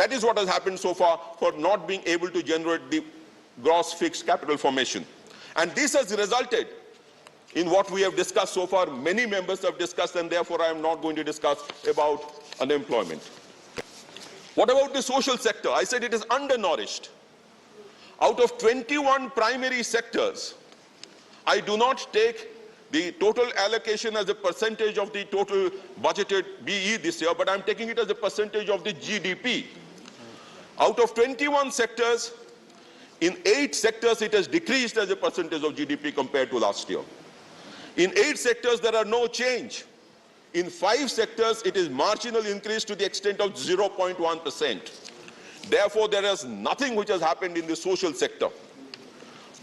That is what has happened so far for not being able to generate the gross fixed capital formation. And this has resulted in what we have discussed so far. Many members have discussed, and therefore I am not going to discuss about unemployment. What about the social sector? I said it is undernourished. Out of 21 primary sectors, I do not take the total allocation as a percentage of the total budgeted BE this year, but I'm taking it as a percentage of the GDP. Out of 21 sectors, in 8 sectors it has decreased as a percentage of GDP compared to last year. In 8 sectors there are no change. In 5 sectors it is marginal increase to the extent of 0.1%. Therefore there is nothing which has happened in the social sector.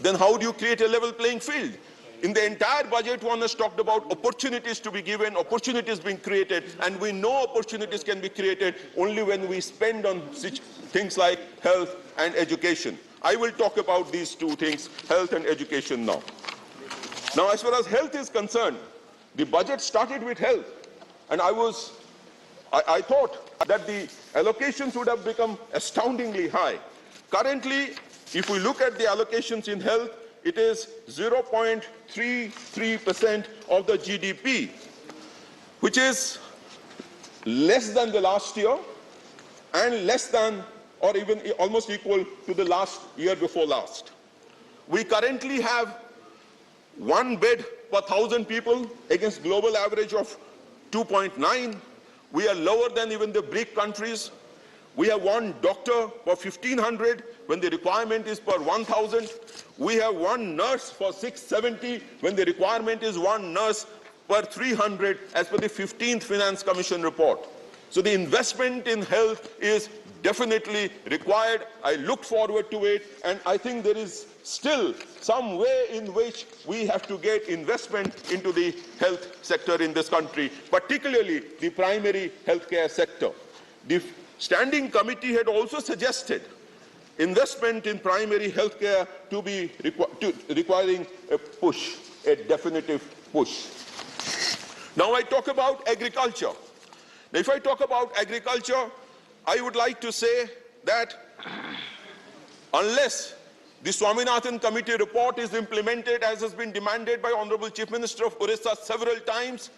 Then how do you create a level playing field? In the entire budget, one has talked about opportunities to be given, opportunities being created, and we know opportunities can be created only when we spend on things like health and education. I will talk about these two things, health and education now. Now, as far as health is concerned, the budget started with health, and I thought that the allocations would have become astoundingly high. Currently, if we look at the allocations in health, it is 0.33% of the GDP, which is less than the last year and less than or even almost equal to the last year before last. We currently have 1 bed per 1,000 people against global average of 2.9. We are lower than even the BRIC countries. We have 1 doctor per 1,500 when the requirement is per 1,000. We have 1 nurse for 670 when the requirement is 1 nurse per 300 as per the 15th Finance Commission report. So the investment in health is definitely required. I look forward to it, and I think there is still some way in which we have to get investment into the health sector in this country, particularly the primary healthcare sector. The Standing Committee had also suggested investment in primary healthcare to be requiring a push, a definitive push. Now I talk about agriculture. Now, if I talk about agriculture, I would like to say that unless the Swaminathan Committee report is implemented as has been demanded by Honorable Chief Minister of Orissa several times,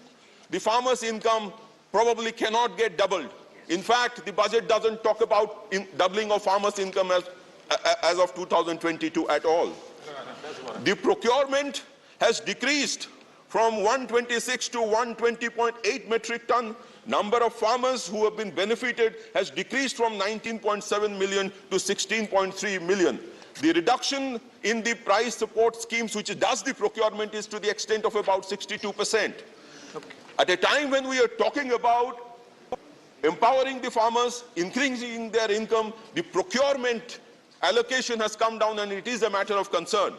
the farmers' income probably cannot get doubled. In fact, the budget doesn't talk about doubling of farmers' income as of 2022 at all. The procurement has decreased from 126 to 120.8 metric ton. Number of farmers who have been benefited has decreased from 19.7 million to 16.3 million. The reduction in the price support schemes, which does the procurement, is to the extent of about 62%. Okay. At a time when we are talking about empowering the farmers, increasing their income, the procurement allocation has come down, and it is a matter of concern.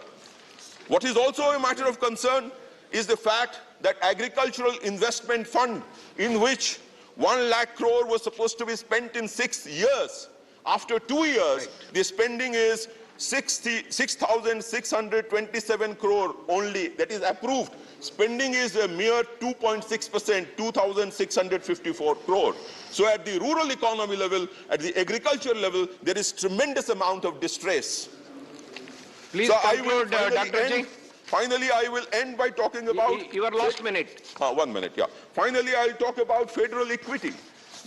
What is also a matter of concern is the fact that agricultural investment fund, in which 1 lakh crore was supposed to be spent in 6 years, after 2 years, the spending is 6,627 crore only, that is approved. Spending is a mere 2.6%, 2,654 crore. So at the rural economy level, at the agriculture level, there is tremendous amount of distress. Please conclude, Dr. Ji. Finally, I will end by talking about... Your last minute. 1 minute, yeah. Finally, I'll talk about federal equity.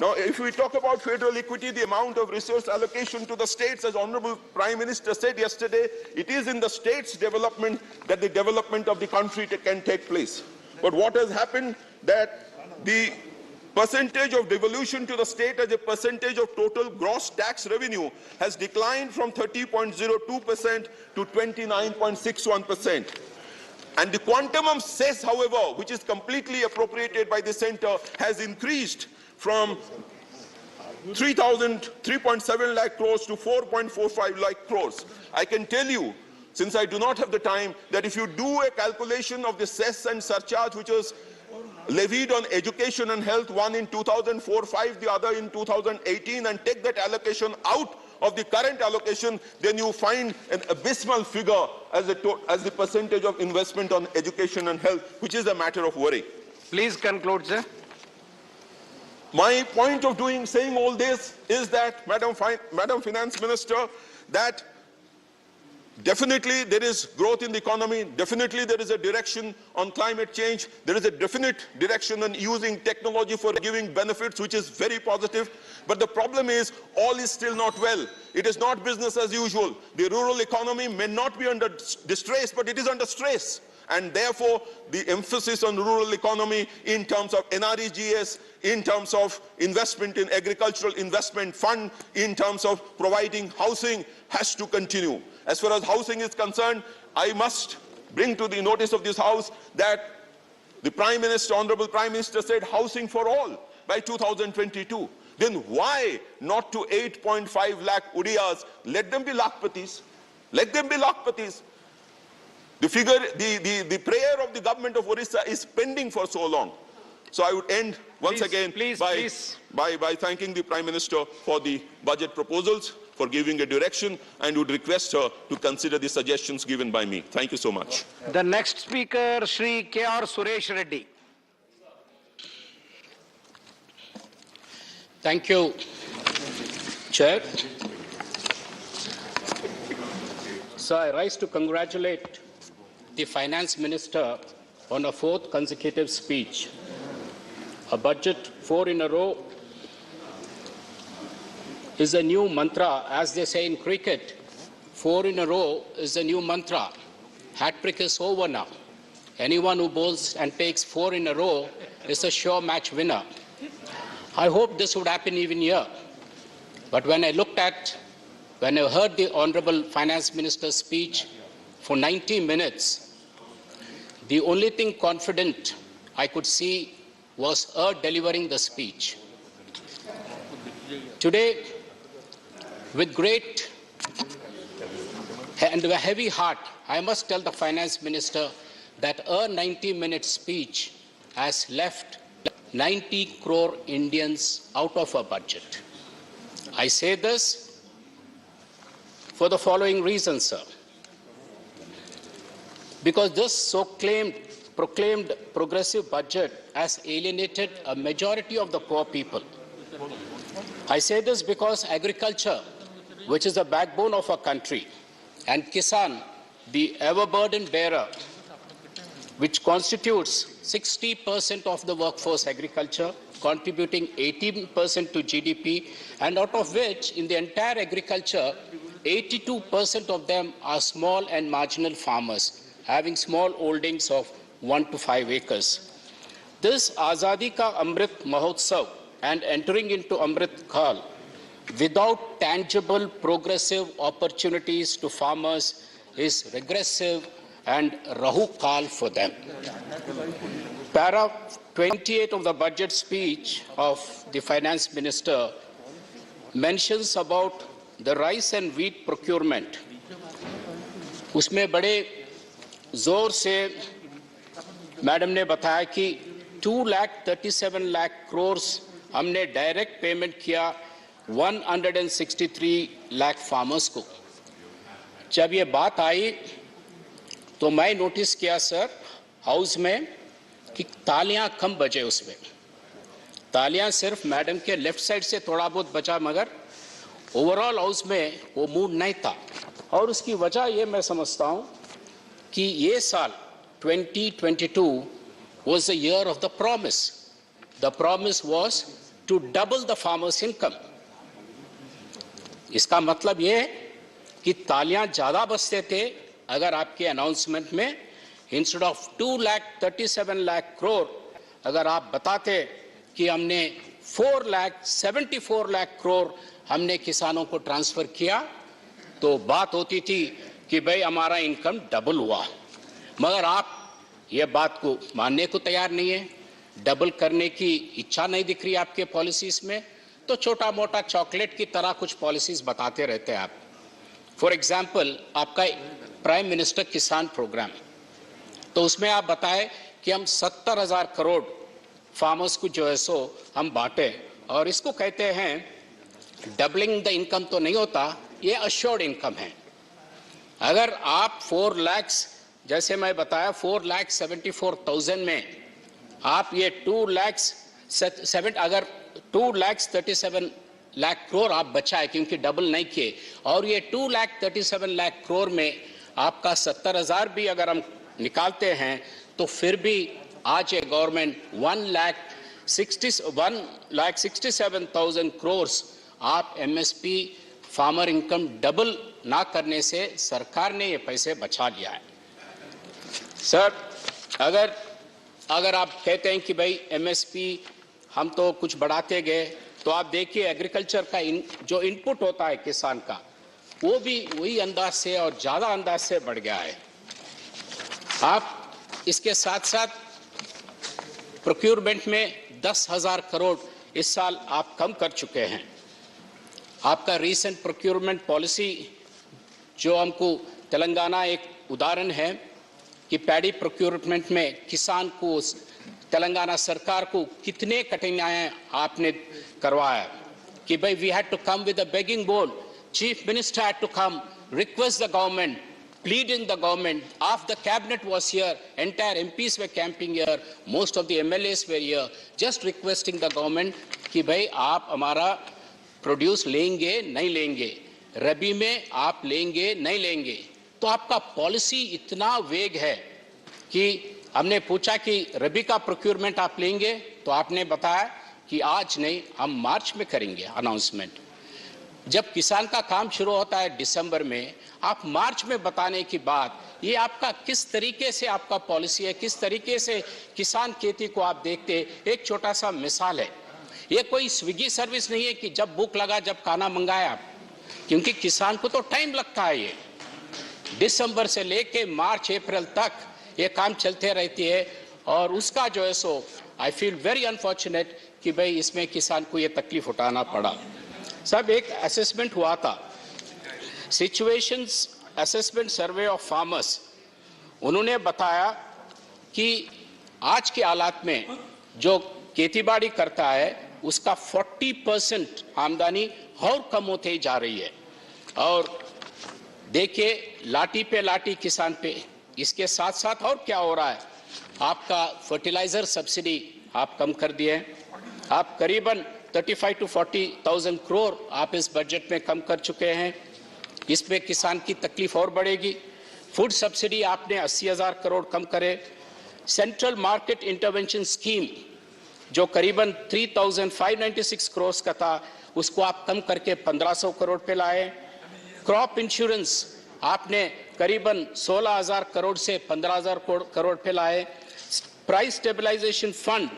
Now, if we talk about federal equity, the amount of resource allocation to the states, as Honorable Prime Minister said yesterday, it is in the states' development that the development of the country can take place. But what has happened that the percentage of devolution to the state as a percentage of total gross tax revenue has declined from 30.02% to 29.61%. And the quantum of cess, however, which is completely appropriated by the center, has increased from 3.7 lakh crores to 4.45 lakh crores. I can tell you, since I do not have the time, that if you do a calculation of the cess and surcharge which was levied on education and health, one in 2004-05, the other in 2018, and take that allocation out of the current allocation, then you find an abysmal figure as the percentage of investment on education and health, which is a matter of worry. Please conclude, sir. My point of saying all this is that, Madam Finance Minister, that definitely there is growth in the economy, definitely there is a direction on climate change, there is a definite direction on using technology for giving benefits, which is very positive. But the problem is, all is still not well. It is not business as usual. The rural economy may not be under distress, but it is under stress. And therefore, the emphasis on rural economy in terms of NREGS, in terms of investment in agricultural investment fund, in terms of providing housing has to continue. As far as housing is concerned, I must bring to the notice of this House that the Prime Minister, Honorable Prime Minister, said housing for all by 2022. Then why not to 8.5 lakh Udiyas? Let them be Lakhpatis. Let them be Lakhpatis. The figure, the prayer of the government of Orissa is pending for so long. So I would end once again by thanking the Prime Minister for the budget proposals, for giving a direction, and would request her to consider the suggestions given by me. Thank you so much. The next speaker, Shri K.R. Suresh Reddy. Thank you, Chair. So I rise to congratulate the Finance Minister on a fourth consecutive speech. A budget 4 in a row is a new mantra, as they say in cricket. 4 in a row is a new mantra. Hat-trick is over now. Anyone who bowls and takes 4 in a row is a sure match winner. I hope this would happen even here. But when I heard the Honorable Finance Minister's speech for 90 minutes, the only thing confident I could see was her delivering the speech. Today, with great and a heavy heart, I must tell the Finance Minister that her 90-minute speech has left 90 crore Indians out of her budget. I say this for the following reasons, sir. Because this proclaimed progressive budget has alienated a majority of the poor people. I say this because agriculture, which is the backbone of our country, and Kisan, the ever-burden bearer, which constitutes 60% of the workforce agriculture, contributing 18% to GDP, and out of which, in the entire agriculture, 82% of them are small and marginal farmers, having small holdings of 1 to 5 acres. This Azadi Ka Amrit Mahotsav and entering into Amrit Kal without tangible progressive opportunities to farmers is regressive and Rahu Kal for them. Para 28 of the budget speech of the Finance Minister mentions about the rice and wheat procurement. उसमें बड़े जोर से madam ने बताया कि 2,37 लाख करोड़ हमने direct payment किया 163 lakh farmers को। जब ये बात आई तो मैं नोटिस किया सर हाउस में कि तालियां कम बजे उसमें। तालियां सिर्फ मैडम के लेफ्ट साइड से थोड़ा बहुत बचा, मगर ओवरऑल हाउस में वो मूड नहीं था। और उसकी वजह ये मैं समझता हूं कि ये साल 2022 was the year of the promise. The promise was to double the farmers' income. इसका मतलब ये है कि तालियां ज्यादा बजते थे अगर आपके अनाउंसमेंट में इंस्टेड ऑफ 2,37 लाख करोड़ अगर आप बताते कि हमने 4,74 लाख करोड़ हमने किसानों को ट्रांसफर किया, तो बात होती थी कि भाई हमारा इनकम डबल हुआ। मगर आप ये बात को मानने को तैयार नहीं है, डबल करने की इच्छा नहीं दिख रही आपके पॉलिसीज में, तो छोटा मोटा चॉकलेट की तरह कुछ पॉलिसीज बताते रहते हैं आप। फॉर एग्जाम्पल आपका प्राइम मिनिस्टर किसान प्रोग्राम, तो उसमें आप बताए कि हम 70,000 करोड़ फार्मर्स को जो है सो हम बांटे, और इसको कहते हैं डबलिंग द इनकम। तो नहीं होता, ये अश्योर्ड इनकम है। अगर आप 4 लाख, जैसे मैं बताया 4,74,000 में आप ये 2,07,000 अगर 2,37,00,000 करोड़ आप बचाए, क्योंकि डबल नहीं किए, और ये 2,37,00,000 करोड़ में आपका 70,000 भी अगर हम निकालते हैं तो फिर भी आज ये गवर्नमेंट 1,67,000 करोड़ आप एमएसपी फार्मर इनकम डबल ना करने से सरकार ने ये पैसे बचा लिया है। सर, अगर आप कहते हैं कि भाई एमएसपी हम तो कुछ बढ़ाते गए, तो आप देखिए एग्रीकल्चर का जो इनपुट होता है किसान का, वो भी वही अंदाज से और ज्यादा अंदाज से बढ़ गया है। आप इसके साथ साथ प्रोक्योरमेंट में 10,000 करोड़ इस साल आप कम कर चुके हैं। आपका रीसेंट प्रोक्योरमेंट पॉलिसी जो हमको तेलंगाना एक उदाहरण है कि पैडी प्रोक्योरमेंट में किसान को, तेलंगाना सरकार को कितने कठिनाइयां आपने करवाया कि भाई we had to come with a begging bowl, chief minister had to come, request the government, pleading the government. Half the cabinet was here, entire MPs were camping here, most of the MLAs were here, just requesting the government कि भाई आप हमारा produce लेंगे नहीं लेंगे, रबी में आप लेंगे नहीं लेंगे। तो आपका पॉलिसी इतना वेग है कि हमने पूछा कि रबी का प्रोक्योरमेंट आप लेंगे, तो आपने बताया कि आज नहीं, हम मार्च में करेंगे अनाउंसमेंट। जब किसान का काम शुरू होता है दिसंबर में, आप मार्च में बताने की बात, ये आपका किस तरीके से आपका पॉलिसी है, किस तरीके से किसान खेती को आप देखते। एक छोटा सा मिसाल है, ये कोई स्विगी सर्विस नहीं है कि जब भूख लगा जब खाना मंगाया आप, क्योंकि किसान को तो टाइम लगता है। ये दिसंबर से लेके मार्च अप्रैल तक ये काम चलते रहती है, और उसका जो है सो आई फील वेरी अनफॉर्चुनेट कि भाई इसमें किसान को ये तकलीफ उठाना पड़ा। सब एक असेसमेंट हुआ था, situations assessment survey of farmers, उन्होंने बताया कि आज के हालात में जो खेतीबाड़ी करता है उसका 40% आमदनी और कम होते जा रही है। और देखिए लाठी पे लाठी किसान पे, इसके साथ साथ और क्या हो रहा है, आपका फर्टिलाइजर सब्सिडी आप कम कर दिए, आप करीबन 35 to 40,000 करोड़ आप इस बजट में कम कर चुके हैं। इसमें किसान की तकलीफ और बढ़ेगी। फूड सब्सिडी आपने 80,000 करोड़ कम करे। सेंट्रल मार्केट इंटरवेंशन स्कीम जो करीबन 3,596 करोड़ का था, उसको आप कम करके 1,500 करोड़ पे लाए। क्रॉप इंश्योरेंस आपने करीबन 16,000 करोड़ से 15,000 करोड़ पे लाए। प्राइस स्टेबलाइजेशन फंड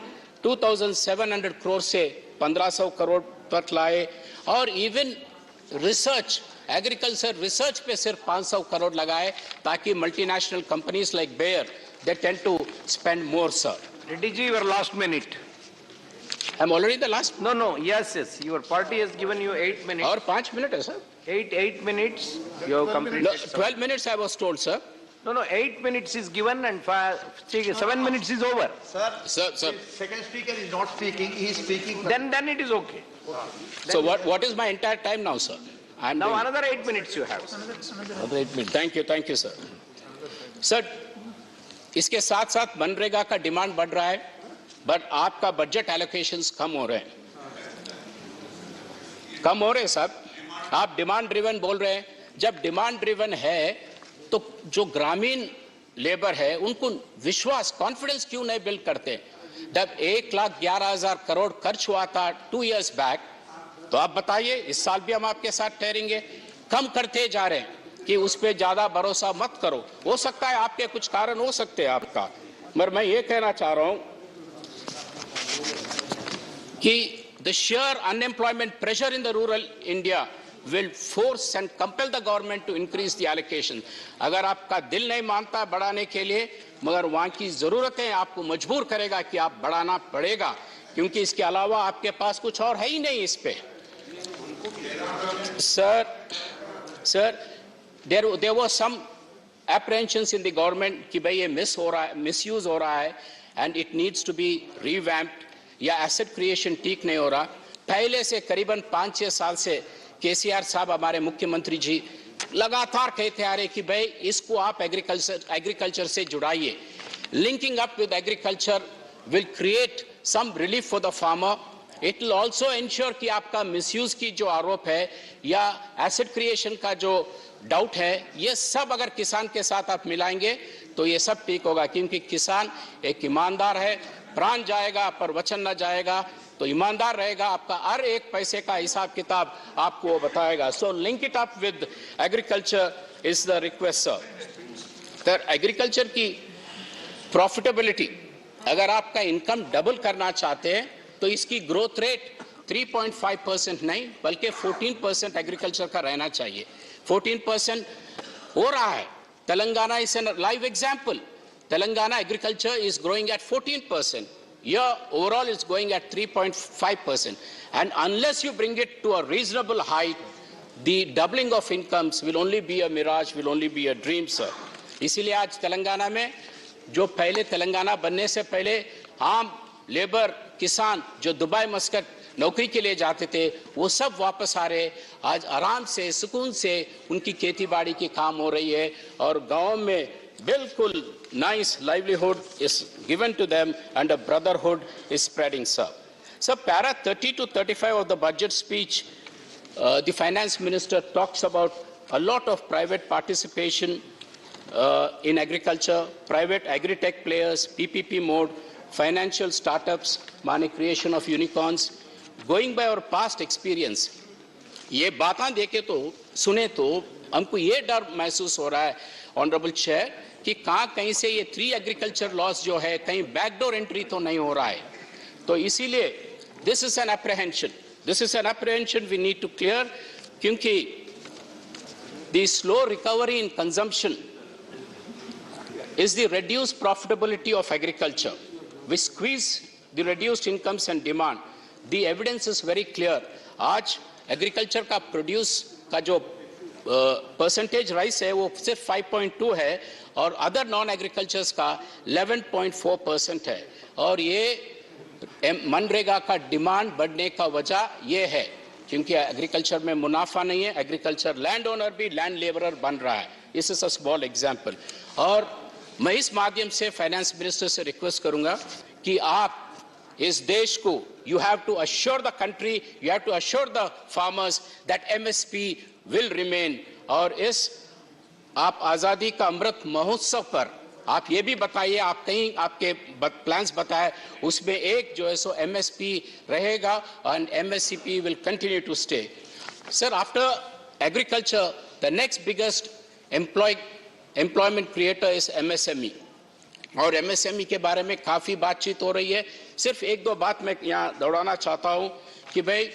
2,700 करोड़ से 1,500 करोड़ तक लाए। और इवन रिसर्च, एग्रीकल्चर रिसर्च पे सिर्फ 500 करोड़ लगाए, ताकि multinational companies like Bayer they tend to spend more. Sir Reddy ji, your last minute. I'm already the last. No, yes. Your party has given you 8 minutes. और 5 minute है sir. 8 minutes. You have completed. No, 12 minutes I was told, sir. No, 8 minutes is given and 7 minutes is over. Sir. Second speaker is not speaking. He is speaking. Then it is okay. So what is my entire time now, sir? I'm Now doing another 8 minutes you have. another 8 minutes. Thank you, sir. Sir, इसके साथ साथ मनरेगा का demand बढ़ रहा है, but आपका budget allocations कम हो रहे हैं, साहब। आप डिमांड ड्रिवन बोल रहे हैं। जब डिमांड ड्रिवन है तो जो ग्रामीण लेबर है उनको विश्वास, कॉन्फिडेंस क्यों नहीं बिल्ड करते? जब 1,11,000 करोड़ खर्च हुआ था 2 years बैक, तो आप बताइए इस साल भी हम आपके साथ ठहरेंगे। कम करते जा रहे हैं कि उस पर ज्यादा भरोसा मत करो। हो सकता है आपके कुछ कारण हो सकते हैं आपका, मगर मैं ये कहना चाह रहा हूं कि the share unemployment pressure in the rural India will force and compel the government to increase the allocation. अगर आपका दिल नहीं मानता बढ़ाने के लिए, मगर वहां की जरूरतें आपको मजबूर करेगा कि आप बढ़ाना पड़ेगा, क्योंकि इसके अलावा आपके पास कुछ और है ही नहीं इस पे। Sir, there was some apprehensions in the government कि भाई ये misuse हो रहा है and it needs to be revamped, या asset creation ठीक नहीं हो रहा। पहले से करीबन 5-6 साल से केसीआर साहब हमारे मुख्यमंत्री जी लगातार कहते आ रहे कि भाई इसको आप एग्रीकल्चर से जुड़ाइए। Linking up with agriculture will create some relief for the farmer It will also ensure कि आपका misuse की जो आरोप है या asset creation का जो doubt है, ये सब अगर किसान के साथ आप मिलाएंगे तो ये सब ठीक होगा, क्योंकि किसान एक ईमानदार है, प्राण जाएगा पर वचन न जाएगा, तो ईमानदार रहेगा, आपका हर एक पैसे का हिसाब किताब आपको वो बताएगा. So link it up with agriculture is the request, sir. Sir, agriculture की profitability, अगर आपका इनकम डबल करना चाहते हैं तो इसकी ग्रोथ रेट 3.5% नहीं बल्कि 14% एग्रीकल्चर का रहना चाहिए. 14% हो रहा है. Telangana is a live example. Telangana agriculture is growing at 14%. Here overall is going at 3.5%. And unless you bring it to a reasonable height, the doubling of incomes will only be a mirage, will only be a dream, sir. इसीलिए आज तेलंगाना में जो पहले तेलंगाना बनने से पहले आम labour किसान जो दुबई मस्कट नौकरी के लिए जाते थे वो सब वापस आ रहे. आज आराम से सुकून से उनकी खेती बाड़ी की काम हो रही है और गांव में बिल्कुल nice livelihood is given to them and a brotherhood is spreading, sir. So para 30 to 35 of the budget speech, the finance minister talks about a lot of private participation in agriculture, private agri-tech players, PPP mode, financial startups, money creation of unicorns. Going by our past experience, ये बातें देखे तो सुने तो हमको ये डर महसूस हो रहा है ऑनरेबल चेयर कि कहीं से ये 3 एग्रीकल्चर लॉस जो है कहीं बैकडोर एंट्री तो नहीं हो रहा है. तो इसीलिए this is an apprehension we need to clear, क्योंकि the slow recovery in consumption is the reduced profitability of agriculture. We squeeze the reduced incomes and demand. The evidence is very clear. आज agriculture का produce का जो percentage rise है वो सिर्फ 5.2 है और other non-agricultures का 11.4% है. और ये मनरेगा का डिमांड बढ़ने का वजह ये है क्योंकि एग्रीकल्चर में मुनाफा नहीं है. एग्रीकल्चर लैंड ओनर भी लैंड लेबरर बन रहा है. This is a small example. और मैं इस माध्यम से फाइनेंस मिनिस्टर से रिक्वेस्ट करूंगा कि आप इस देश को you have to assure the country, you have to assure the farmers that MSP will remain. और इस आप आजादी का अमृत महोत्सव पर आप ये भी बताइए, आप कहीं आपके प्लान्स बताए उसमें एक जो है सो एमएसपी रहेगा and MSCP will continue to stay. Sir, after agriculture the next biggest employment creator is MSME. और एमएसएमई के बारे में काफी बातचीत हो रही है. सिर्फ एक दो बात मैं यहाँ दौड़ाना चाहता हूँ कि भाई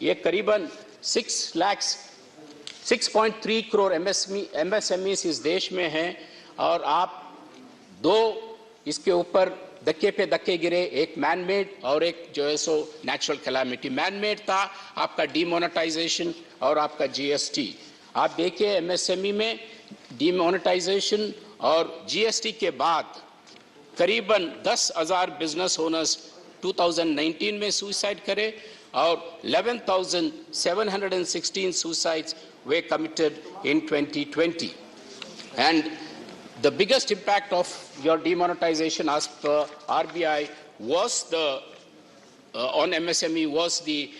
ये करीबन 6.3 करोड़ एमएसएमईज इस देश में हैं और आप दो इसके ऊपर धक्के पे धक्के गिरे, एक मैन मेड और एक जो है so natural calamity. Man made था आपका डीमोनेटाइजेशन और आपका जीएसटी. आप देखिए एमएसएमई में डीमोनेटाइजेशन और जीएसटी के बाद करीबन 10,000 बिजनेस ओनर्स 2019 में सुसाइड करे और 11,716 suicides were committed in 2020. And the biggest impact of your demonetization as per RBI was on MSME was the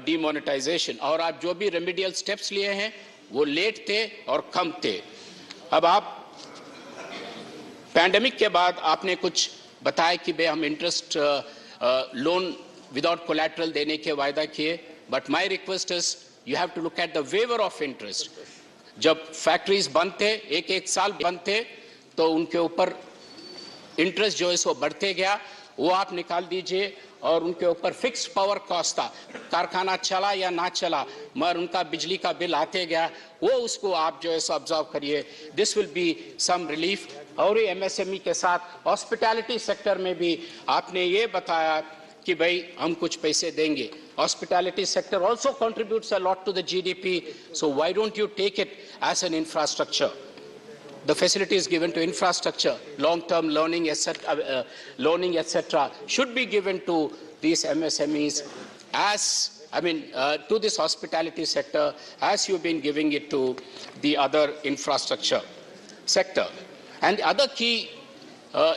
demonetization. और आप जो भी remedial steps लिए हैं वो लेट थे और कम थे. अब आप पैंडेमिक के बाद आपने कुछ बताया कि भाई हम इंटरेस्ट लोन विदाउट कोलैटरल देने के वायदा किए, but my request is you have to look at the waiver of interest. जब फैक्ट्रीज बंद थे, एक साल बंद थे, तो उनके ऊपर इंटरेस्ट जो है सो बढ़ते गया, वो आप निकाल दीजिए. और उनके ऊपर फिक्स्ड पावर कॉस्ट था, कारखाना चला या ना चला मगर उनका बिजली का बिल आते गया, वो उसको आप जो है सो ऑब्जर्व करिए. This will be some relief. और एमएसएमई के साथ हॉस्पिटैलिटी सेक्टर में भी आपने ये बताया कि भाई हम कुछ पैसे देंगे. Hospitality sector also contributes a lot to the GDP, so why don't you take it as an infrastructure. The facilities given to infrastructure, long-term learning, etc., should be given to these MSMEs to this hospitality sector, as you've been giving it to the other infrastructure sector. And the other key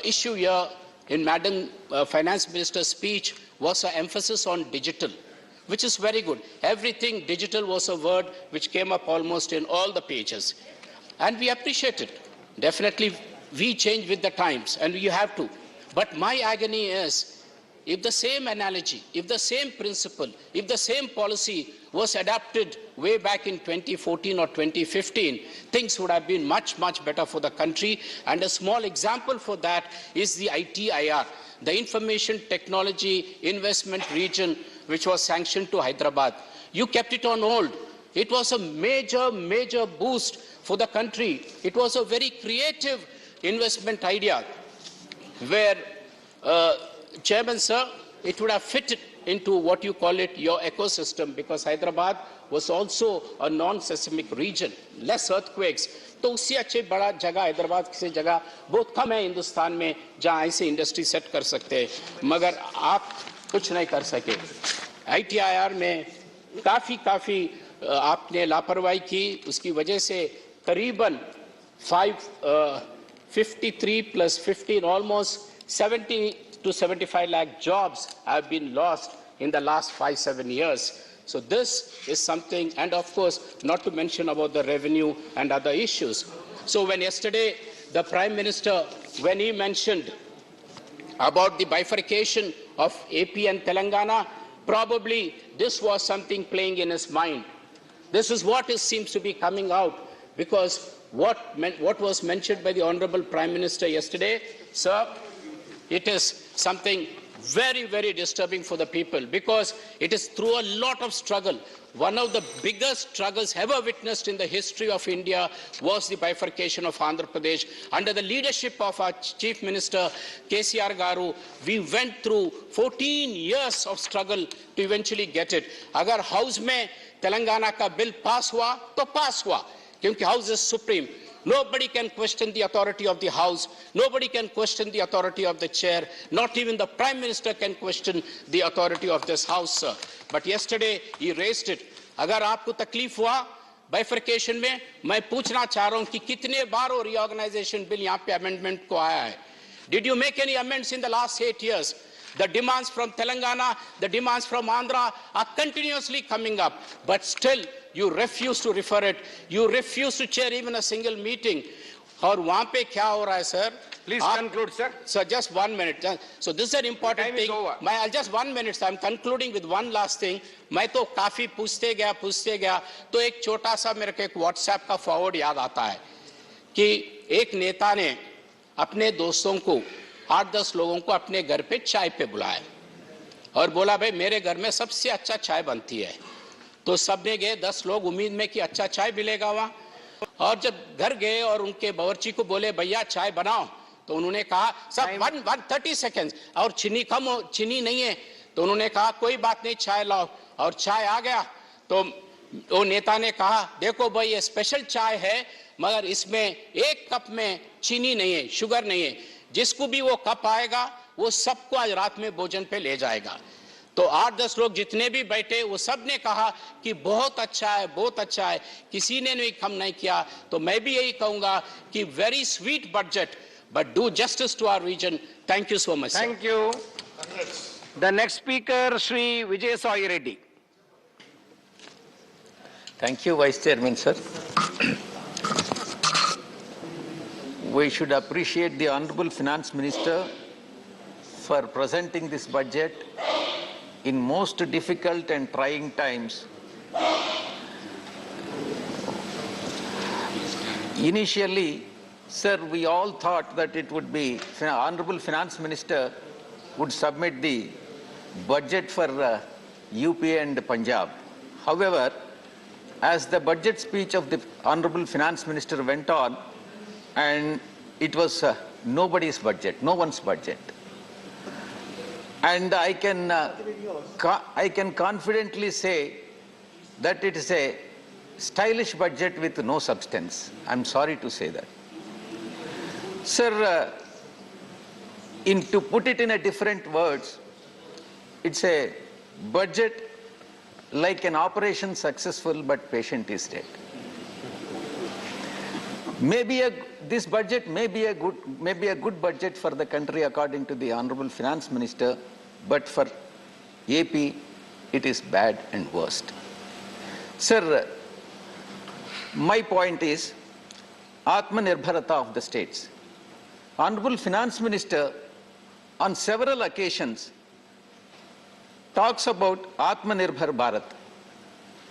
issue here in Madam Finance Minister's speech was an emphasis on digital, which is very good. Everything digital was a word which came up almost in all the pages. And we appreciate it. Definitely, we change with the times, and you have to. But my agony is, if the same analogy, if the same principle, if the same policy was adopted way back in 2014 or 2015, things would have been much, much better for the country. And a small example for that is the ITIR, the Information Technology Investment Region, which was sanctioned to Hyderabad. You kept it on hold. It was a major, major boost for the country. It was a very creative investment idea where, Chairman, sir, it would have fit into what you call it, your ecosystem, because Hyderabad was also a non-seismic region, less earthquakes. तो उससे अच्छे बड़ा जगह हैदराबाद से जगह बहुत कम है हिंदुस्तान में जहां ऐसे इंडस्ट्री सेट कर सकते हैं, मगर आप कुछ नहीं कर सके. ITIR में काफी आपने लापरवाही की, उसकी वजह से करीबन 53 plus 15, almost 70 to 75 lakh jobs have been lost in the last 5-7 years. So this is something, and of course, not to mention about the revenue and other issues. So when yesterday the Prime Minister, when he mentioned about the bifurcation of AP and Telangana, probably this was something playing in his mind. This is what seems to be coming out, because what was mentioned by the Honorable Prime Minister yesterday, sir, it is something very, very disturbing for the people, because it is through a lot of struggle. One of the biggest struggles ever witnessed in the history of India was the bifurcation of Andhra Pradesh. Under the leadership of our Chief Minister, KCR Garu, we went through 14 years of struggle to eventually get it. Agar House mein Telangana ka bill pass hua, to pass hua, kyunki House is supreme. Nobody can question the authority of the House. Nobody can question the authority of the chair. Not even the Prime Minister can question the authority of this House, sir. But yesterday, he raised it. Agar aapko taklif hua, bifurcation mein, मैं पूछना चाह रहा हूं कि कितने बार वो reorganization bill यहाँ पे amendment को आया है? Did you make any amendments in the last 8 years? The demands from Telangana, the demands from Andhra are continuously coming up, but still you refuse to refer it. You refuse to chair even a single meeting. और वहाँ पे क्या हो रहा है, sir? Please conclude, sir. Sir, just 1 minute. So this is an important thing. I'll just 1 minute. So I'm concluding with one last thing. मैं तो काफी पूछते गया, तो एक छोटा सा मेरे को एक WhatsApp का forward याद आता है कि एक नेता ने अपने दोस्तों को 8-10 लोगों को अपने घर पे चाय पे बुलाया और बोला, भाई मेरे घर में सबसे अच्छा चाय बनती है. तो सबने गए 10 लोग उम्मीद में कि अच्छा चाय मिलेगा वहां, और जब घर गए और उनके बावर्ची को बोले भैया चाय बनाओ, तो उन्होंने कहा सब 130 सेकेंड्स और चीनी नहीं है, तो उन्होंने कहा कोई बात नहीं चाय लाओ, और चाय आ गया. तो वो नेता ने कहा देखो भाई ये स्पेशल चाय है, मगर इसमें एक कप में चीनी नहीं है, शुगर नहीं है. जिसको भी वो कप आएगा वो सबको आज रात में भोजन पे ले जाएगा. तो 8-10 लोग जितने भी बैठे वो सब ने कहा कि बहुत अच्छा है, बहुत अच्छा है, किसी ने नहीं कम नहीं किया. तो मैं भी यही कहूंगा कि very sweet budget, but do justice to our region. Thank you so much. Thank you. The next speaker, Shri Vijay Sai Reddy. Thank you, Vice Chairman, sir. We should appreciate the Honorable Finance Minister for presenting this budget in most difficult and trying times. Initially, sir, we all thought that it would be, Honorable Finance Minister would submit the budget for UP and Punjab. However, as the budget speech of the Honorable Finance Minister went on, and it was nobody's budget, no one's budget. And I can confidently say that it is a stylish budget with no substance. I'm sorry to say that. Sir, to put it in a different words, it's a budget like an operation successful but patient is dead. This budget may be a good budget for the country according to the Honorable Finance Minister, but for AP, it is bad and worst. Sir, my point is Atmanirbharata of the states. Honorable Finance Minister on several occasions talks about Atmanirbhar Bharat.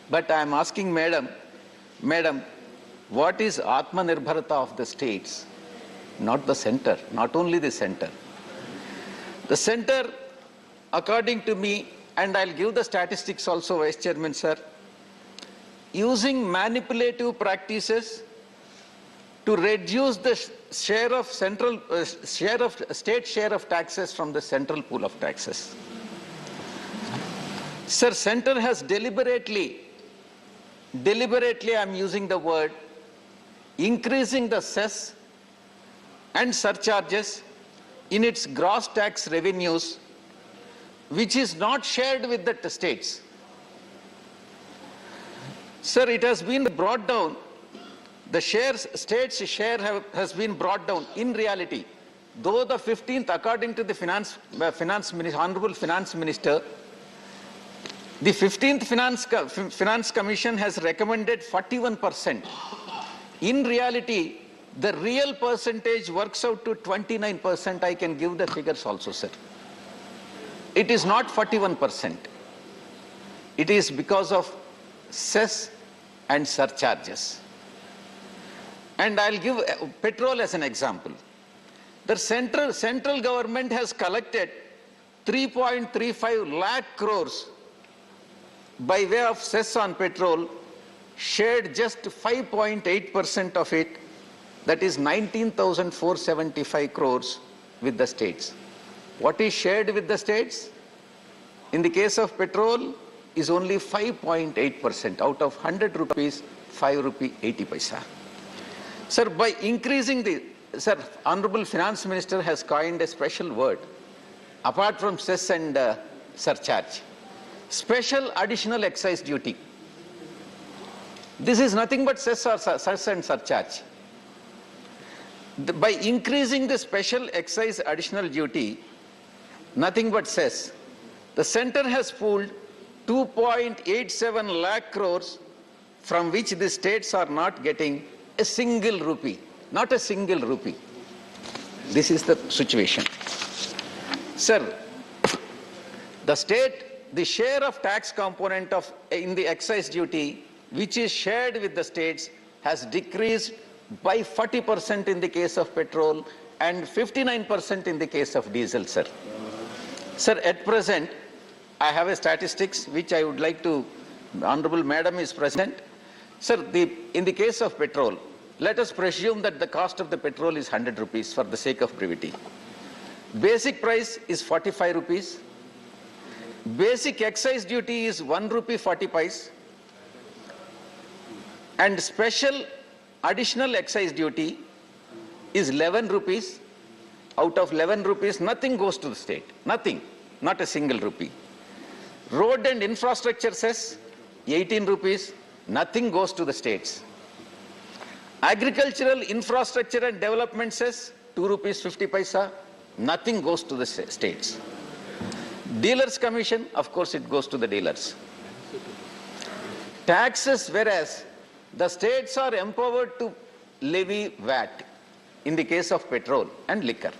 But I am asking Madam, what is Atmanirbharata of the states? Not the center, not only the center. The center, according to me, and I'll give the statistics also, Vice Chairman, sir, using manipulative practices to reduce the share of state share of taxes from the central pool of taxes. Sir, center has deliberately I'm using the word, increasing the cess and surcharges in its gross tax revenues, which is not shared with the states. Sir, it has been brought down, the states' share has been brought down. In reality, though the 15th, according to the Honorable Finance Minister, the 15th Finance Commission has recommended 41%. In reality, the real percentage works out to 29%. I can give the figures also, sir. It is not 41%. It is because of cess and surcharges. And I'll give petrol as an example. The central government has collected 3.35 lakh crores by way of cess on petrol, shared just 5.8% of it, that is 19,475 crores with the states. What is shared with the states? In the case of petrol, is only 5.8%. Out of 100 rupees, 5 rupee 80 paisa. Sir, by increasing sir, Honorable Finance Minister has coined a special word, apart from cess and surcharge. Special additional excise duty. This is nothing but cess and surcharge. By increasing the special excise additional duty, nothing but cess, the center has pooled 2.87 lakh crores from which the states are not getting a single rupee, not a single rupee. This is the situation. Sir, the share of tax component in the excise duty, which is shared with the states, has decreased by 40% in the case of petrol and 59% in the case of diesel, sir. Sir, at present, I have a statistics which I would like to, Honorable Madam is present. Sir, in the case of petrol, let us presume that the cost of the petrol is 100 rupees for the sake of brevity. Basic price is 45 rupees. Basic excise duty is 1 rupee 40 paise. And special additional excise duty is 11 rupees. Out of 11 rupees, nothing goes to the state. Nothing. Not a single rupee. Road and infrastructure cess, 18 rupees. Nothing goes to the states. Agricultural infrastructure and development cess, 2 rupees 50 paisa. Nothing goes to the states. Dealers commission, of course it goes to the dealers. Taxes, whereas the states are empowered to levy VAT in the case of petrol and liquor.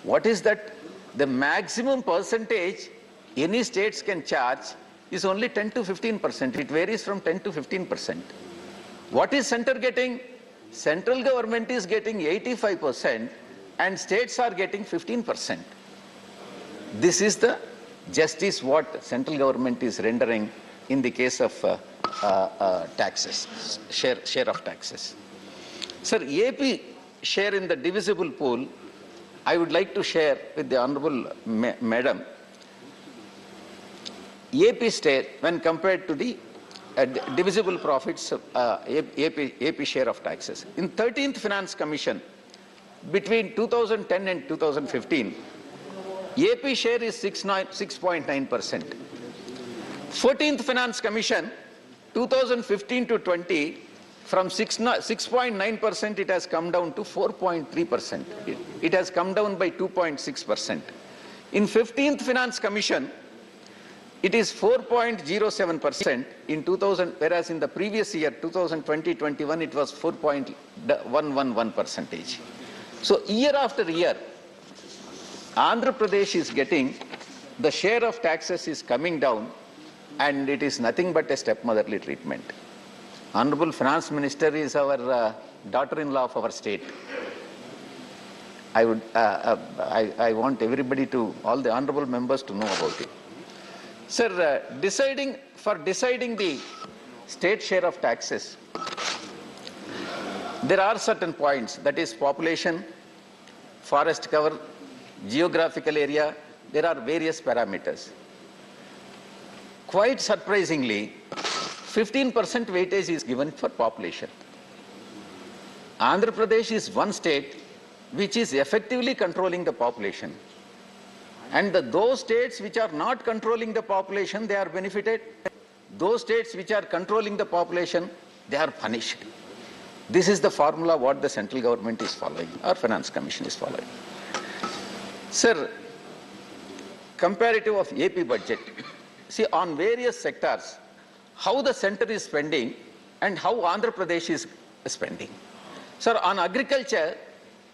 What is that? The maximum percentage any states can charge is only 10 to 15%. It varies from 10 to 15%. What is center getting? Central government is getting 85% and states are getting 15%. This is the justice what central government is rendering in the case of taxes, share of taxes. Sir, AP share in the divisible pool, I would like to share with the Honorable Madam. AP state, when compared to the divisible profits, AP share of taxes. In 13th Finance Commission, between 2010 and 2015, AP share is 6.9%. 14th Finance Commission, 2015 to 20, from 6.9% it has come down to 4.3%. It has come down by 2.6%. In 15th Finance Commission, It is 4.07% in 2000, whereas in the previous year, 2020-21, it was 4.111%. So year after year, Andhra Pradesh is getting, the share of taxes is coming down, and it is nothing but a stepmotherly treatment. Honorable Finance Minister is our daughter-in-law of our state. I want everybody to, all the honorable members to know about it. Sir, deciding the state share of taxes, there are certain points, that is population, forest cover, geographical area, there are various parameters. Quite surprisingly, 15% weightage is given for population. Andhra Pradesh is one state which is effectively controlling the population. And those states which are not controlling the population, they are benefited. Those states which are controlling the population, they are punished. This is the formula what the central government is following, or Finance Commission is following. Sir, comparative of AP budget. See, on various sectors, how the center is spending and how Andhra Pradesh is spending. Sir, on agriculture,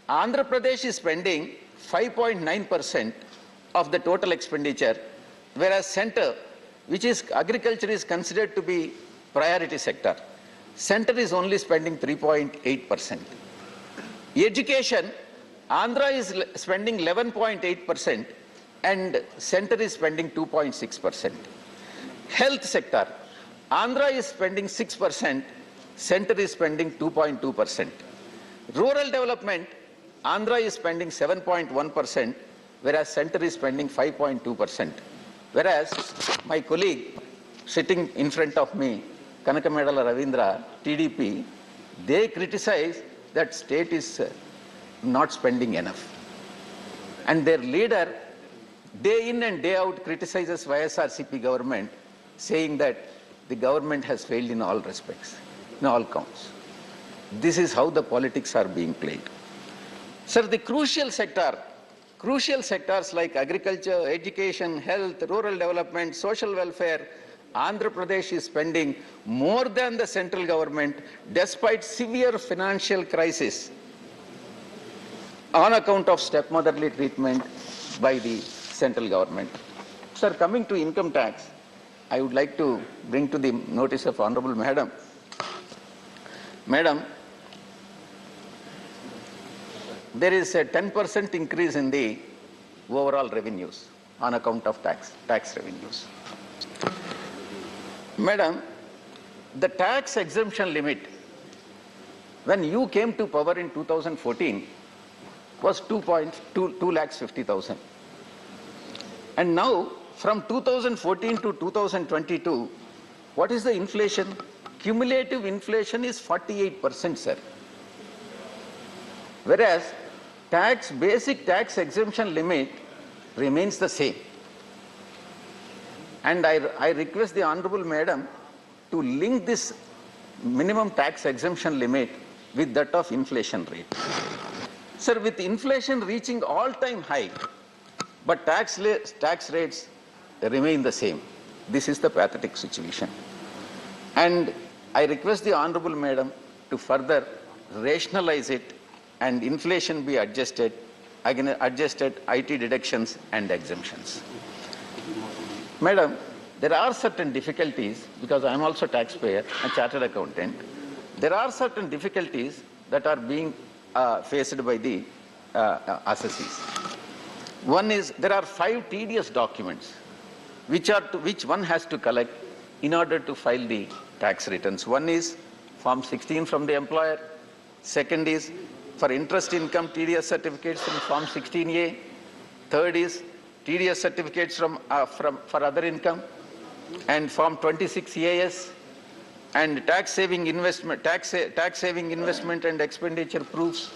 Andhra Pradesh is spending 5.9% of the total expenditure, whereas center, which is agriculture, is considered to be priority sector. Center is only spending 3.8%. Education, Andhra is spending 11.8% and center is spending 2.6%. Health sector, Andhra is spending 6%, center is spending 2.2%. Rural development, Andhra is spending 7.1%, whereas center is spending 5.2%. Whereas my colleague sitting in front of me, Kanakamedala Ravindra, TDP, they criticize that state is not spending enough. And their leader, day in and day out, criticizes YSRCP government, saying that the government has failed in all respects, in all counts. This is how the politics are being played. Sir, the crucial sectors like agriculture, education, health, rural development, social welfare, Andhra Pradesh is spending more than the central government despite severe financial crisis on account of stepmotherly treatment by the central government. Sir, coming to income tax, I would like to bring to the notice of Honorable Madam. Madam, there is a 10% increase in the overall revenues on account of tax revenues. Madam, the tax exemption limit, when you came to power in 2014, was 2,50,000. And now, from 2014 to 2022, what is the inflation? Cumulative inflation is 48%, sir. Whereas basic tax exemption limit remains the same. And I request the Honorable Madam to link this minimum tax exemption limit with that of inflation rate. Sir, with inflation reaching all-time high, but tax rates remain the same. This is the pathetic situation. And I request the Honorable Madam to further rationalize it and inflation be adjusted, again adjusted IT deductions and exemptions. Madam, there are certain difficulties, because I am also taxpayer, a chartered accountant. There are certain difficulties that are being faced by the assessees. One is, there are 5 tedious documents which one has to collect in order to file the tax returns. One is Form 16 from the employer. Second is for interest income TDS certificates from Form 16A. Third is TDS certificates for other income, and Form 26 EAS, and tax saving investment and expenditure proofs.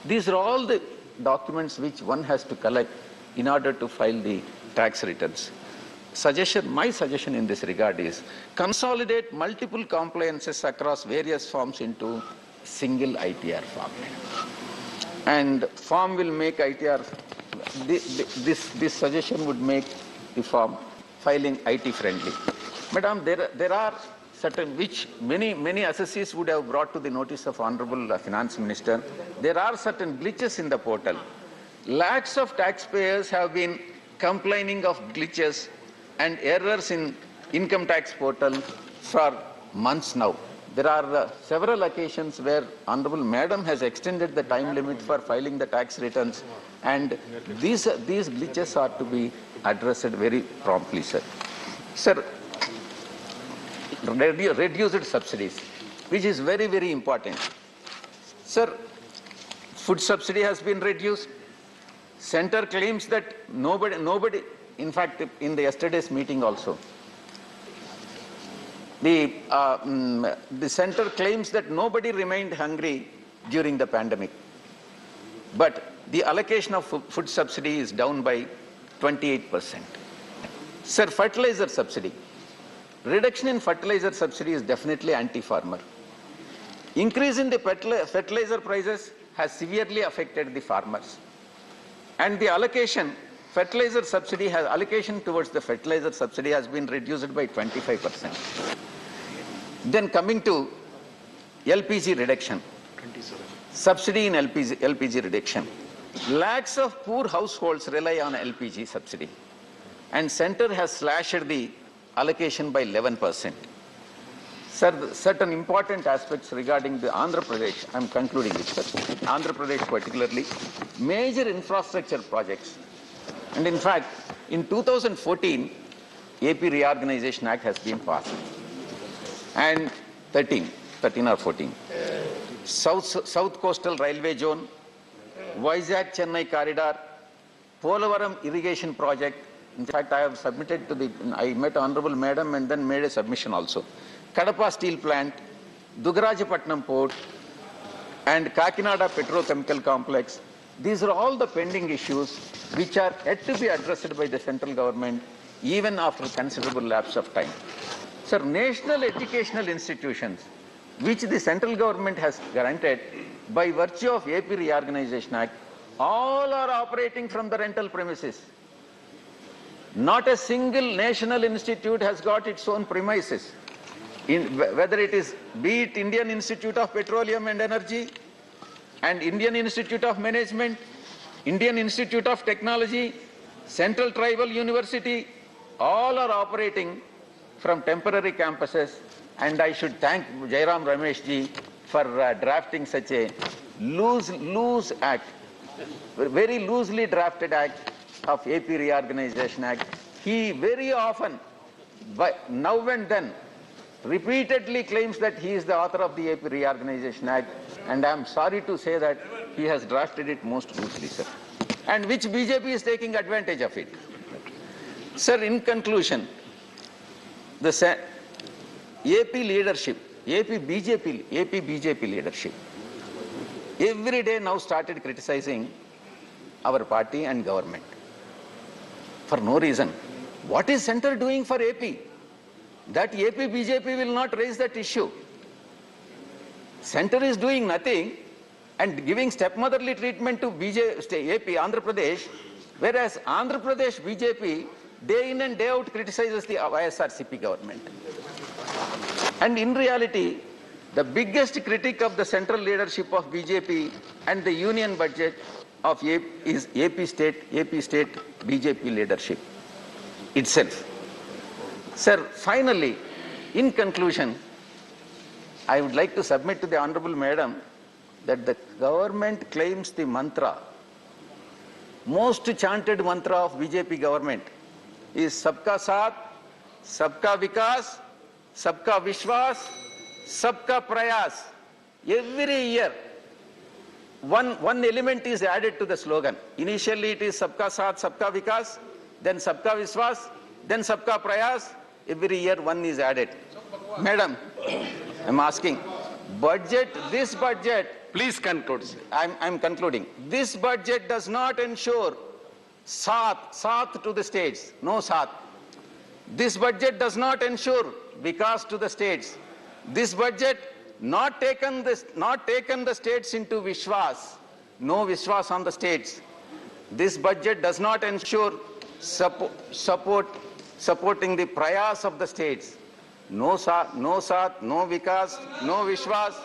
These are all the documents which one has to collect in order to file the tax returns. My suggestion in this regard is consolidate multiple compliances across various forms into single ITR form. And form will make ITR, this suggestion would make the form filing IT friendly. Madam, there are certain, which many assessees would have brought to the notice of Honorable Finance Minister. There are certain glitches in the portal. Lakhs of taxpayers have been complaining of glitches and errors in income tax portal for months now. There are several occasions where Honorable Madam has extended the time limit for filing the tax returns, and these glitches are to be addressed very promptly, sir. Sir, reduced subsidies, which is very, very important. Sir, food subsidy has been reduced. Center claims that nobody, in fact, in the yesterday's meeting also, the center claims that nobody remained hungry during the pandemic. But the allocation of food subsidy is down by 28%. Sir, fertilizer subsidy. Reduction in fertilizer subsidy is definitely anti-farmer. Increase in the fertilizer prices has severely affected the farmers. And the allocation, fertilizer subsidy has, allocation towards the fertilizer subsidy has been reduced by 25%. Then coming to LPG reduction. Subsidy in LPG reduction. Lakhs of poor households rely on LPG subsidy. And center has slashed the allocation by 11%. Sir, certain important aspects regarding the Andhra Pradesh, I'm concluding it, sir. Andhra Pradesh particularly, major infrastructure projects. And in fact, in 2014, AP Reorganization Act has been passed. And 13 or 14. South Coastal Railway Zone, Vizag-Chennai Corridor, Polavaram Irrigation Project. In fact, I have submitted to the, I met Honorable Madam and then made a submission also. Kadapa Steel Plant, Dugarajapatnam Port, and Kakinada Petrochemical Complex. These are all the pending issues which are yet to be addressed by the central government even after considerable lapse of time. Sir, national educational institutions which the central government has granted by virtue of AP Reorganization Act, all are operating from the rental premises. Not a single national institute has got its own premises. Whether it is, be it Indian Institute of Petroleum and Energy and Indian Institute of Management, Indian Institute of Technology, Central Tribal University, all are operating from temporary campuses, and I should thank Jairam Ramesh ji for drafting such a loose act, very loosely drafted act of AP Reorganization Act. He very often, now and then, repeatedly claims that he is the author of the AP Reorganization Act, and I am sorry to say that he has drafted it most loosely, sir, and which BJP is taking advantage of it. Sir, in conclusion, the AP leadership, AP BJP leadership, every day now started criticizing our party and government for no reason. What is center doing for AP? That AP BJP will not raise that issue. Center is doing nothing and giving stepmotherly treatment to AP, Andhra Pradesh, whereas Andhra Pradesh BJP day in and day out criticizes the ISRCP government. And in reality, the biggest critic of the central leadership of BJP and the union budget of AP is AP state BJP leadership itself. Sir, finally, in conclusion, I would like to submit to the Honorable Madam that the government claims the mantra, most chanted mantra of BJP government is Sabka Saath, Sabka Vikas, Sabka Vishwas, Sabka Prayas. Every year, one element is added to the slogan. Initially it is Sabka Saath, Sabka Vikas, then Sabka Vishwas, then Sabka Prayas. Every year one is added. Madam, I'm asking, this budget, Please conclude, sir. I'm concluding. This budget does not ensure Saath to the states, no Saath. This budget does not ensure Vikas to the states. This budget not taken the states into Vishwas, no Vishwas on the states. This budget does not ensure support supporting the prayas of the states. No Saath, no Vikas, no Vishwas,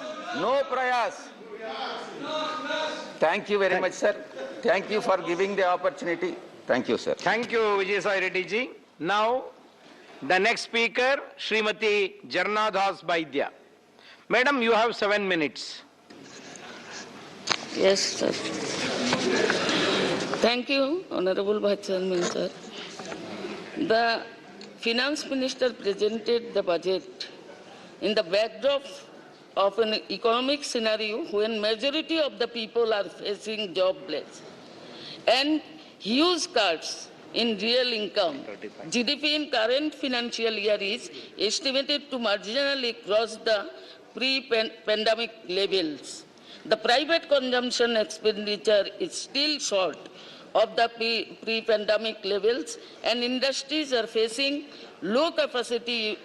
no prayas. Thank you very much, sir. Thank you for giving the opportunity. Thank you, sir. Thank you, Vijay Reddy ji. Now, the next speaker, Srimati Jarna Das Baidya. Madam, you have 7 minutes. Yes, sir. Thank you, Honorable Vice Chairman, sir. The Finance Minister presented the budget in the backdrop of an economic scenario when majority of the people are facing jobless and huge cuts in real income. GDP in current financial year is estimated to marginally cross the pre-pandemic levels. The private consumption expenditure is still short of the pre-pandemic levels, and industries are facing low capacity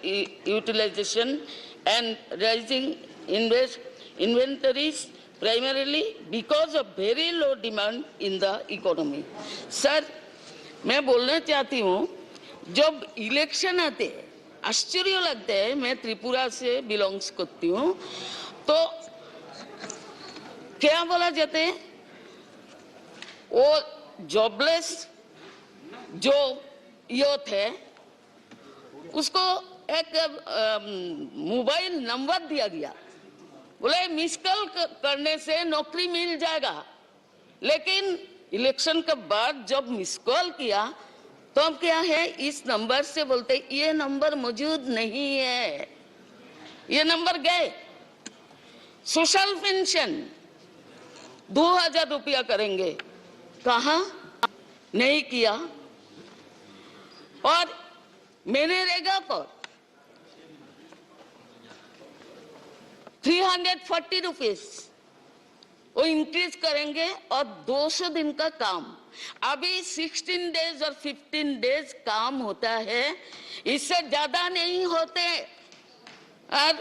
utilization and rising inventories primarily because of very low demand in the economy. Sir, मैं बोलना चाहती हूँ, जब election आते हैं, आश्चर्य लगता है, मैं त्रिपुरा से बिलोंग्स करती हूँ, तो क्या बोला जाता है? वो जॉबलेस जो यूथ है, उसको एक मोबाइल नंबर दिया गया, बोले मिस कॉल करने से नौकरी मिल जाएगा, लेकिन इलेक्शन के बाद जब मिस कॉल किया तो अब क्या है, इस नंबर से बोलते ये नंबर मौजूद नहीं है, ये नंबर गए। सोशल पेंशन 2000 रुपया करेंगे, कहा नहीं किया, और मनरेगा पर 340 रुपीस वो इंक्रीज करेंगे, और 200 दिन का काम, अभी 16 डेज और 15 डेज काम होता है, इससे ज्यादा नहीं होते, और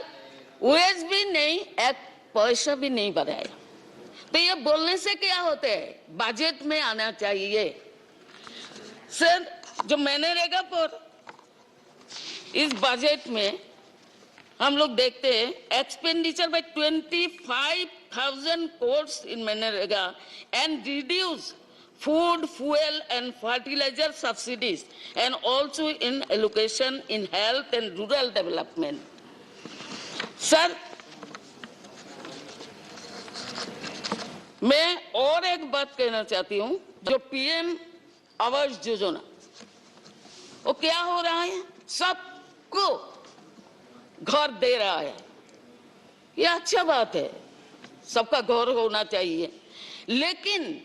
वेज भी नहीं, एक पैसा भी नहीं बढ़ाया। तो ये बोलने से क्या होते है, बजट में आना चाहिए। सर, जो मनरेगा पर इस बजट में हम लोग देखते हैं expenditure bye 25,000 crores in MNREGA and reduce food, fuel and fertilizer subsidies, and also in allocation in health and rural development. Sir, मैं और एक बात कहना चाहती हूँ, जो पीएम आवास योजना, वो क्या हो रहा है, सबको घर दे रहा है, ये अच्छा बात है, सबका घर होना चाहिए, लेकिन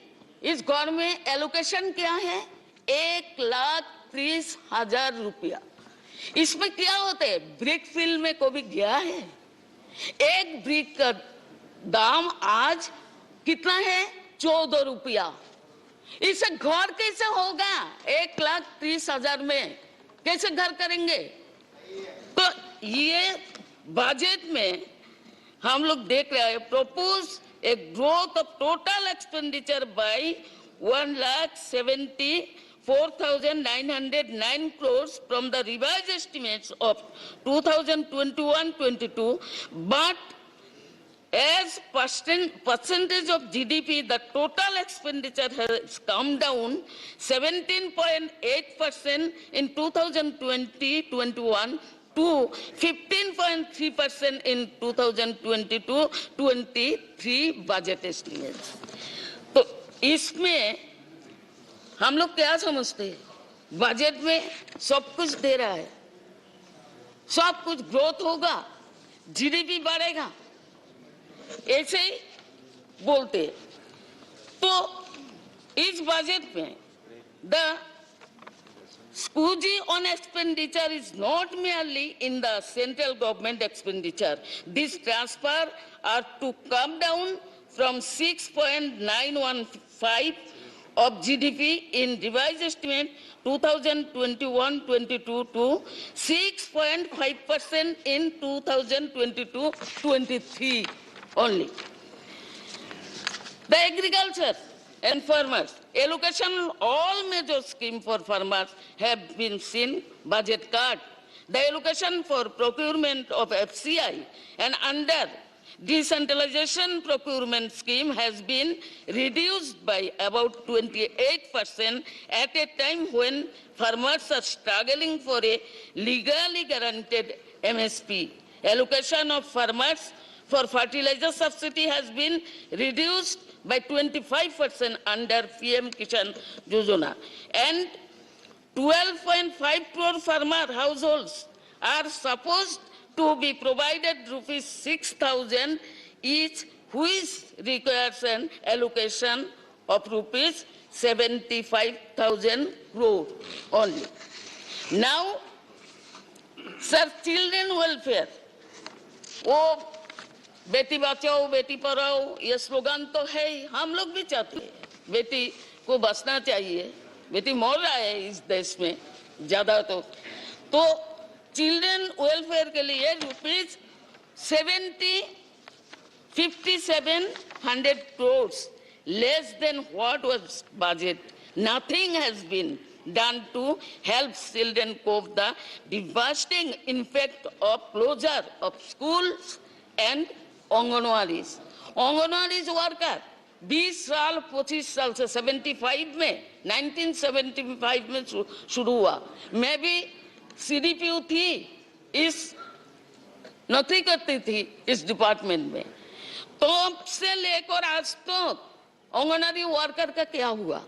इस घर में एलोकेशन क्या है, 1,30,000 रुपया। इसमें क्या होता है, ब्रिक फील्ड में कभी गया है, एक ब्रिक का दाम आज कितना है, 14 रुपया। इससे घर कैसे होगा, 1,30,000 में कैसे घर करेंगे? तो ये बजट में हम लोग देख रहे हैं, propose a growth of total expenditure by 1,74,909 crores from the revised estimates of 2021-22, but as percentage of GDP, the total expenditure has come down 17.8% in 2020-21 to 15.3% in 2022-23 budget estimates. तो इसमें हम लोग क्या समझते हैं, बजट में सब कुछ दे रहा है, सब कुछ ग्रोथ होगा, जीडीपी बढ़ेगा, ऐसे ही बोलते हैं। तो इस बजट में the squeegee on expenditure is not merely in the central government expenditure. This transfer are to come down from 6.915 of GDP in revised estimate 2021-22 to 6.5% in 2022-23 only. The agriculture, and farmers. Allocation, all major schemes for farmers have been seen budget cut. The allocation for procurement of FCI and under decentralization procurement scheme has been reduced by about 28% at a time when farmers are struggling for a legally guaranteed MSP. Allocation of farmers for fertilizer subsidy has been reduced by 25% under PM Kishan Yojana. And 12.5 crore farmer households are supposed to be provided rupees 6,000 each, which requires an allocation of rupees 75,000 crore only. Now, sir, children welfare, वो बेटी बचाओ बेटी पढ़ाओ ये slogan तो है ही, हम लोग भी चाहते हैं बेटी को बचना चाहिए, बेटी मर रहा है इस देश में ज्यादा तो चिल्ड्रन वेलफेयर के लिए rupees 5,700 crores less than what was budget. Nothing has been done to help children cope the devastating impact of closure of schools and Anganwadis. Anganwadis worker 20 साल 25 साल से 75 में 1975 में शुरू हुआ. मैं भी CDPO थी, इस नौकरी करती थी इस डिपार्टमेंट में. तो अब से लेकर आज तक आंगनवाड़ी वर्कर का क्या हुआ?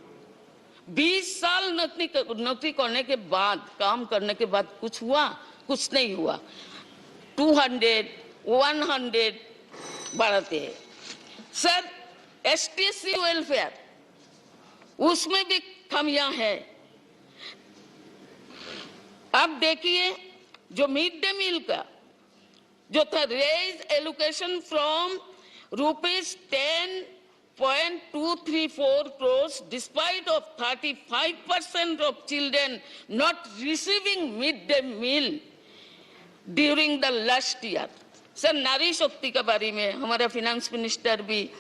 20 साल नौकरी करने के बाद, काम करने के बाद कुछ हुआ? कुछ नहीं हुआ. 200, 100 बढ़ाते हैं. सर, STC वेलफेयर, उसमें भी खामियां हैं. अब देखिए जो मिड डे मील का जो था, raise allocation from rupees 10.234 crores despite of 35% of children not receiving midday meal during the last year. Sir, नारी शक्ति के बारे में हमारा फाइनेंस मिनिस्टर भी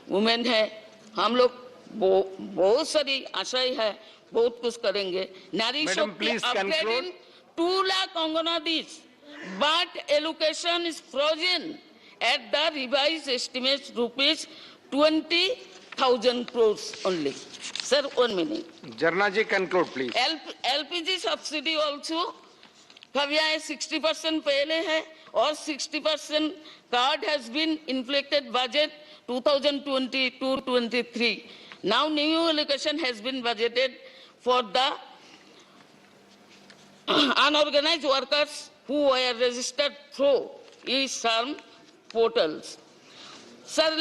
वुमेन है, हम लोग बहुत सारी आशाएं है, बहुत कुछ करेंगे. नारी शक्ति upgrading 2 lakh Anganwadis, but allocation is frozen at the revised estimates rupees 20,000 crores only. Sir, 1 minute. Jarna ji, conclude please. LPG subsidy also Kavia 60% पहले है और 60% card has been inflected budget 2022-23. Now new allocation has been budgeted for the unorganized workers who were registered through e-SARM portals. Sir,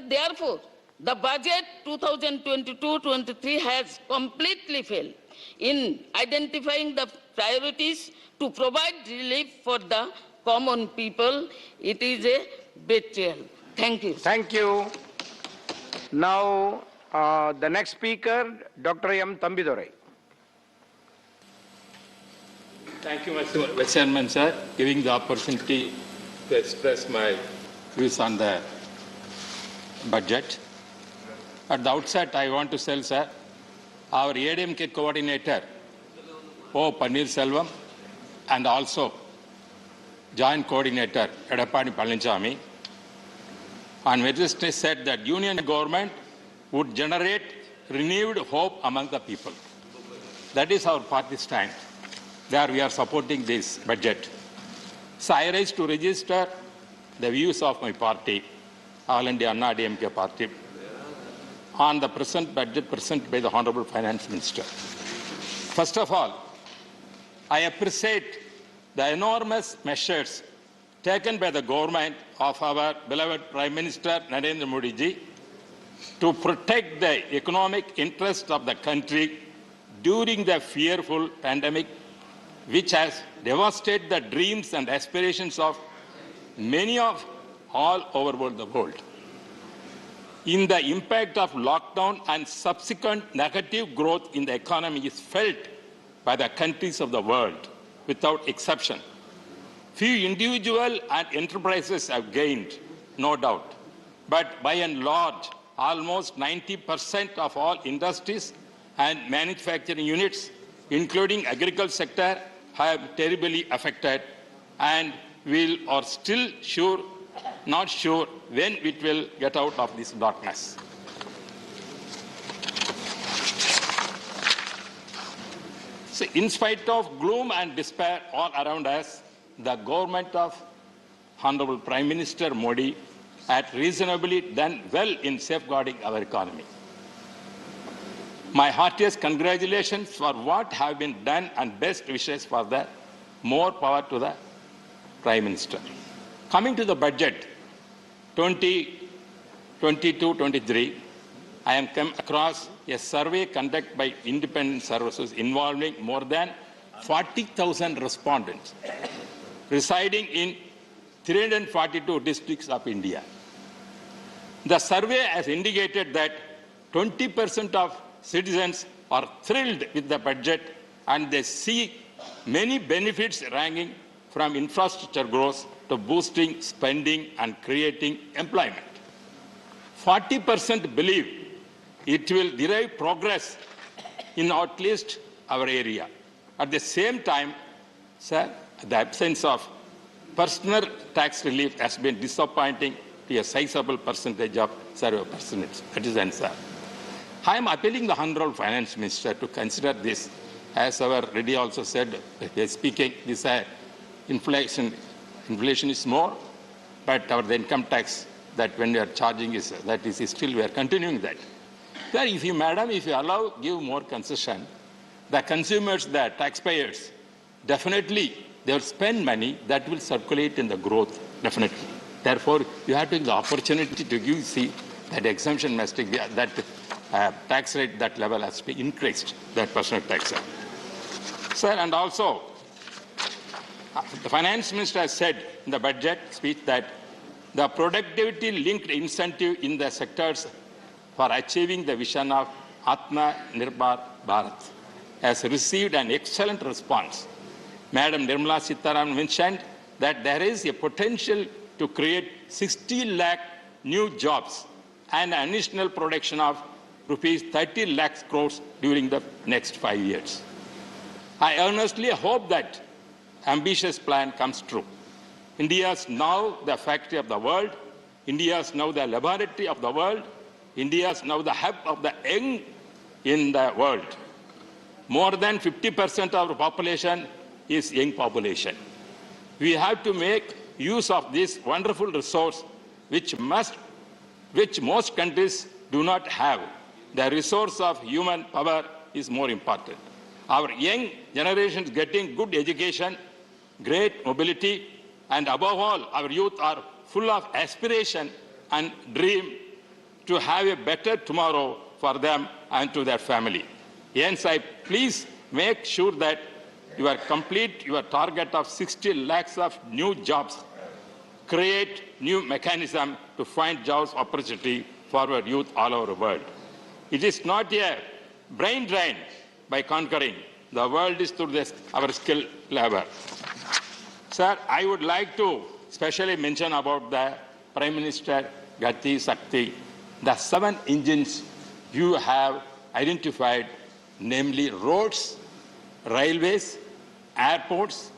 therefore, the budget 2022-23 has completely failed in identifying the priorities to provide relief for the common people. It is a betrayal. Thank you. Thank you. Now, the next speaker, Dr. M. Tambidurai. Thank you, Mr. Vice Chairman, sir, giving the opportunity to express my views on the budget. At the outset, I want to say, sir, our ADMK coordinator, O. Pannirselvam, and also Joint Coordinator, Edappadi Palaniswamy, on Wednesday said that union government would generate renewed hope among the people. That is our party stand. There we are supporting this budget. So I rise to register the views of my party, All India Anna DMK party, on the present budget presented by the Honorable Finance Minister. First of all, I appreciate the enormous measures taken by the government of our beloved Prime Minister Narendra Modi ji to protect the economic interests of the country during the fearful pandemic, which has devastated the dreams and aspirations of many of all over the world. In the impact of lockdown and subsequent negative growth in the economy is felt by the countries of the world without exception. Few individuals and enterprises have gained, no doubt, but by and large, almost 90% of all industries and manufacturing units, including agriculture sector, have terribly affected, and we are still not sure when it will get out of this darkness. So, in spite of gloom and despair all around us, the government of Honorable Prime Minister Modi had reasonably done well in safeguarding our economy. My heartiest congratulations for what have been done and best wishes for the more power to the Prime Minister. Coming to the budget 2022-23, I am come across a survey conducted by independent services involving more than 40,000 respondents residing in 342 districts of India. The survey has indicated that 20% of citizens are thrilled with the budget and they see many benefits ranging from infrastructure growth to boosting spending and creating employment. 40% believe it will derive progress in at least our area. At the same time, sir, the absence of personal tax relief has been disappointing to a sizable percentage of survey citizens. Sir. I am appealing the Honorable Finance Minister to consider this, as our Reddy also said, speaking, this inflation is more, but the income tax that when we are charging is still we are continuing that. Sir, if you allow, give more concession, the consumers, the taxpayers, definitely they will spend money that will circulate in the growth, definitely. Therefore, you have to take the opportunity to give, see, that exemption must be, that tax rate, that level has to be increased, that personal tax. Sir, and also, the Finance Minister has said in the budget speech that the productivity-linked incentive in the sectors for achieving the vision of Atma Nirbhar Bharat has received an excellent response. Madam Nirmala Sitharaman mentioned that there is a potential to create 60 lakh new jobs and an additional production of rupees 30 lakh crores during the next 5 years. I earnestly hope that ambitious plan comes true. India is now the factory of the world. India is now the laboratory of the world. India is now the hub of the young in the world. More than 50% of our population is young population. We have to make use of this wonderful resource which most countries do not have. The resource of human power is more important. Our young generation is getting good education, great mobility, and above all, our youth are full of aspiration and dream to have a better tomorrow for them and to their family. Hence, I please make sure that you are complete your target of 60 lakhs of new jobs. Create new mechanism to find jobs opportunity for our youth all over the world. It is not a brain drain by conquering. The world is through this, our skilled labor. Sir, I would like to specially mention about the Prime Minister Gati Shakti, the 7 engines you have identified, namely roads, railways, airports,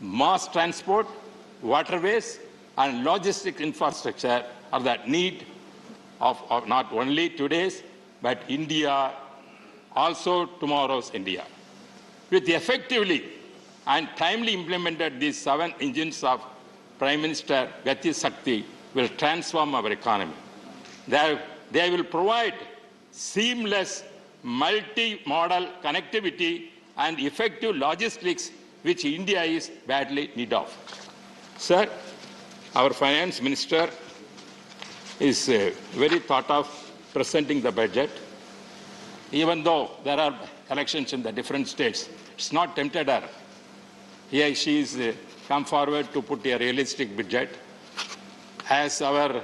mass transport, waterways, and logistic infrastructure are the need of not only today's, but India, also tomorrow's India. With effectively and timely implemented, these 7 engines of Prime Minister Gati Shakti will transform our economy. They will provide seamless multi-modal connectivity and effective logistics which India is badly need of. Sir, our Finance Minister is very thought of presenting the budget. Even though there are elections in the different states, it's not tempted her. Here she is come forward to put a realistic budget. As our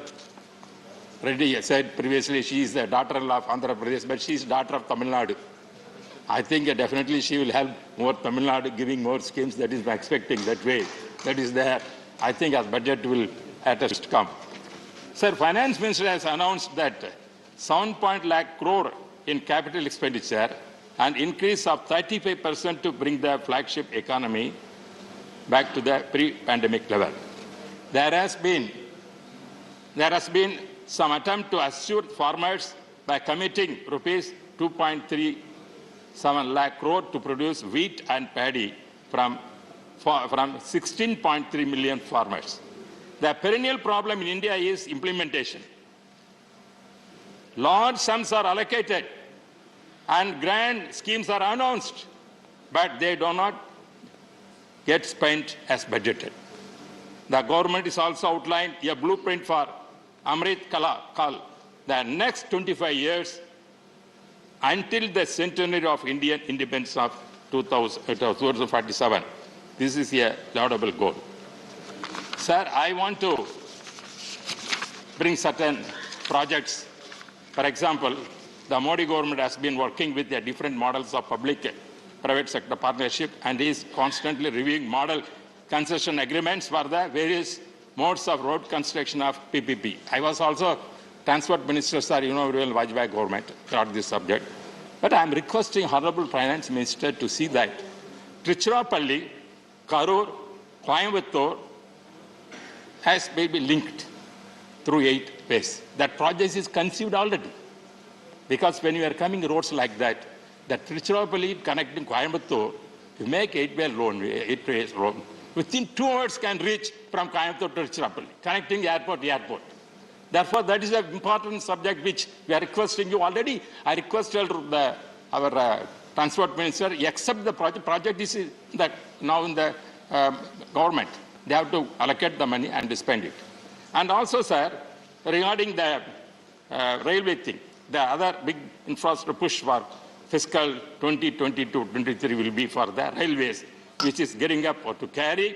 Reddy said previously, she is the daughter-in-law of Andhra Pradesh, but she is daughter of Tamil Nadu. I think definitely she will help more Tamil Nadu, giving more schemes. That is expecting that way. That is there. I think our budget will at us come. Sir, Finance Minister has announced that 7 lakh crore in capital expenditure, and increase of 35% to bring the flagship economy back to the pre-pandemic level. There has been some attempt to assure farmers by committing rupees 2.37 lakh crore to produce wheat and paddy from 16.3 million farmers. The perennial problem in India is implementation. Large sums are allocated and grand schemes are announced, but they do not get spent as budgeted. The government is also outlined a blueprint for Amrit Kal, the next 25 years until the centenary of Indian independence of 2047. This is a laudable goal. Sir, I want to bring certain projects. For example, the Modi government has been working with the different models of public-private sector partnership and is constantly reviewing model concession agreements for the various modes of road construction of PPP. I was also Transport Minister, sir, you know very well, Vajpayee government on this subject. But I am requesting Honorable Finance Minister to see that Tiruchirappalli, Karur, Coimbatore has maybe linked through 8 ways. That project is conceived already. Because when you are coming roads like that, the Tiruchirappalli connecting Coimbatore, you make 8-way road. Within 2 hours can reach from Coimbatore to Tiruchirappalli, connecting airport to airport. Therefore, that is an important subject which we are requesting you already. I requested our Transport Minister, accept the project. Project is now in the government. They have to allocate the money and spend it. And also, sir, regarding the railway thing, the other big infrastructure push for fiscal 2022-23 will be for the railways, which is getting up to carry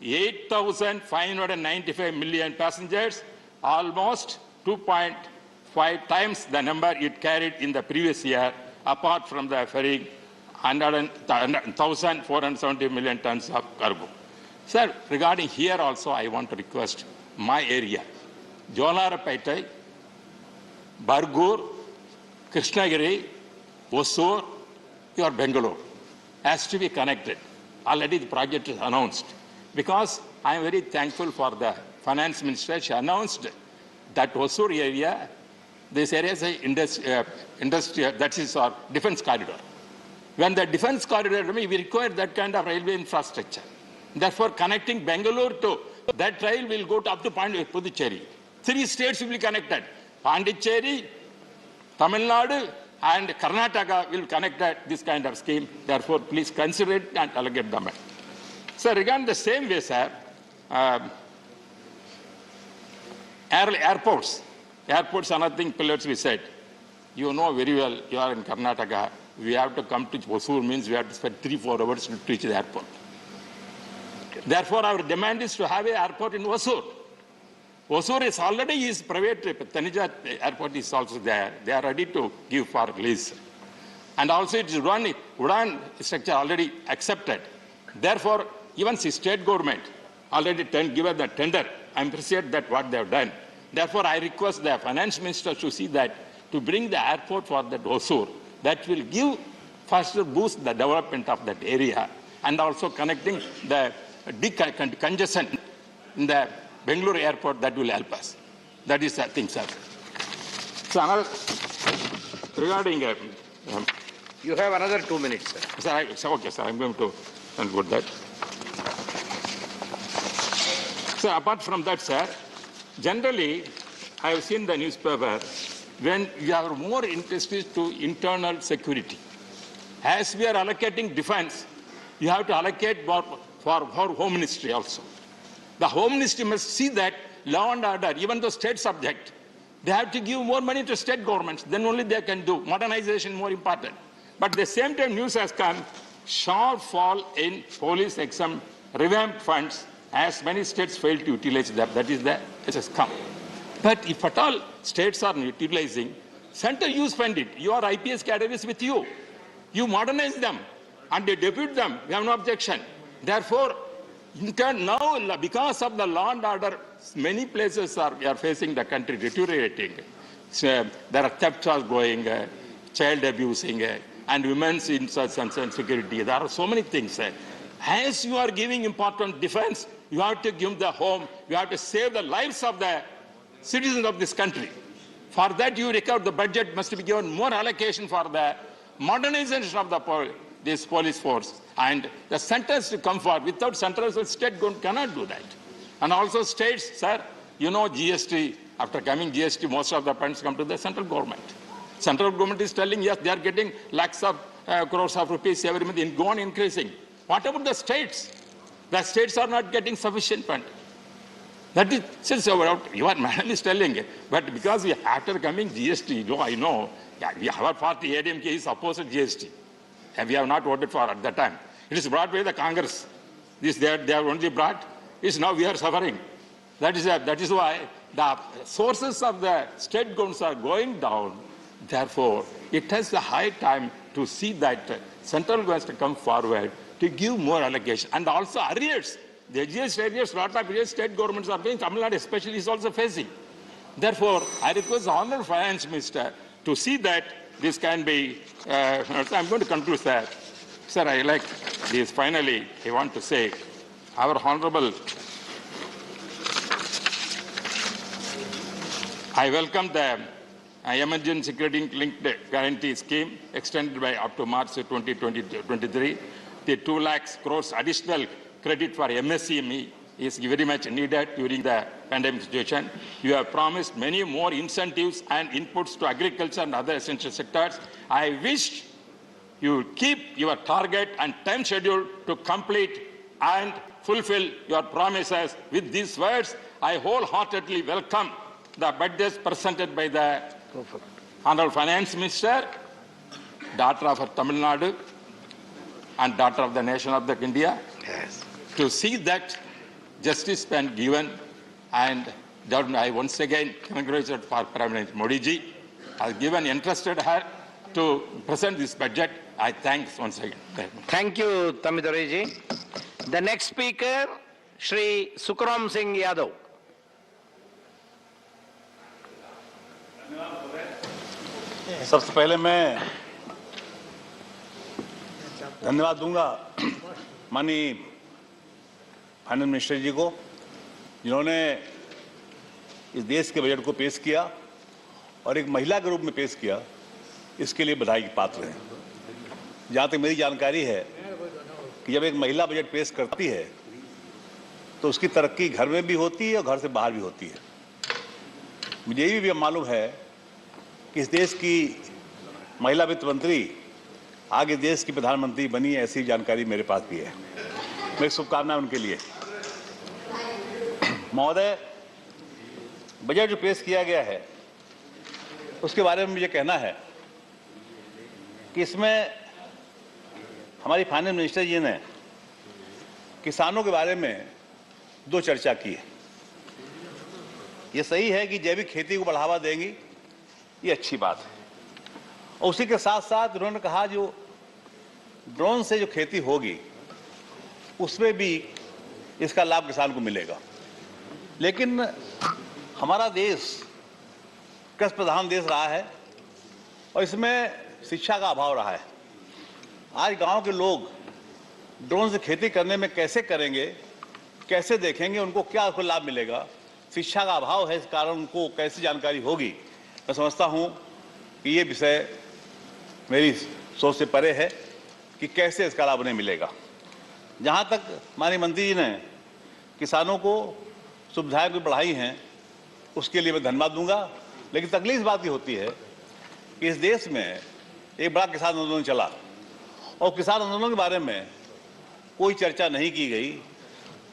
8,595 million passengers, almost 2.5 times the number it carried in the previous year, apart from the ferrying 1,470 million tons of cargo. Sir, regarding here also, I want to request my area, Jolarapete, Bargur, Krishnagiri, Hosur, or Bangalore, has to be connected. Already the project is announced. Because I am very thankful for the Finance Minister. She announced that Hosur area, this area is an industrial, that is our defense corridor. When the defense corridor, we require that kind of railway infrastructure. Therefore, connecting Bangalore to that rail will go up to Puducherry. 3 states will be connected. Pondicherry, Tamil Nadu, and Karnataka will connect this kind of scheme. Therefore, please consider it and allocate the money. So, regarding the same way, sir, airports. Airports are nothing pillars, we said. You know very well, you are in Karnataka. We have to come to Hosur, means we have to spend 3-4 hours to reach the airport. Therefore, our demand is to have an airport in Hosur. Hosur is already private. Tanija airport is also there. They are ready to give for lease. And also it is Udan structure already accepted. Therefore, even the state government already given the tender. I appreciate that what they have done. Therefore, I request the finance minister to see that to bring the airport for that Hosur, that will give faster boost the development of that area and also connecting the congestion in the Bangalore airport, that will help us. That is the thing, sir. So, another, regarding... you have another 2 minutes, sir. Sir, okay, sir, I'm going to conclude that. So, apart from that, sir, generally, I have seen the newspaper, when you are more interested to internal security. As we are allocating defense, you have to allocate for Home Ministry also. The Home Ministry must see that law and order, even though state subject, they have to give more money to state governments, then only they can do. Modernization more important. But at the same time, news has come, sharp fall in police exam revamped funds, as many states fail to utilize them. That is it has come. But if at all states are utilizing, center you spend it. Your IPS cadre is with you. You modernize them and they depute them. We have no objection. Therefore, in turn, now, because of the law and order, many places we are facing the country deteriorating. there are thefts are going, child abusing, and women's insurgence and security. There are so many things. As you are giving important defense, you have to give the home, you have to save the lives of the citizens of this country. For that, you require the budget must be given more allocation for the modernization of this police force, and the centers to come forward. Without centers, the state cannot do that. And also states, sir, you know GST, after coming GST, most of the funds come to the central government. Central government is telling, yes, they are getting lakhs of crores of rupees every month, go on increasing. What about the states? The states are not getting sufficient fund. That is, since your madam is telling, but because after coming GST, I know, our party, ADMK, is opposed to GST. And we have not voted for at that time. It is brought by the Congress. They have only brought, is now we are suffering. That is why the sources of the state governments are going down. Therefore, it has the high time to see that central governments to come forward to give more allocation. And also arrears. The GST arrears, lot of arrears state governments are paying, Tamil Nadu especially is also facing. Therefore, I request the Honourable Finance Minister to see that this can be, I'm going to conclude that. Sir, I like this. Finally, I want to say, our Honourable, I welcome the emergency credit-linked guarantee scheme extended by up to March 2023. The 2 lakh crores additional credit for MSME is very much needed during the pandemic situation. You have promised many more incentives and inputs to agriculture and other essential sectors. I wish you keep your target and time schedule to complete and fulfill your promises. With these words, I wholeheartedly welcome the budgets presented by the Honourable Finance Minister, daughter of Tamil Nadu and daughter of the nation of India, to see that justice been given. And I once again congratulate for Prime Minister Modi ji has given entrusted her to present this budget. I thanks once again. Thank you, Tamidore ji. The next speaker, Shri Sukram Singh Yadav. सबसे पहले मैं धन्यवाद दूंगा माननीय finance minister जी को, जिन्होंने इस देश के बजट को पेश किया और एक महिला के रूप में पेश किया। इसके लिए बधाई के पात्र हैं। जहाँ तक मेरी जानकारी है कि जब एक महिला बजट पेश करती है तो उसकी तरक्की घर में भी होती है और घर से बाहर भी होती है। मुझे ये भी मालूम है कि इस देश की महिला वित्त मंत्री आगे देश की प्रधानमंत्री बनी, ऐसी जानकारी मेरे पास भी है। मेरी शुभकामनाएं उनके लिए। महोदय, बजट जो पेश किया गया है उसके बारे में मुझे कहना है कि इसमें हमारी फाइनेंस मिनिस्टर जी ने किसानों के बारे में 2 चर्चा की है। ये सही है कि जैविक खेती को बढ़ावा देंगी, ये अच्छी बात है। और उसी के साथ साथ उन्होंने कहा जो ड्रोन से जो खेती होगी उसमें भी इसका लाभ किसान को मिलेगा। लेकिन हमारा देश कृषि प्रधान देश रहा है और इसमें शिक्षा का अभाव रहा है। आज गांव के लोग ड्रोन से खेती करने में कैसे करेंगे, कैसे देखेंगे, उनको क्या लाभ मिलेगा, शिक्षा का अभाव है। इस कारण उनको कैसे जानकारी होगी। मैं समझता हूं कि ये विषय मेरी सोच से परे है कि कैसे इसका लाभ उन्हें मिलेगा। जहां तक माननीय मंत्री जी ने किसानों को सुविधाएं भी बढ़ाई हैं, उसके लिए मैं धन्यवाद दूंगा। लेकिन तकलीफ बात ये होती है कि इस देश में एक बड़ा किसान आंदोलन चला और किसान आंदोलन के बारे में कोई चर्चा नहीं की गई।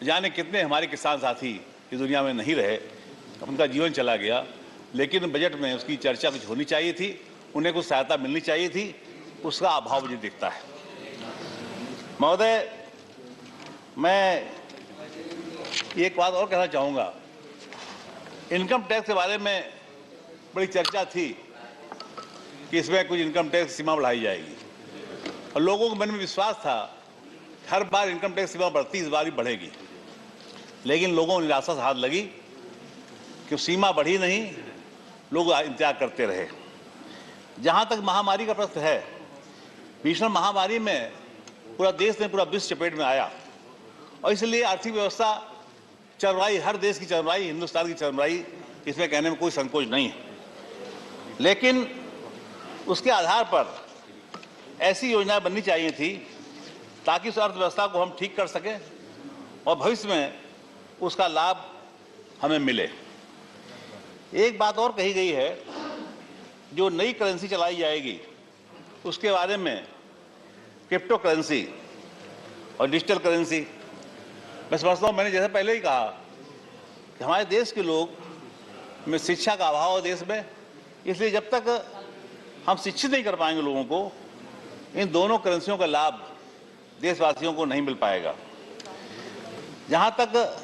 जाने कितने हमारे किसान साथी इस दुनिया में नहीं रहे, उनका जीवन चला गया। लेकिन बजट में उसकी चर्चा कुछ होनी चाहिए थी, उन्हें कुछ सहायता मिलनी चाहिए थी, उसका अभाव मुझे दिखता है। महोदय, मैं एक बात और कहना चाहूँगा। इनकम टैक्स के बारे में बड़ी चर्चा थी कि इसमें कुछ इनकम टैक्स सीमा बढ़ाई जाएगी और लोगों के मन में विश्वास था हर बार इनकम टैक्स सीमा बढ़ती, इस बार भी बढ़ेगी। लेकिन लोगों को निराशा से हाथ लगी कि सीमा बढ़ी नहीं, लोग इंतजार करते रहे। जहां तक महामारी का प्रश्न है, भीषण महामारी में पूरा देश ने, पूरा विश्व चपेट में आया और इसलिए आर्थिक व्यवस्था चरमराई, हर देश की चरमराई, हिंदुस्तान की चरमराई, इसमें कहने में कोई संकोच नहीं है। लेकिन उसके आधार पर ऐसी योजनाएं बननी चाहिए थी ताकि उस अर्थव्यवस्था को हम ठीक कर सकें और भविष्य में उसका लाभ हमें मिले। एक बात और कही गई है, जो नई करेंसी चलाई जाएगी उसके बारे में, क्रिप्टो करेंसी और डिजिटल करेंसी। मैं समझता हूँ, मैंने जैसे पहले ही कहा कि हमारे देश के लोग में शिक्षा का अभाव है देश में, इसलिए जब तक हम शिक्षित नहीं कर पाएंगे लोगों को, इन दोनों करेंसियों का लाभ देशवासियों को नहीं मिल पाएगा। जहां तक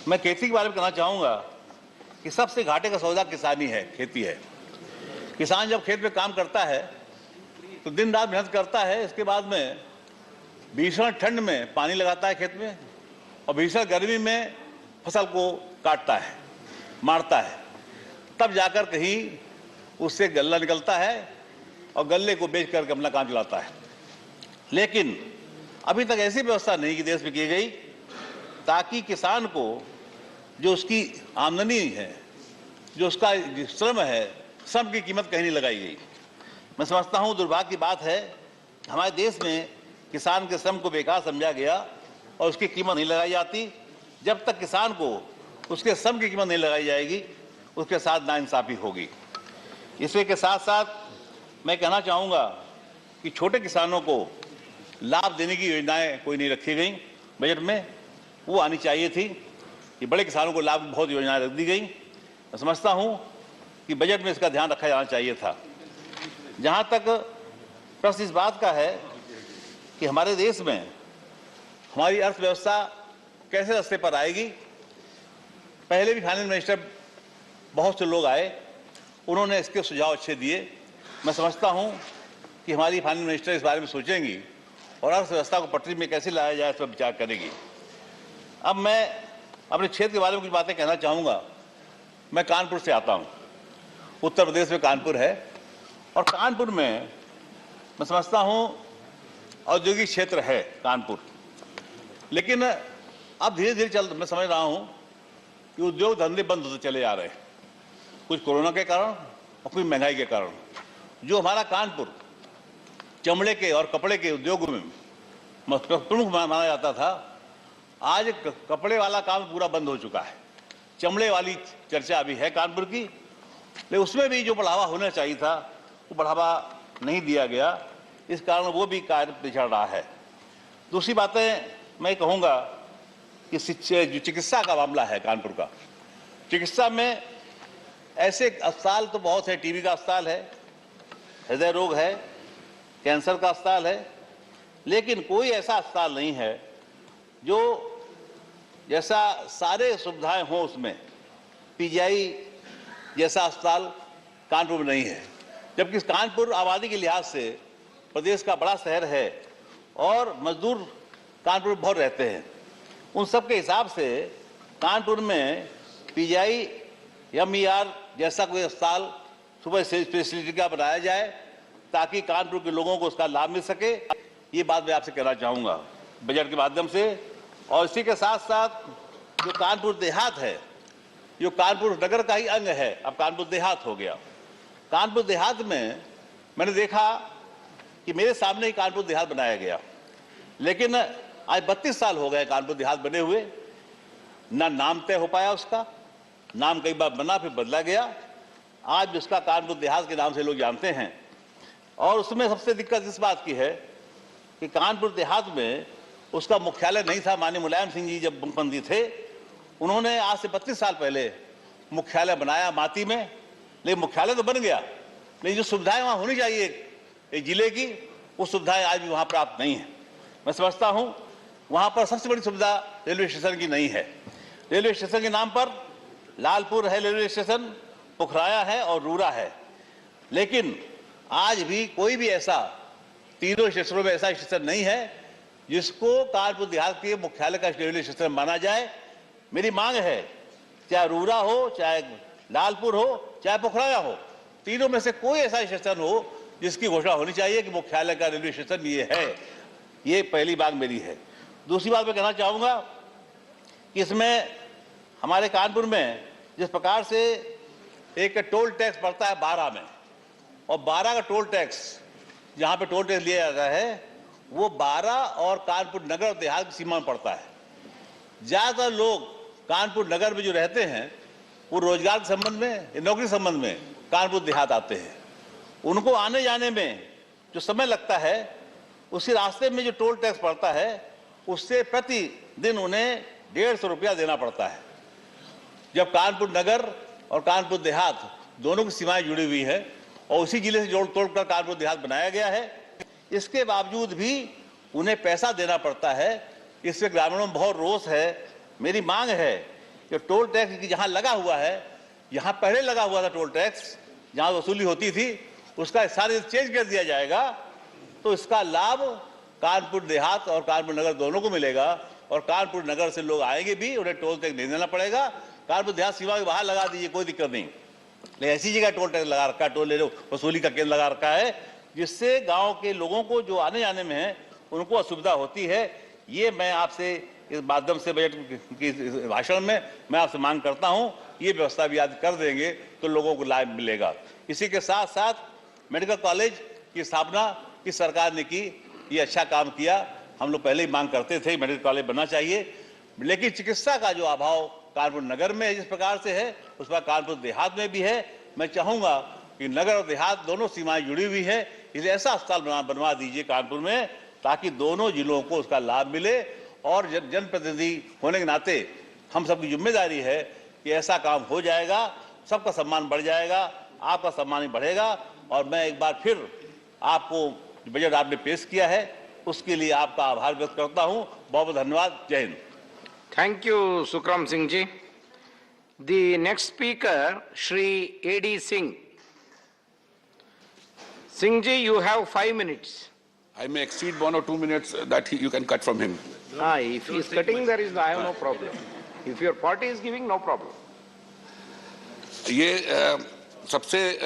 मैं खेती के बारे में कहना चाहूंगा कि सबसे घाटे का सौदा किसानी है, खेती है। किसान जब खेत में काम करता है तो दिन रात मेहनत करता है, इसके बाद में भीषण ठंड में पानी लगाता है खेत में और भीषण गर्मी में फसल को काटता है, मारता है, तब जाकर कहीं उससे गल्ला निकलता है और गल्ले को बेच करके अपना काम चलाता है। लेकिन अभी तक ऐसी व्यवस्था नहीं कि देश में की गई ताकि किसान को जो उसकी आमदनी है, जो उसका श्रम है, श्रम की कीमत कहीं नहीं लगाई गई। मैं समझता हूं दुर्भाग्य की बात है, हमारे देश में किसान के श्रम को बेकार समझा गया और उसकी कीमत नहीं लगाई जाती। जब तक किसान को उसके श्रम की कीमत नहीं लगाई जाएगी, उसके साथ नाइंसाफी होगी। इसी के साथ साथ मैं कहना चाहूँगा कि छोटे किसानों को लाभ देने की योजनाएं कोई नहीं रखी गई बजट में, वो आनी चाहिए थी। कि बड़े किसानों को लाभ बहुत योजनाएं रख दी गई। मैं समझता हूँ कि बजट में इसका ध्यान रखा जाना चाहिए था। जहाँ तक प्रश्न इस बात का है कि हमारे देश में हमारी अर्थव्यवस्था कैसे रास्ते पर आएगी, पहले भी फाइनेंस मिनिस्टर बहुत से लोग आए, उन्होंने इसके सुझाव अच्छे दिए। मैं समझता हूँ कि हमारी फाइनेंस मिनिस्टर इस बारे में सोचेंगी और अर्थव्यवस्था को पटरी में कैसे लाया जाए इस पर विचार करेगी। अब मैं अपने क्षेत्र के बारे में कुछ बातें कहना चाहूँगा। मैं कानपुर से आता हूँ, उत्तर प्रदेश में कानपुर है, और कानपुर में मैं समझता हूँ औद्योगिक क्षेत्र है कानपुर, लेकिन अब धीरे धीरे मैं समझ रहा हूँ कि उद्योग धंधे बंद होते चले जा रहे हैं, कुछ कोरोना के कारण और कुछ महंगाई के कारण। जो हमारा कानपुर चमड़े के और कपड़े के उद्योग में प्रमुख माना जाता था, आज कपड़े वाला काम पूरा बंद हो चुका है। चमड़े वाली चर्चा अभी है कानपुर की, लेकिन उसमें भी जो बढ़ावा होना चाहिए था वो बढ़ावा नहीं दिया गया, इस कारण वो भी कार्य पिछड़ रहा है। दूसरी बातें मैं कहूँगा कि जो चिकित्सा का मामला है कानपुर का, चिकित्सा में ऐसे अस्पताल तो बहुत है, टीबी का अस्पताल है, हृदय रोग है, कैंसर का अस्पताल है, लेकिन कोई ऐसा अस्पताल नहीं है जो जैसा सारे सुविधाएं हो उसमें पीजीआई जैसा अस्पताल कानपुर में नहीं है। जबकि कानपुर आबादी के लिहाज से प्रदेश का बड़ा शहर है और मजदूर कानपुर में बहुत रहते हैं। उन सब के हिसाब से कानपुर में पीजीआई एमईआर जैसा कोई अस्पताल सुपर स्पेशलिटी का बनाया जाए ताकि कानपुर के लोगों को उसका लाभ मिल सके। ये बात मैं आपसे कहना चाहूँगा बजट के माध्यम से। और इसी के साथ साथ जो कानपुर देहात है, जो कानपुर नगर का ही अंग है, अब कानपुर देहात हो गया। कानपुर देहात में मैंने देखा कि मेरे सामने ही कानपुर देहात बनाया गया, लेकिन आज 32 साल हो गए कानपुर देहात बने हुए, ना नाम तय हो पाया उसका। नाम कई बार बना फिर बदला गया, आज उसका कानपुर देहात के नाम से लोग जानते हैं। और उसमें सबसे दिक्कत इस बात की है कि कानपुर देहात में उसका मुख्यालय नहीं था। माननीय मुलायम सिंह जी जब मुख्यमंत्री थे, उन्होंने आज से 32 साल पहले मुख्यालय बनाया माती में, लेकिन मुख्यालय तो बन गया, लेकिन जो सुविधाएं वहां होनी चाहिए एक जिले की, वो सुविधाएं आज भी वहां प्राप्त नहीं है। मैं समझता हूं वहां पर सबसे बड़ी सुविधा रेलवे स्टेशन की नहीं है। रेलवे स्टेशन के नाम पर लालपुर है रेलवे स्टेशन, पुखराया है और रूरा है, लेकिन आज भी कोई भी ऐसा तीनों स्टेशनों में ऐसा स्टेशन नहीं है जिसको कानपुर देहात के मुख्यालय का रेलवे स्टेशन माना जाए। मेरी मांग है, चाहे रूरा हो चाहे लालपुर हो चाहे पोखराया हो, तीनों में से कोई ऐसा स्टेशन हो जिसकी घोषणा होनी चाहिए कि मुख्यालय का रेलवे स्टेशन ये है। ये पहली बात मेरी है। दूसरी बात मैं कहना चाहूंगा कि इसमें हमारे कानपुर में जिस प्रकार से एक टोल टैक्स पड़ता है 12 में, और 12 का टोल टैक्स जहां पे टोल टैक्स लिया जाता है वो 12 और कानपुर नगर और देहात की सीमा में पड़ता है। ज्यादातर लोग कानपुर नगर में जो रहते हैं वो रोजगार के संबंध में, नौकरी के संबंध में कानपुर देहात आते हैं। उनको आने जाने में जो समय लगता है उसी रास्ते में जो टोल टैक्स पड़ता है उससे प्रतिदिन उन्हें 150 रुपया देना पड़ता है। जब कानपुर नगर और कानपुर देहात दोनों की सीमाएं जुड़ी हुई है और उसी जिले से जोड़ तोड़ कर कानपुर देहात बनाया गया है, इसके बावजूद भी उन्हें पैसा देना पड़ता है। इससे ग्रामीणों में बहुत रोष है। मेरी मांग है कि टोल टैक्स जहां लगा हुआ है, यहां पहले लगा हुआ था टोल टैक्स जहां वसूली होती थी, उसका सारे चेंज कर दिया जाएगा तो इसका लाभ कानपुर देहात और कानपुर नगर दोनों को मिलेगा। और कानपुर नगर से लोग आएंगे भी, उन्हें टोल टैक्स नहीं देना पड़ेगा। कानपुर देहात सीमा के बाहर लगा दीजिए, कोई दिक्कत नहीं, लेकिन ऐसी जगह टोल टैक्स लगा रखा है, टोल ले लो वसूली का केंद्र लगा रखा है, जिससे गांव के लोगों को जो आने जाने में है उनको असुविधा होती है। ये मैं आपसे इस माध्यम से बजट की भाषण में मैं आपसे मांग करता हूं, ये व्यवस्था भी आज कर देंगे तो लोगों को लाभ मिलेगा। इसी के साथ साथ मेडिकल कॉलेज की स्थापना इस सरकार ने की, ये अच्छा काम किया। हम लोग पहले ही मांग करते थे मेडिकल कॉलेज बनना चाहिए, लेकिन चिकित्सा का जो अभाव कानपुर नगर में जिस प्रकार से है उस पर कानपुर देहात में भी है। मैं चाहूंगा कि नगर और देहात दोनों सीमाएं जुड़ी हुई है, इसलिए ऐसा अस्पताल बनवा दीजिए कानपुर में ताकि दोनों जिलों को उसका लाभ मिले। और जनप्रतिनिधि होने के नाते हम सबकी जिम्मेदारी है कि ऐसा काम हो जाएगा, सबका सम्मान बढ़ जाएगा, आपका सम्मान ही बढ़ेगा। और मैं एक बार फिर आपको बजट आपने पेश किया है उसके लिए आपका आभार व्यक्त करता हूं। बहुत बहुत धन्यवाद। जय Hind. Thank you, Sukram Singh ji. The next speaker, Shri A.D. Singh. Singh ji, you have 5 minutes. I may exceed 1 or 2 minutes that you can cut from him. If he is cutting, I have no problem. If your party is giving, no problem. ये सबसे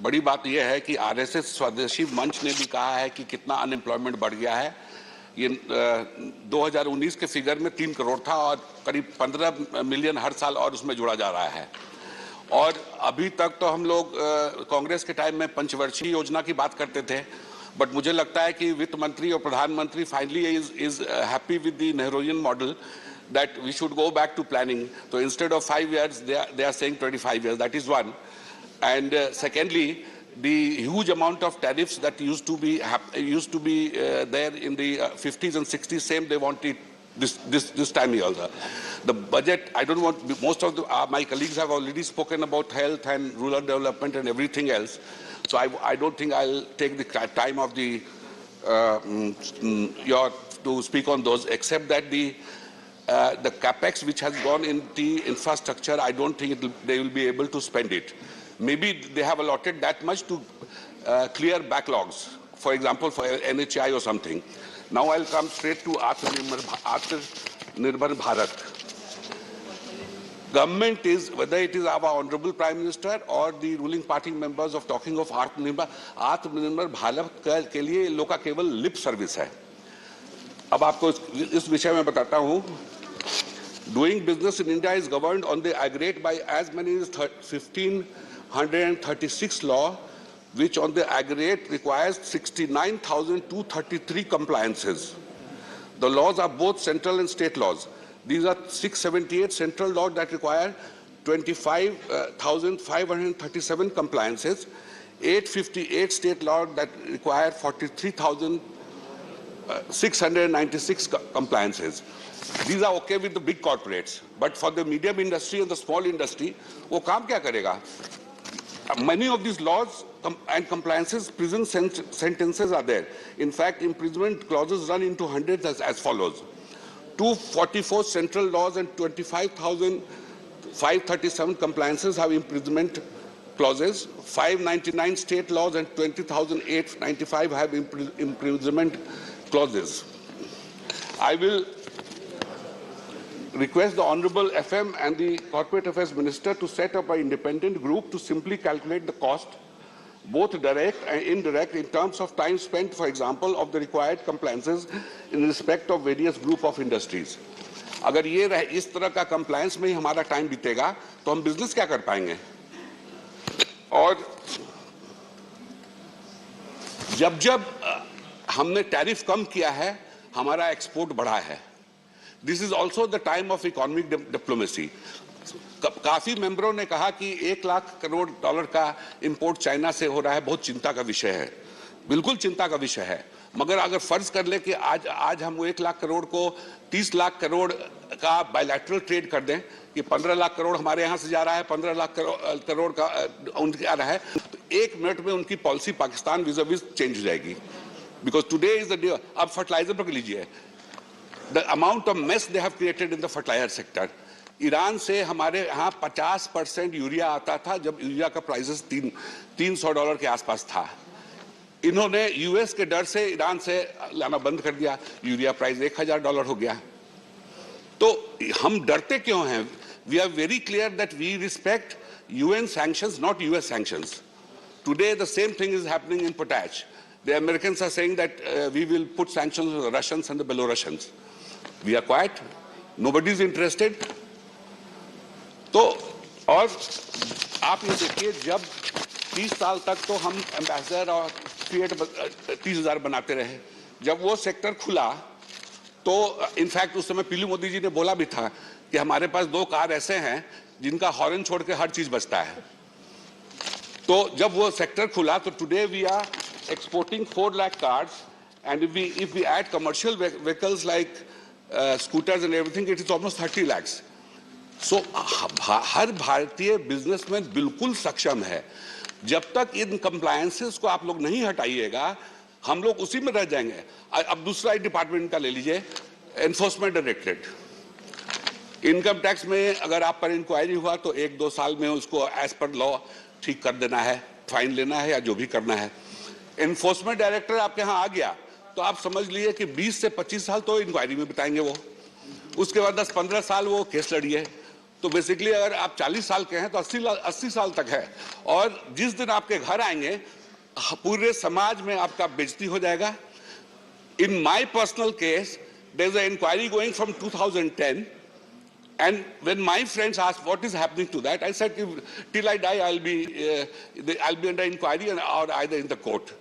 बड़ी बात यह है कि RSS स्वदेशी मंच ने भी कहा है कि कितना अनएम्प्लॉयमेंट बढ़ गया है। ये 2019 के फिगर में 3 करोड़ था और करीब 15 मिलियन हर साल और उसमें जुड़ा जा रहा है। और अभी तक तो हम लोग कांग्रेस के टाइम में पंचवर्षीय योजना की बात करते थे, बट मुझे लगता है कि वित्त मंत्री और प्रधानमंत्री finally is happy with the Nehruvian model that we should go back to planning. So instead of 5 years, they are saying 25 years. That is one. And secondly, the huge amount of tariffs that used to be there in the 50s and 60s, same they want it this time here also. The budget, I don't want, most of my colleagues have already spoken about health and rural development and everything else. So I don't think I'll take the time of the to speak on those, except that the capex which has gone in the infrastructure, I don't think they will be able to spend it. Maybe they have allotted that much to clear backlogs, for example, for NHI or something. Now I'll come straight to Atmanirbhar Bharat. Government is, whether it is our Honorable Prime Minister or the ruling party members of talking of Atmanirbhar Bharat के लिए लोग का केवल lip service है। अब आपको इस विषय में बताता हूँ। Doing business in India is governed on the aggregate by as many as 1536 law, which on the aggregate requires 69,233 compliances. The laws are both central and state laws. These are 678 central laws that require 25,537 compliances, 858 state laws that require 43,696 compliances. These are okay with the big corporates, but for the medium industry and the small industry, वो काम क्या करेगा? Many of these laws and compliances, prison sentences are there. In fact, imprisonment clauses run into hundreds as follows: 244 central laws and 25,537 compliances have imprisonment clauses. 599 state laws and 20,895 have imprisonment clauses. I will request the Honorable FM and the Corporate Affairs Minister to set up an independent group to simply calculate the cost, both direct and indirect, in terms of time spent, for example, of the required compliances in respect of various group of industries. अगर ये इस तरह का compliance में ही हमारा time बीतेगा, तो हम business क्या कर पाएंगे? और जब हमने टैरिफ कम किया है, हमारा एक्सपोर्ट बढ़ा है. This is also the time of economic diplomacy. काफी मेंबरों ने कहा कि 1 लाख करोड़ डॉलर का इंपोर्ट चाइना से हो रहा है, बहुत चिंता का विषय है. बिल्कुल चिंता का विषय है. मगर अगर फर्ज कर ले कि आज हम 1 लाख करोड़ को 30 लाख करोड़ का बायलैटरल ट्रेड कर दें, कि 15 लाख करोड़ हमारे यहां से जा रहा है, 15 लाख करोड़ का उनके आ रहा है, तो 1 मिनट में उनकी पॉलिसी पाकिस्तान विज़ चेंज हो जाएगी. Because today is the day. अब फर्टिलाइजर पकड़ लीजिए, the amount of mess they have created in the fertilizer sector. Iran से हमारे यहाँ 50% यूरिया आता था जब यूरिया का प्राइसेस $300 के आसपास था. इन्होंने यूएस के डर से ईरान से लाना बंद कर दिया, यूरिया प्राइस $1000 हो गया. तो हम डरते क्यों हैं? We are very clear that we respect UN sanctions, not US sanctions. Today the same thing is happening in potash. The Americans are saying that we will put sanctions on the Russians and the Belarusians. We are quiet. Nobody is interested. तो और आप ये देखिए, जब 30 साल तक तो हम एम्बेसडर और क्रिएट 30,000 बनाते रहे. जब वो सेक्टर खुला तो इनफैक्ट उस समय पीलू मोदी जी ने बोला भी था कि हमारे पास 2 कार ऐसे हैं जिनका हॉर्न छोड़ के हर चीज बचता है. तो जब वो सेक्टर खुला तो today we are exporting 4 lakh cars, and if we add commercial vehicles like scooters and everything, it is almost 30 lakhs. So हर भारतीय बिजनेसमैन बिल्कुल सक्षम है. जब तक इन कंप्लायंसेस को आप लोग नहीं हटाइएगा, हम लोग उसी में रह जाएंगे. अब दूसरा डिपार्टमेंट का ले लीजिए, एनफोर्समेंट डायरेक्टरेट. इनकम टैक्स में अगर आप पर इंक्वायरी हुआ तो 1-2 साल में उसको एज पर लॉ ठीक कर देना है, फाइन लेना है या जो भी करना है. एनफोर्समेंट डायरेक्टर आपके यहाँ आ गया तो आप समझ लीजिए कि 20 से 25 साल तो इंक्वायरी में बिताएंगे वो. उसके बाद 10-15 साल वो केस लड़िए. तो बेसिकली अगर आप 40 साल के हैं तो 80 साल तक है. और जिस दिन आपके घर आएंगे पूरे समाज में आपका बेइज्जती हो जाएगा. In my personal case there is a inquiry going from 2010, and when my friends asked what is happening to that, I said till I die I'll be under inquiry or either in the court.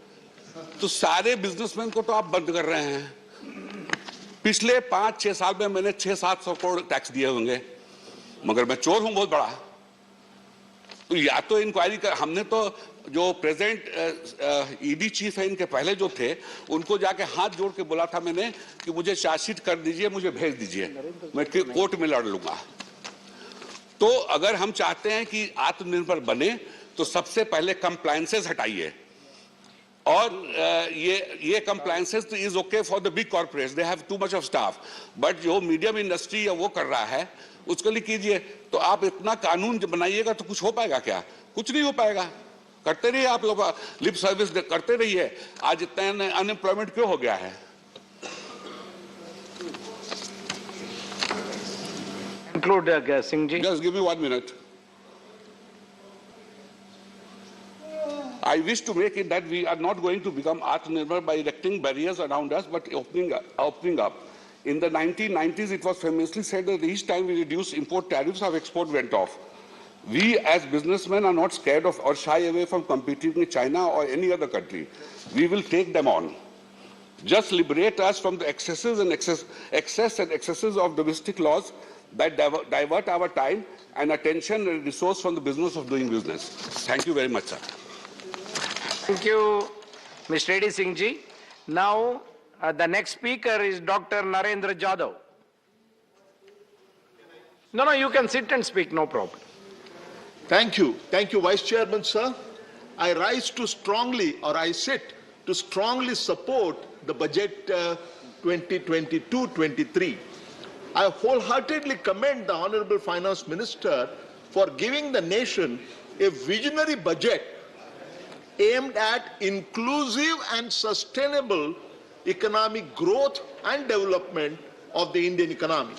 तो सारे businessman को तो आप बंद कर रहे हैं. पिछले 5-6 साल में मैंने 600-700 करोड़ टैक्स दिए होंगे, मगर मैं चोर हूं बहुत बड़ा. तो या तो इंक्वायरी कर, हमने तो जो प्रेजेंट ईडी चीफ है इनके पहले जो थे उनको जाके हाथ जोड़ के बोला था मैंने कि मुझे चार्जशीट कर दीजिए, मुझे भेज दीजिए, मैं कोर्ट में लड़ लूंगा. तो अगर हम चाहते हैं कि आत्मनिर्भर बने तो सबसे पहले कंप्लायंसेस हटाइए. और ये compliances is okay for the big corporates, they have too much of staff. But जो मीडियम इंडस्ट्री या वो कर रहा है उसके लिए कीजिए. तो आप इतना कानून बनाइएगा तो कुछ हो पाएगा क्या? कुछ नहीं हो पाएगा. करते रहिए आप लोग, लिप सर्विस करते रहिए. आज इतना अनएम्प्लॉयमेंट क्यों हो गया है? Conclude, Singh ji. Just give me 1 minute. I wish to make it that we are not going to become Atmanirbhar by erecting barriers around us, but opening up. In the 1990s, it was famously said that each time we reduced import tariffs, our export went off. We as businessmen are not scared of or shy away from competing with China or any other country. We will take them on. Just liberate us from the excesses and excesses of domestic laws that divert our time and attention and resource from the business of doing business. Thank you very much, sir. Thank you, Mr. Reddy Singh ji. Now, the next speaker is Dr. Narendra Jadhav. No, you can sit and speak, no problem. Thank you. Thank you, Vice Chairman, sir. I rise to strongly, or I sit to strongly support the budget 2022-23. I wholeheartedly commend the Honorable Finance Minister for giving the nation a visionary budget aimed at inclusive and sustainable economic growth and development of the Indian economy.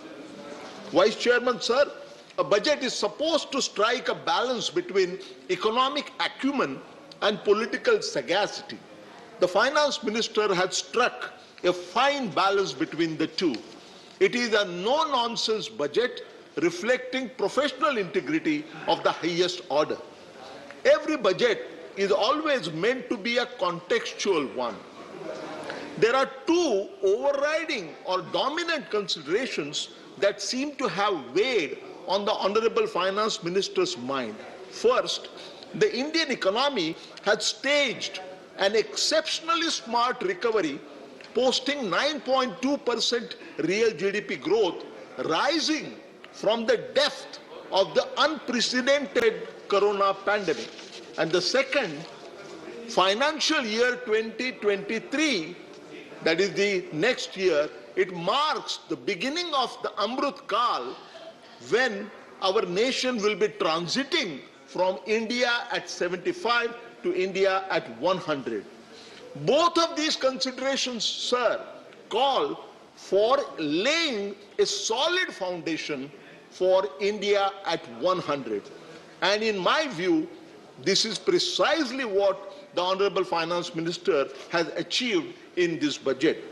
Vice Chairman, sir, a budget is supposed to strike a balance between economic acumen and political sagacity. The finance minister has struck a fine balance between the two. It is a no-nonsense budget reflecting professional integrity of the highest order. Every budget is always meant to be a contextual one. There are two overriding or dominant considerations that seem to have weighed on the Honorable Finance Minister's mind. First, the Indian economy has staged an exceptionally smart recovery, posting 9.2% real GDP growth, rising from the depth of the unprecedented corona pandemic. And the second, financial year 2023, that is the next year, it marks the beginning of the Amrut Kal, when our nation will be transiting from India at 75 to India at 100. Both of these considerations, sir, call for laying a solid foundation for India at 100. And in my view, this is precisely what the Honorable Finance Minister has achieved in this budget.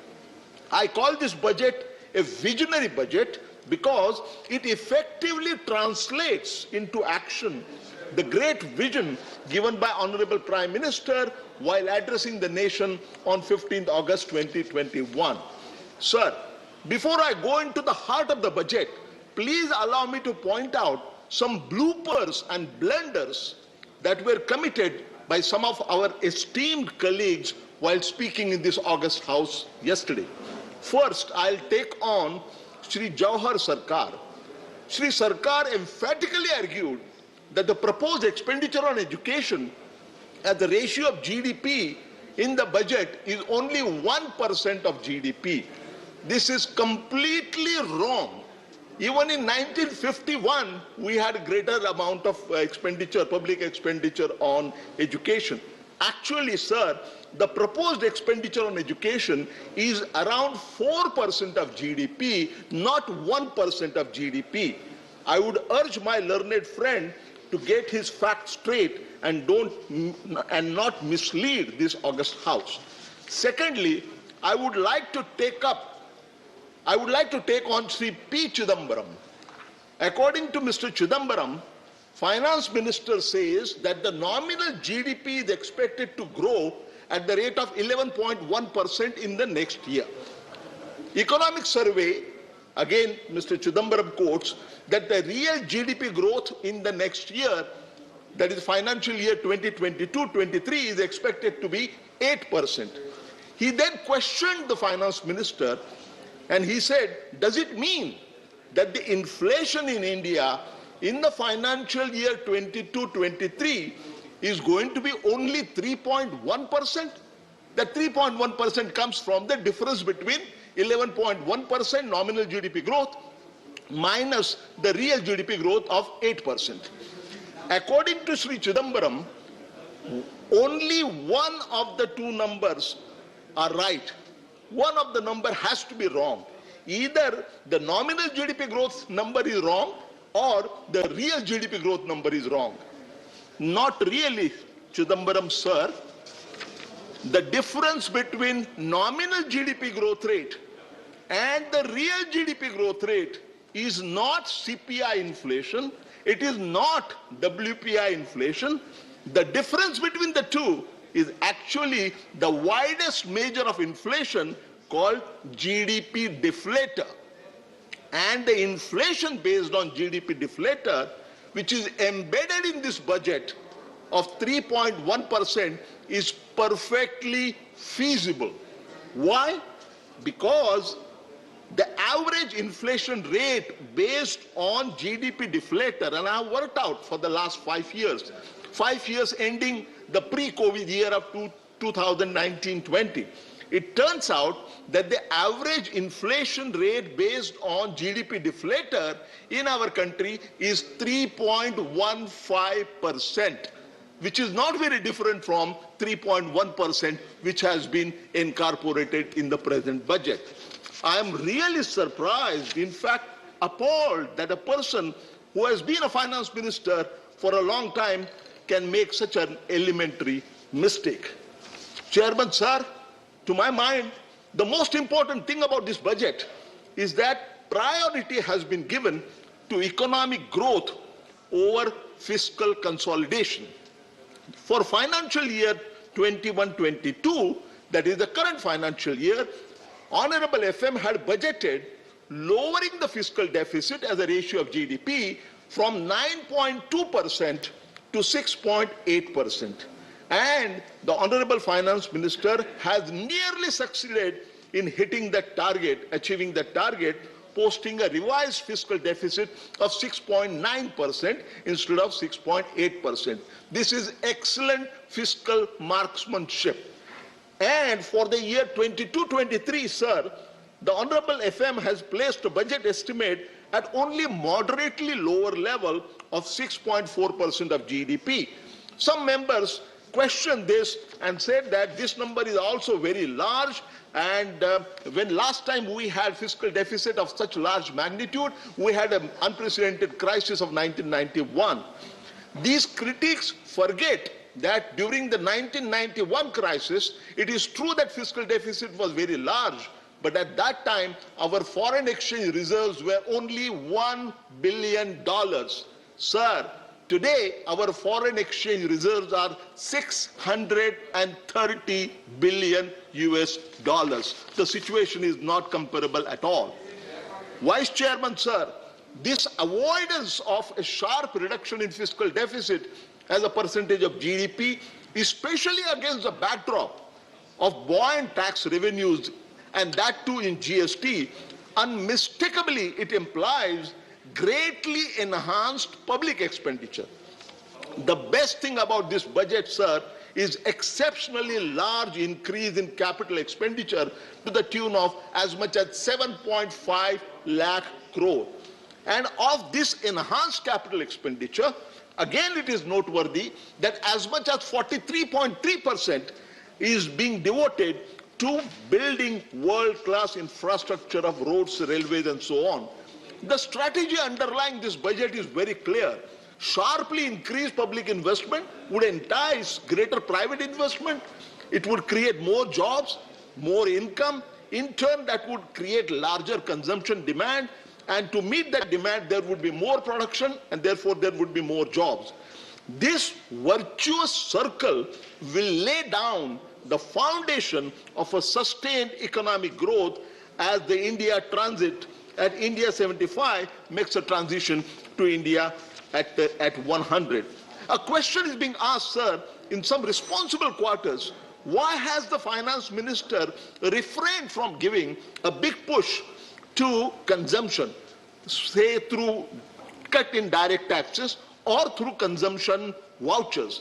I call this budget a visionary budget because it effectively translates into action the great vision given by Honorable Prime Minister while addressing the nation on 15th August 2021. Sir, before I go into the heart of the budget, please allow me to point out some bloopers and blunders that were committed by some of our esteemed colleagues while speaking in this August House yesterday. First, I'll take on Shri Jawahar Sarkar. Shri Sarkar emphatically argued that the proposed expenditure on education as the ratio of GDP in the budget is only 1% of GDP. This is completely wrong. Even in 1951, we had a greater amount of expenditure, public expenditure on education. Actually, sir, the proposed expenditure on education is around 4% of GDP, not 1% of GDP. I would urge my learned friend to get his facts straight and not mislead this August House. Secondly, I would like to take on Sri P. Chidambaram. According to Mr. Chidambaram, Finance Minister says that the nominal GDP is expected to grow at the rate of 11.1% in the next year. Economic survey, again Mr. Chidambaram quotes, that the real GDP growth in the next year, that is financial year 2022-23, is expected to be 8%. He then questioned the Finance Minister and he said, does it mean that the inflation in India in the financial year 22-23 is going to be only 3.1%? That 3.1% comes from the difference between 11.1% nominal GDP growth minus the real GDP growth of 8%. According to Sri Chidambaram, only one of the two numbers are right. One of the number has to be wrong. Either the nominal GDP growth number is wrong or the real GDP growth number is wrong. Not really, Chidambaram sir. The difference between nominal GDP growth rate and the real GDP growth rate is not CPI inflation. It is not WPI inflation. The difference between the two is actually the widest measure of inflation called GDP deflator. And the inflation based on GDP deflator, which is embedded in this budget of 3.1%, is perfectly feasible. Why? Because the average inflation rate based on GDP deflator, and I have worked out for the last 5 years, 5 years ending the pre-COVID year of 2019-20, it turns out that the average inflation rate based on GDP deflator in our country is 3.15%, which is not very different from 3.1%, which has been incorporated in the present budget. I am really surprised. In fact, appalled that a person who has been a finance minister for a long time can make such an elementary mistake. Chairman, sir, to my mind, the most important thing about this budget is that priority has been given to economic growth over fiscal consolidation. For financial year 21-22, that is the current financial year, Honorable FM had budgeted lowering the fiscal deficit as a ratio of GDP from 9.2% to 6.8%. And the Honorable Finance Minister has nearly succeeded in hitting that target, achieving that target, posting a revised fiscal deficit of 6.9% instead of 6.8%. This is excellent fiscal marksmanship. And for the year 22-23, sir, the Honorable FM has placed a budget estimate at only moderately lower level of 6.4% of GDP. Some members questioned this and said that this number is also very large, and when last time we had fiscal deficit of such large magnitude, we had an unprecedented crisis of 1991. These critics forget that during the 1991 crisis, it is true that fiscal deficit was very large, but at that time, our foreign exchange reserves were only $1 billion. Sir, today, our foreign exchange reserves are 630 billion US dollars. The situation is not comparable at all. Vice Chairman, sir, this avoidance of a sharp reduction in fiscal deficit as a percentage of GDP, especially against the backdrop of buoyant tax revenues, and that too in GST, unmistakably it implies greatly enhanced public expenditure. The best thing about this budget, sir, is exceptionally large increase in capital expenditure to the tune of as much as 7.5 lakh crore. And of this enhanced capital expenditure, again it is noteworthy that as much as 43.3% is being devoted to building world-class infrastructure of roads, railways, and so on. The strategy underlying this budget is very clear. Sharply increase public investment would entice greater private investment. It would create more jobs, more income. In turn, that would create larger consumption demand. And to meet that demand, there would be more production, and therefore there would be more jobs. This virtuous circle will lay down the foundation of a sustained economic growth as the India transit at India 75 makes a transition to India at 100. A question is being asked, sir, in some responsible quarters, why has the finance minister refrained from giving a big push to consumption, say through cut in direct taxes or through consumption vouchers?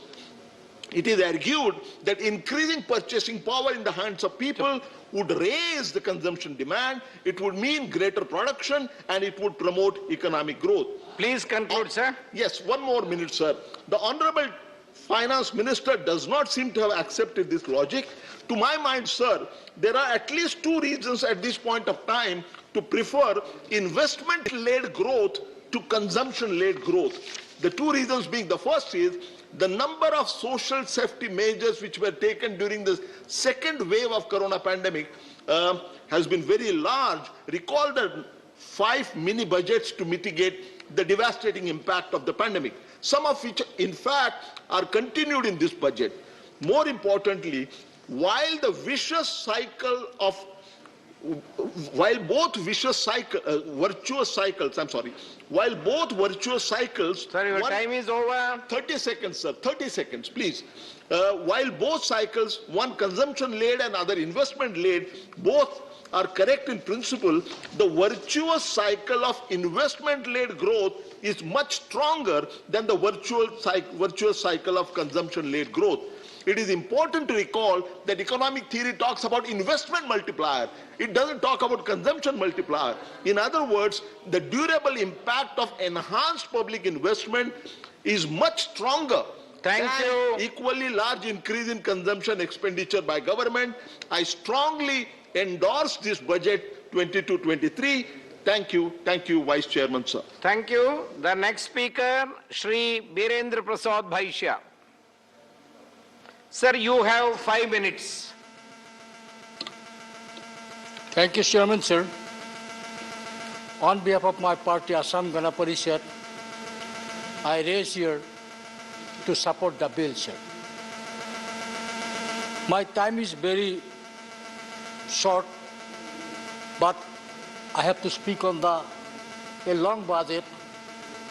It is argued that increasing purchasing power in the hands of people would raise the consumption demand, it would mean greater production, and it would promote economic growth. Please conclude, sir. Yes, one more minute, sir. The Honorable Finance Minister does not seem to have accepted this logic. To my mind, sir, there are at least two reasons at this point of time to prefer investment-led growth to consumption-led growth. The two reasons being, the first is the number of social safety measures which were taken during the second wave of corona pandemic has been very large. Recall the 5 mini budgets to mitigate the devastating impact of the pandemic, some of which in fact are continued in this budget. More importantly, while both virtuous cycles, Sorry, your time is over. 30 seconds, sir, 30 seconds, please. While both cycles, one consumption-led and other investment-led, both are correct in principle, the virtuous cycle of investment-led growth is much stronger than the virtuous cycle of consumption-led growth. It is important to recall that economic theory talks about investment multiplier. It doesn't talk about consumption multiplier. In other words, the durable impact of enhanced public investment is much stronger than equally large increase in consumption expenditure by government. I strongly endorse this budget 22-23. Thank you, Vice Chairman, sir. Thank you. The next speaker, Shri Birendra Prasad Bhaisya. Sir, you have 5 minutes. Thank you, Chairman, sir. On behalf of my party, Assam Gana Parishad, I raise here to support the bill, sir. My time is very short, but I have to speak on a long budget,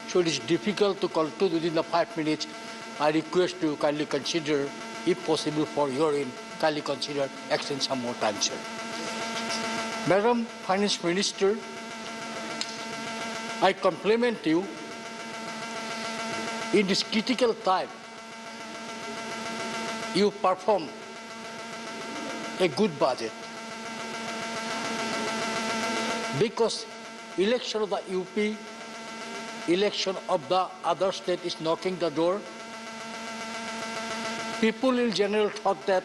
so it is difficult to conclude within the 5 minutes. I request you kindly consider, if possible for your end, kindly consider extend some more time, sir. Madam Finance Minister, I compliment you. In this critical time, you perform a good budget. Because election of the UP, election of the other state is knocking the door, people in general thought that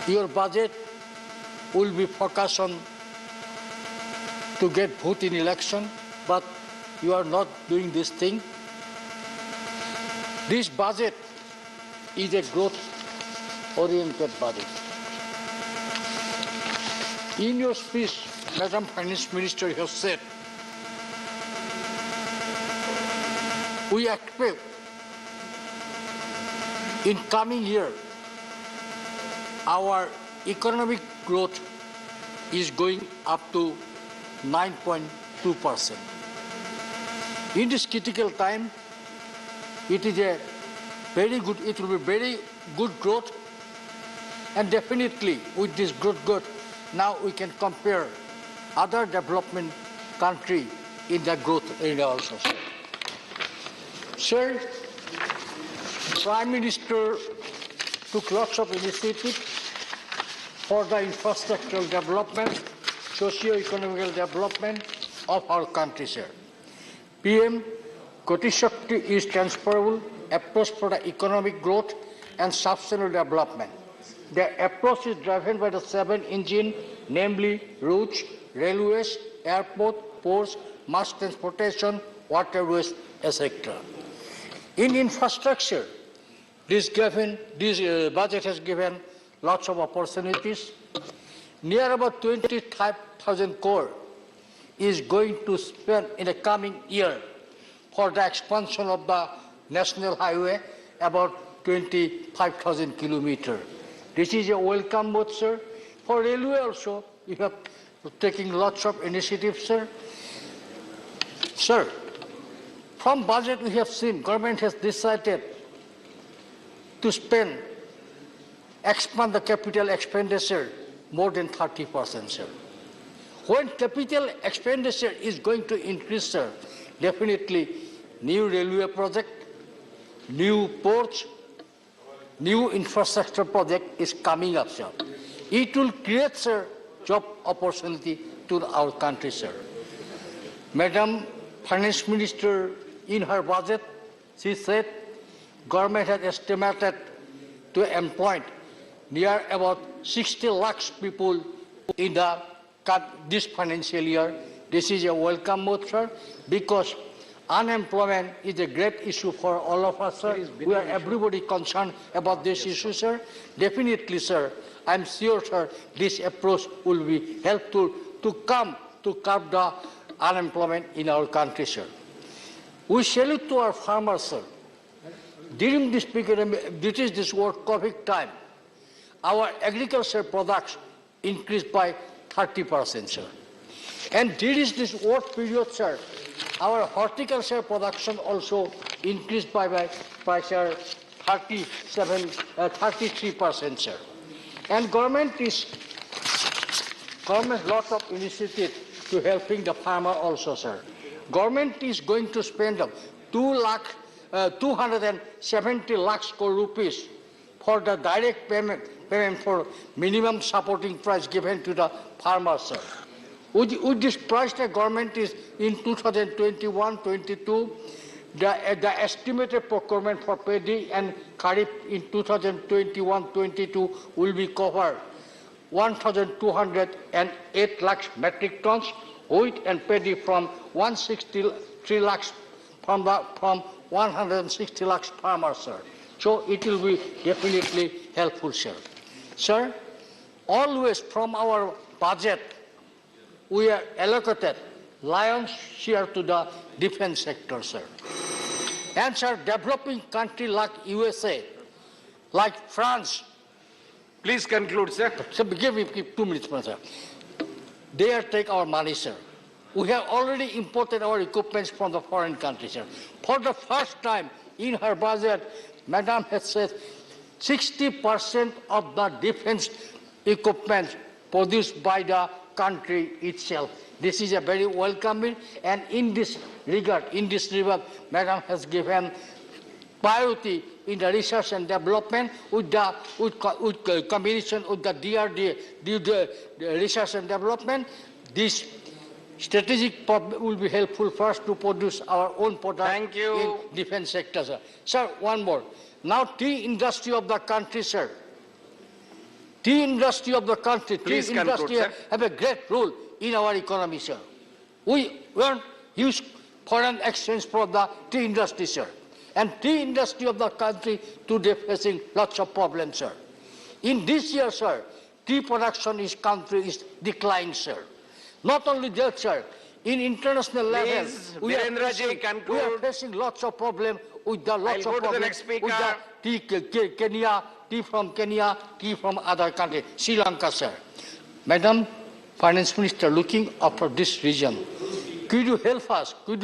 your budget will be focused on to get vote in election, but you are not doing this thing. This budget is a growth-oriented budget. In your speech, Madam Finance Minister has said, we expect in coming year, our economic growth is going up to 9.2%. In this critical time, it will be very good growth, and definitely with this growth, now we can compare other development country in the growth area also. Sir, Prime Minister took lots of initiatives for the infrastructural development, socio-economic development of our country, sir. PM Gati Shakti is transferable approach for the economic growth and sustainable development. The approach is driven by the 7 engines, namely roads, railways, airport, ports, mass transportation, waterways, etc. In infrastructure, this budget has given lots of opportunities. Near about 25,000 crore is going to spend in the coming year for the expansion of the national highway, about 25,000 kilometers. This is a welcome move, sir. For railway also, you have taken lots of initiatives, sir. Sir, from budget we have seen, government has decided to expand the capital expenditure more than 30%, sir. When capital expenditure is going to increase, sir, definitely new railway project, new ports, new infrastructure project is coming up, sir. It will create, sir, job opportunity to our country, sir. Madam Finance Minister, in her budget, she said government has estimated to employ near about 60 lakhs people in this financial year. This is a welcome move, sir, because unemployment is a great issue for all of us, sir. We are everybody concerned about this issue, sir. Definitely, sir. I'm sure, sir, this approach will be helpful to curb the unemployment in our country, sir. We salute to our farmers, sir. During this period, this World COVID time, our agricultural products increased by 30%, sir. And during this work period, sir, our horticulture production also increased by 33%, sir. And government lots of initiative to helping the farmer also, sir. Government is going to spend 270 lakhs crore rupees for the direct payment for minimum supporting price given to the farmers, sir. With this price, the government is in 2021-22, the estimated procurement for paddy and kharif in 2021-22 will be covered 1,208 lakhs metric tons, wheat and paddy from 163 lakhs from 160 lakhs farmers, sir. So it will be definitely helpful, sir. Sir, always from our budget, we are allocated lion's share to the defense sector, sir. And sir, developing country like USA, like France. Please conclude, sir. Sir, give me 2 minutes, sir. They take our money, sir. We have already imported our equipment from the foreign countries, sir. For the first time in her budget, Madam has said 60% of the defense equipment produced by the country itself. This is a very welcoming, and in this regard, Madam has given priority in the research and development with combination with the DRDA, the research and development. This strategic will be helpful for us to produce our own product in defense sector, sir. Sir, one more. Now, tea industry of the country, sir. Tea industry of the country, Please tea industry have a great role in our economy, sir. We earn huge foreign exchange for the tea industry, sir. And tea industry of the country today facing lots of problems, sir. In this year, sir, tea production in country is declining, sir. Not only that, sir, in international level, we are facing lots of problems with the tea, Kenya, tea from other countries, Sri Lanka, sir. Madam Finance Minister, looking after this region, could you help us? Could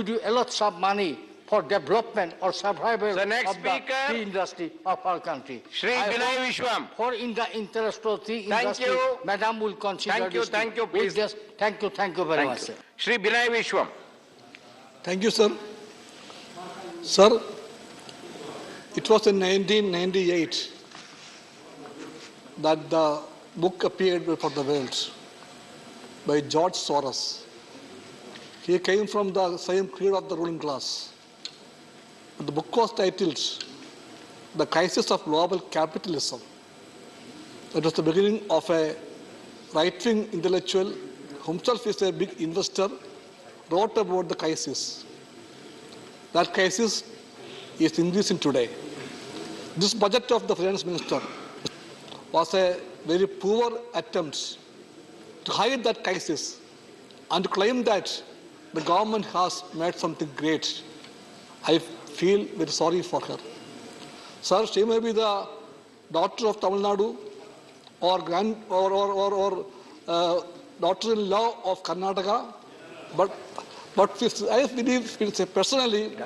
you allot some money for development or survival of the tea industry of our country? Shri Binay Vishwam. For in the interest of tea industry, Madam will consider this. Thank you, please. Thank you very much, sir. Shri Binay Vishwam. Thank you, sir. Sir, it was in 1998 that the book appeared before the world by George Soros. He came from the same creed of the ruling class. The book was titled The Crisis of Global Capitalism. It was the beginning of a right-wing intellectual, himself is a big investor, wrote about the crisis. That crisis is increasing today. This budget of the finance minister was a very poor attempt to hide that crisis and to claim that the government has made something great. I feel very sorry for her. Sir, she may be the daughter of Tamil Nadu or daughter-in-law of Karnataka, but I believe personally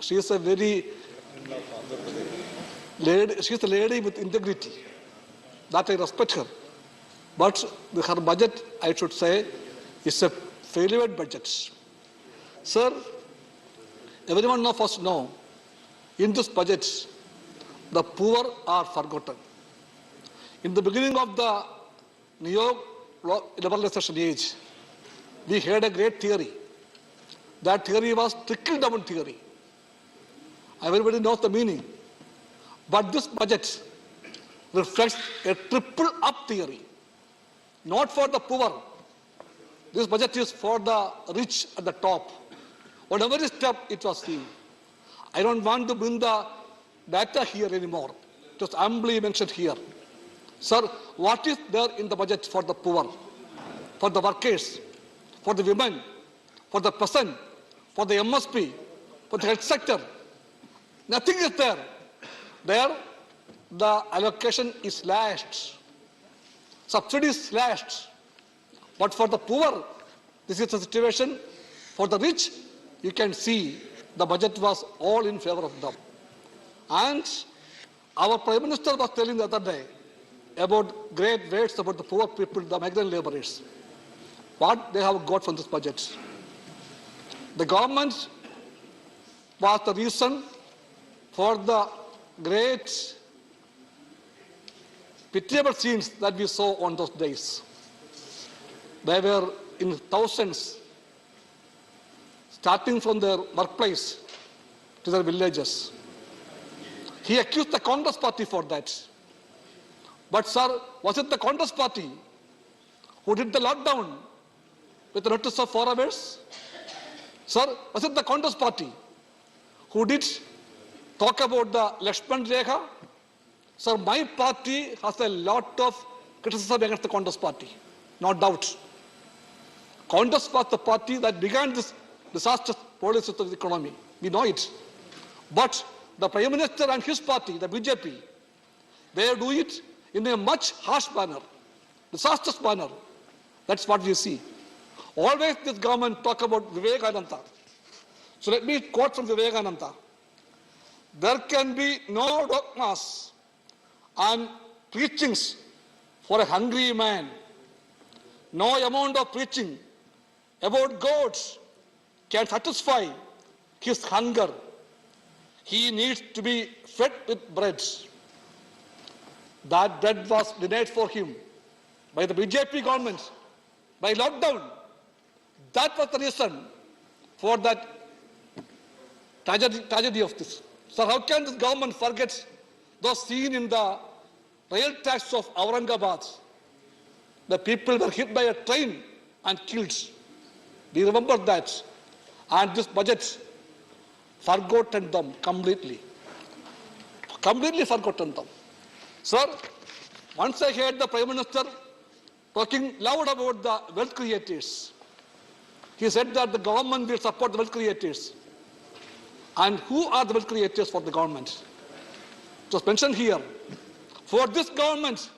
she is a very lady, she is a lady with integrity. That I respect her. But her budget, I should say, is a failure budget. Sir, everyone of us know, in this budget, the poor are forgotten. In the beginning of the neo-liberalization age, we had a great theory. That theory was trickle-down theory. Everybody knows the meaning. But this budget reflects a triple-up theory. Not for the poor. This budget is for the rich at the top. On every step it was seen. I don't want to bring the data here anymore. It was amply mentioned here. Sir, what is there in the budget for the poor, for the workers, for the women, for the peasant, for the MSP, for the health sector? Nothing is there. There, the allocation is slashed. Subsidies slashed. But for the poor, this is the situation. For the rich, you can see the budget was all in favor of them. And our Prime Minister was telling the other day about great words about the poor people, the migrant laborers. What they have got from this budget. The government was the reason for the great pitiable scenes that we saw on those days. They were in thousands, starting from their workplace to their villages. He accused the Congress party for that. But sir, was it the Congress party who did the lockdown with the notice of 4 hours? Sir, was it the Congress party who did talk about the Lakshman Rekha? Sir, my party has a lot of criticism against the Congress party, no doubt. Congress was the party that began this disastrous policy of the economy. We know it. But the Prime Minister and his party, the BJP, they do it in a much harsh manner, disastrous manner. That's what we see. Always this government talk about Vivekananda. So let me quote from Vivekananda. There can be no dogmas and preachings for a hungry man. No amount of preaching about goats can satisfy his hunger. He needs to be fed with bread. That bread was denied for him by the BJP government, by lockdown. That was the reason for that tragedy of this. So how can this government forget those seen in the rail tracks of Aurangabad? The people were hit by a train and killed. We remember that. And this budget forgotten them completely. Completely forgotten them. Sir, once I heard the Prime Minister talking loud about the wealth creators. He said that the government will support the wealth creators. And who are the wealth creators for the government? It was mentioned here. For this government,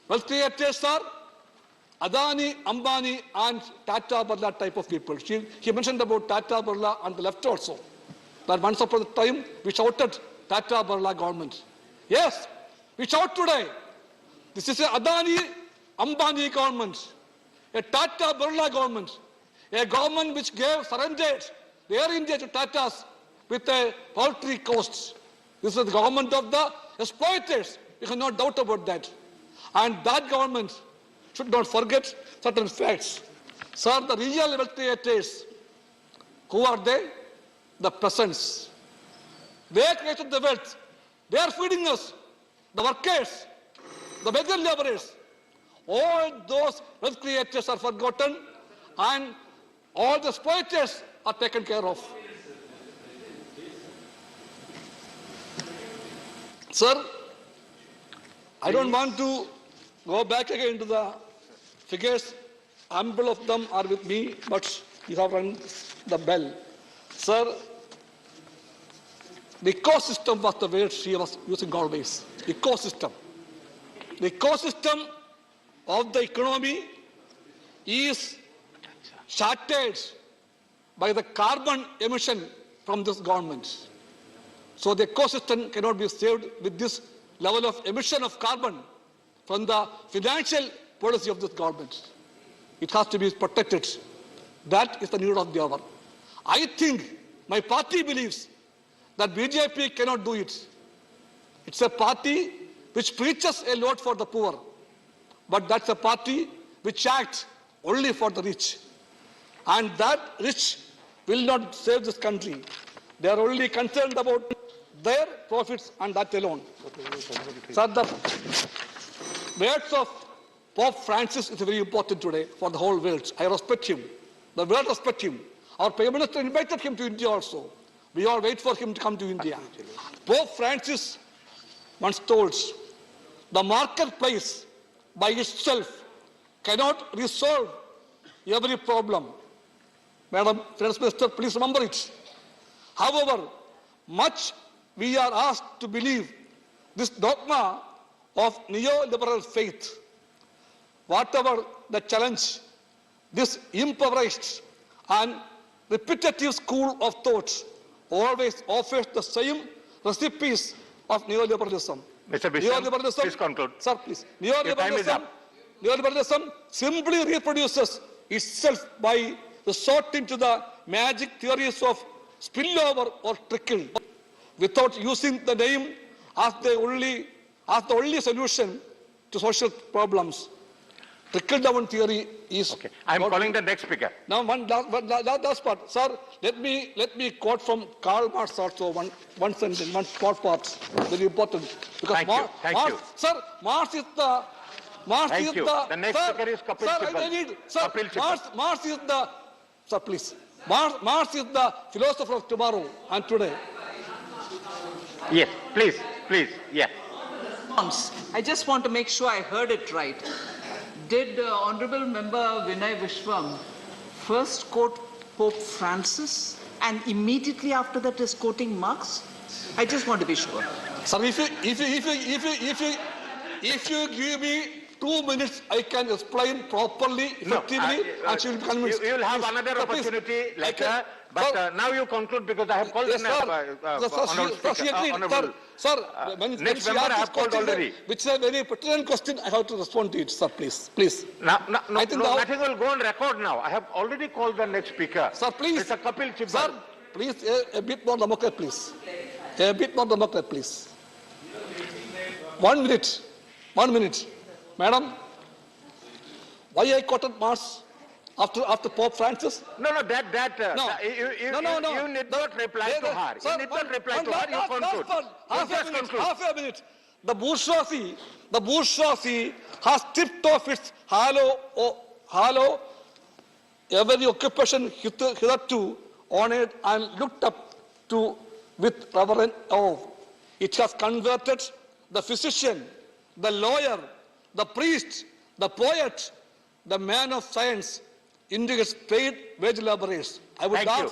wealth creators are Adani, Ambani and Tata Birla type of people. He mentioned about Tata Birla on the left also. That once upon a time we shouted Tata Birla government. Yes, we shout today. This is a Adani, Ambani government, a Tata Birla government, a government which surrendered the Air India to Tatas with a paltry costs. This is the government of the exploiters. We have no doubt about that. And that government should not forget certain facts. Sir, the real wealth creators, who are they? The peasants. They created the wealth. They are feeding us, the workers, the beggar laborers. All those wealth creators are forgotten and all the exploiters are taken care of. Sir, I don't want to go back again to the figures. Ample of them are with me, but you have rung the bell. Sir, the ecosystem was the word she was using always. Ecosystem. The ecosystem of the economy is shattered by the carbon emission from this government. So the ecosystem cannot be saved with this level of emission of carbon from the financial policy of this government. It has to be protected. That is the need of the hour. I think my party believes that BJP cannot do it. It's a party which preaches a lot for the poor, but that's a party which acts only for the rich. And that rich will not save this country. They are only concerned about their profits and that alone. Sir, the words of Pope Francis is very important today for the whole world. I respect him. The world respects him. Our Prime Minister invited him to India also. We all wait for him to come to India. Pope Francis once told, the marketplace by itself cannot resolve every problem. Madam Finance Minister, please remember it. However, much we are asked to believe this dogma of neoliberal faith. Whatever the challenge, this impoverished and repetitive school of thought always offers the same recipes of neoliberalism. Mr. Bishop, please conclude. Sir, please. Neoliberalism simply reproduces itself by resorting to the magic theories of spillover or trickle without using the name as the only solution to social problems. trickle-down theory is... Okay, I am calling the next speaker. Now, one last part. Sir, let me quote from Karl Marx also, one sentence, one part, very important. Because Thank you. Sir, Marx is the... Thank you. The next speaker is Kapil Sibal. Kapil Sibal. Marx is the... Sir, please. Marx is the philosopher of tomorrow and today. Yes, please, yes. I just want to make sure I heard it right. Did Honorable Member Vinay Vishwam first quote Pope Francis and immediately after that is quoting Marx? I just want to be sure. Sir, if you give me 2 minutes, I can explain properly, effectively, and she will be convinced. You will have another opportunity later, but now you conclude because I have called Yes, sir, next member I have called already. Which is a very pertinent question, I have to respond to it, sir, please. Nothing will go on record now. I have already called the next speaker. Sir, please. Mr. Kapil Sibal. Sir, please, a bit more democrat, please. A bit more democrat, please. 1 minute. 1 minute. Madam, why I quoted Marx after Pope Francis? No, you need not reply to her. You need not reply to her, you conclude. Half a minute. The bourgeoisie has stripped off its hollow every occupation hitherto honored and looked up to with reverent awe. It has converted the physician, the lawyer, the priest, the poet, the man of science into its paid wage laborers. I would add,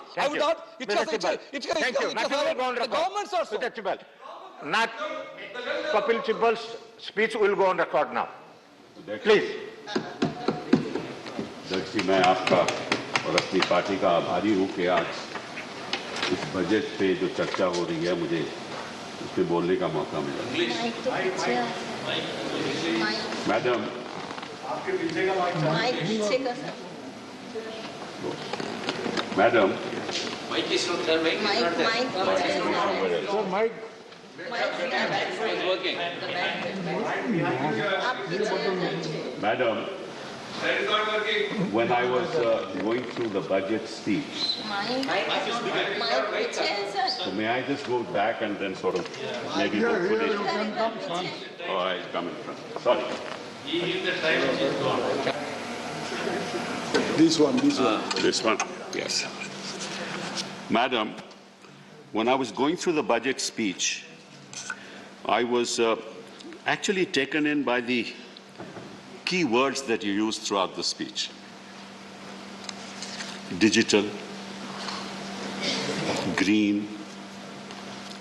it has the governments also. Not Kapil Sibal's speech will go on record now. Please. अध्यक्ष मैं आपका और अपनी party का आभारी हूँ कि आज इस बजट पे जो चर्चा हो रही है मुझे उस पे बोलने का मौका मिला। मैडम, आपके पीछे का madam, Madam, when I was going through the budget speech, so may I just go back and then sort of maybe hopefully... Oh, I come in front. Sorry. This one. This one, yes. Madam, when I was going through the budget speech, I was actually taken in by the key words that you used throughout the speech. Digital, green,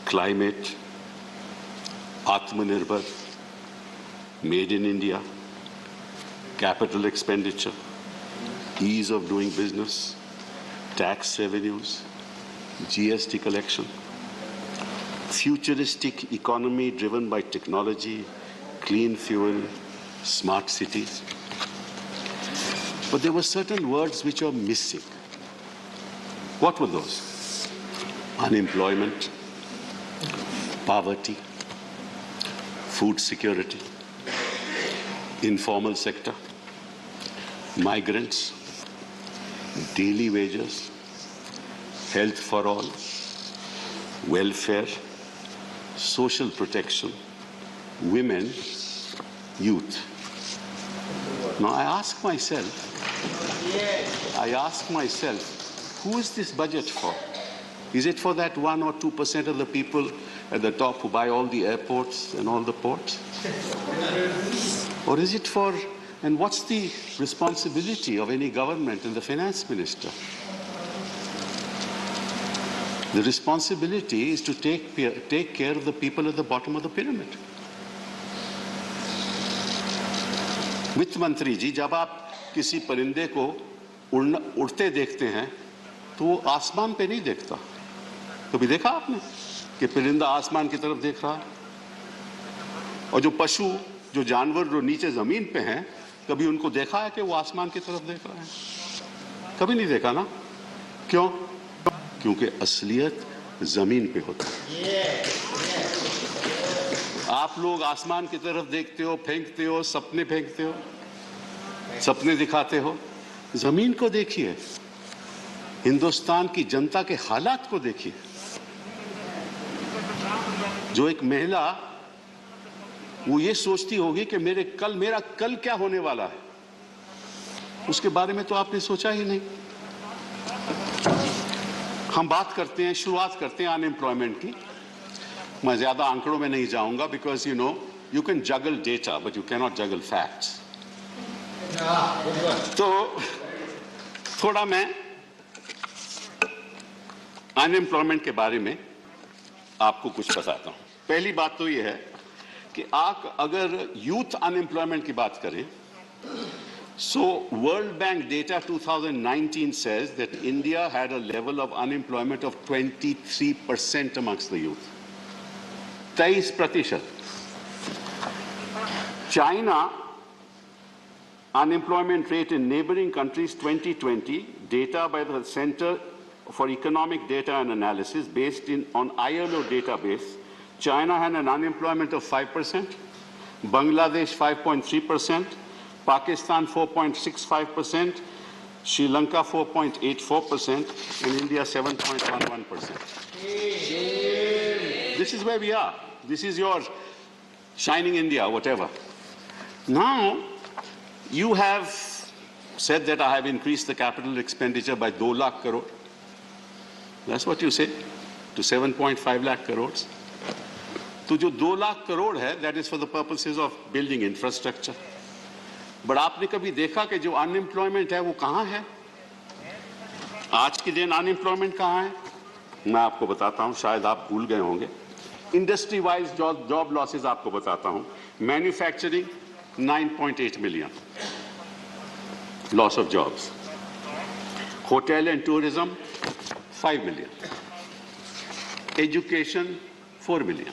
climate, Atmanirbhar, made in India, capital expenditure, ease of doing business, tax revenues, GST collection, futuristic economy driven by technology, clean fuel, smart cities. But there were certain words which are missing. What were those? Unemployment, poverty, food security, informal sector, migrants, daily wages, health for all, welfare, social protection, women, youth. Now I ask myself, who is this budget for? Is it for that 1 or 2% of the people at the top who buy all the airports and all the ports? Or is it for, and what's the responsibility of any government and the finance minister? The responsibility is to take care of the people at the bottom of the pyramid. वित्त मंत्री जी, जब आप किसी परिंदे को उड़ते देखते हैं तो वो आसमान पे नहीं देखता। कभी देखा आपने कि परिंदा आसमान की तरफ देख रहा है? और जो पशु, जो जानवर जो नीचे जमीन पे हैं, कभी उनको देखा है कि वो आसमान की तरफ देख रहे हैं? कभी नहीं देखा ना? क्यों? क्योंकि असलियत जमीन पे होता है। आप लोग आसमान की तरफ देखते हो, फेंकते हो, सपने फेंकते हो, सपने दिखाते हो, जमीन को देखिए, हिंदुस्तान की जनता के हालात को देखिए। जो एक महिला वो ये सोचती होगी कि मेरा कल क्या होने वाला है, उसके बारे में तो आपने सोचा ही नहीं। हम बात करते हैं, शुरुआत करते हैं अनएम्प्लॉयमेंट की। मैं ज्यादा आंकड़ों में नहीं जाऊंगा, because you can juggle data, but you cannot juggle facts. तो थोड़ा मैं अनएम्प्लॉयमेंट के बारे में आपको कुछ बताता हूं। पहली बात तो ये है कि आप अगर यूथ अनएम्प्लॉयमेंट की बात करें, so World Bank data 2019 says that India had a level of unemployment of 23% amongst the youth. 23%. China unemployment rate in neighboring countries 2020, data by the Center for Economic Data and Analysis based on ILO database, China had an unemployment of 5%, Bangladesh 5.3%, Pakistan 4.65%, Sri Lanka 4.84%, and India 7.11%. This is where we are. This is your shining India, whatever. Now, you have said that I have increased the capital expenditure by 2 lakh crore. That's what you say, to 7.5 lakh crores. तो जो 2 लाख करोड़ है, that is for the purposes of building infrastructure. But आपने कभी देखा कि जो unemployment है वो कहाँ है? आज के दिन unemployment कहाँ है? मैं आपको बताता हूँ, शायद आप भूल गए होंगे. Industry wise job losses आपको बताता हूँ. Manufacturing 9.8 million loss of jobs. Hotel and tourism 5 million. Education 4 million.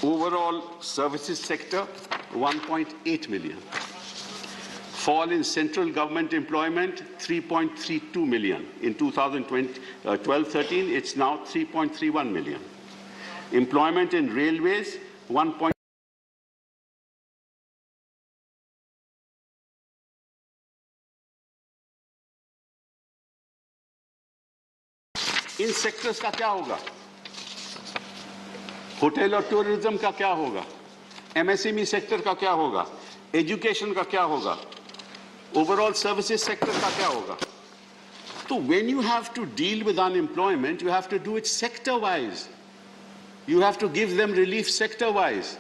Overall services sector 1.8 million. Fall in central government employment 3.32 million. In 2012-13 it's now 3.31 million. Employment in railways 1. In sectors का क्या होगा? Hotel और tourism का क्या होगा? MSME sector का क्या होगा? एजुकेशन का क्या होगा? ओवरऑल सर्विसेज सेक्टर का क्या होगा? तो when you have to deal with unemployment, you have to do it sector wise. You have to give them relief sector wise.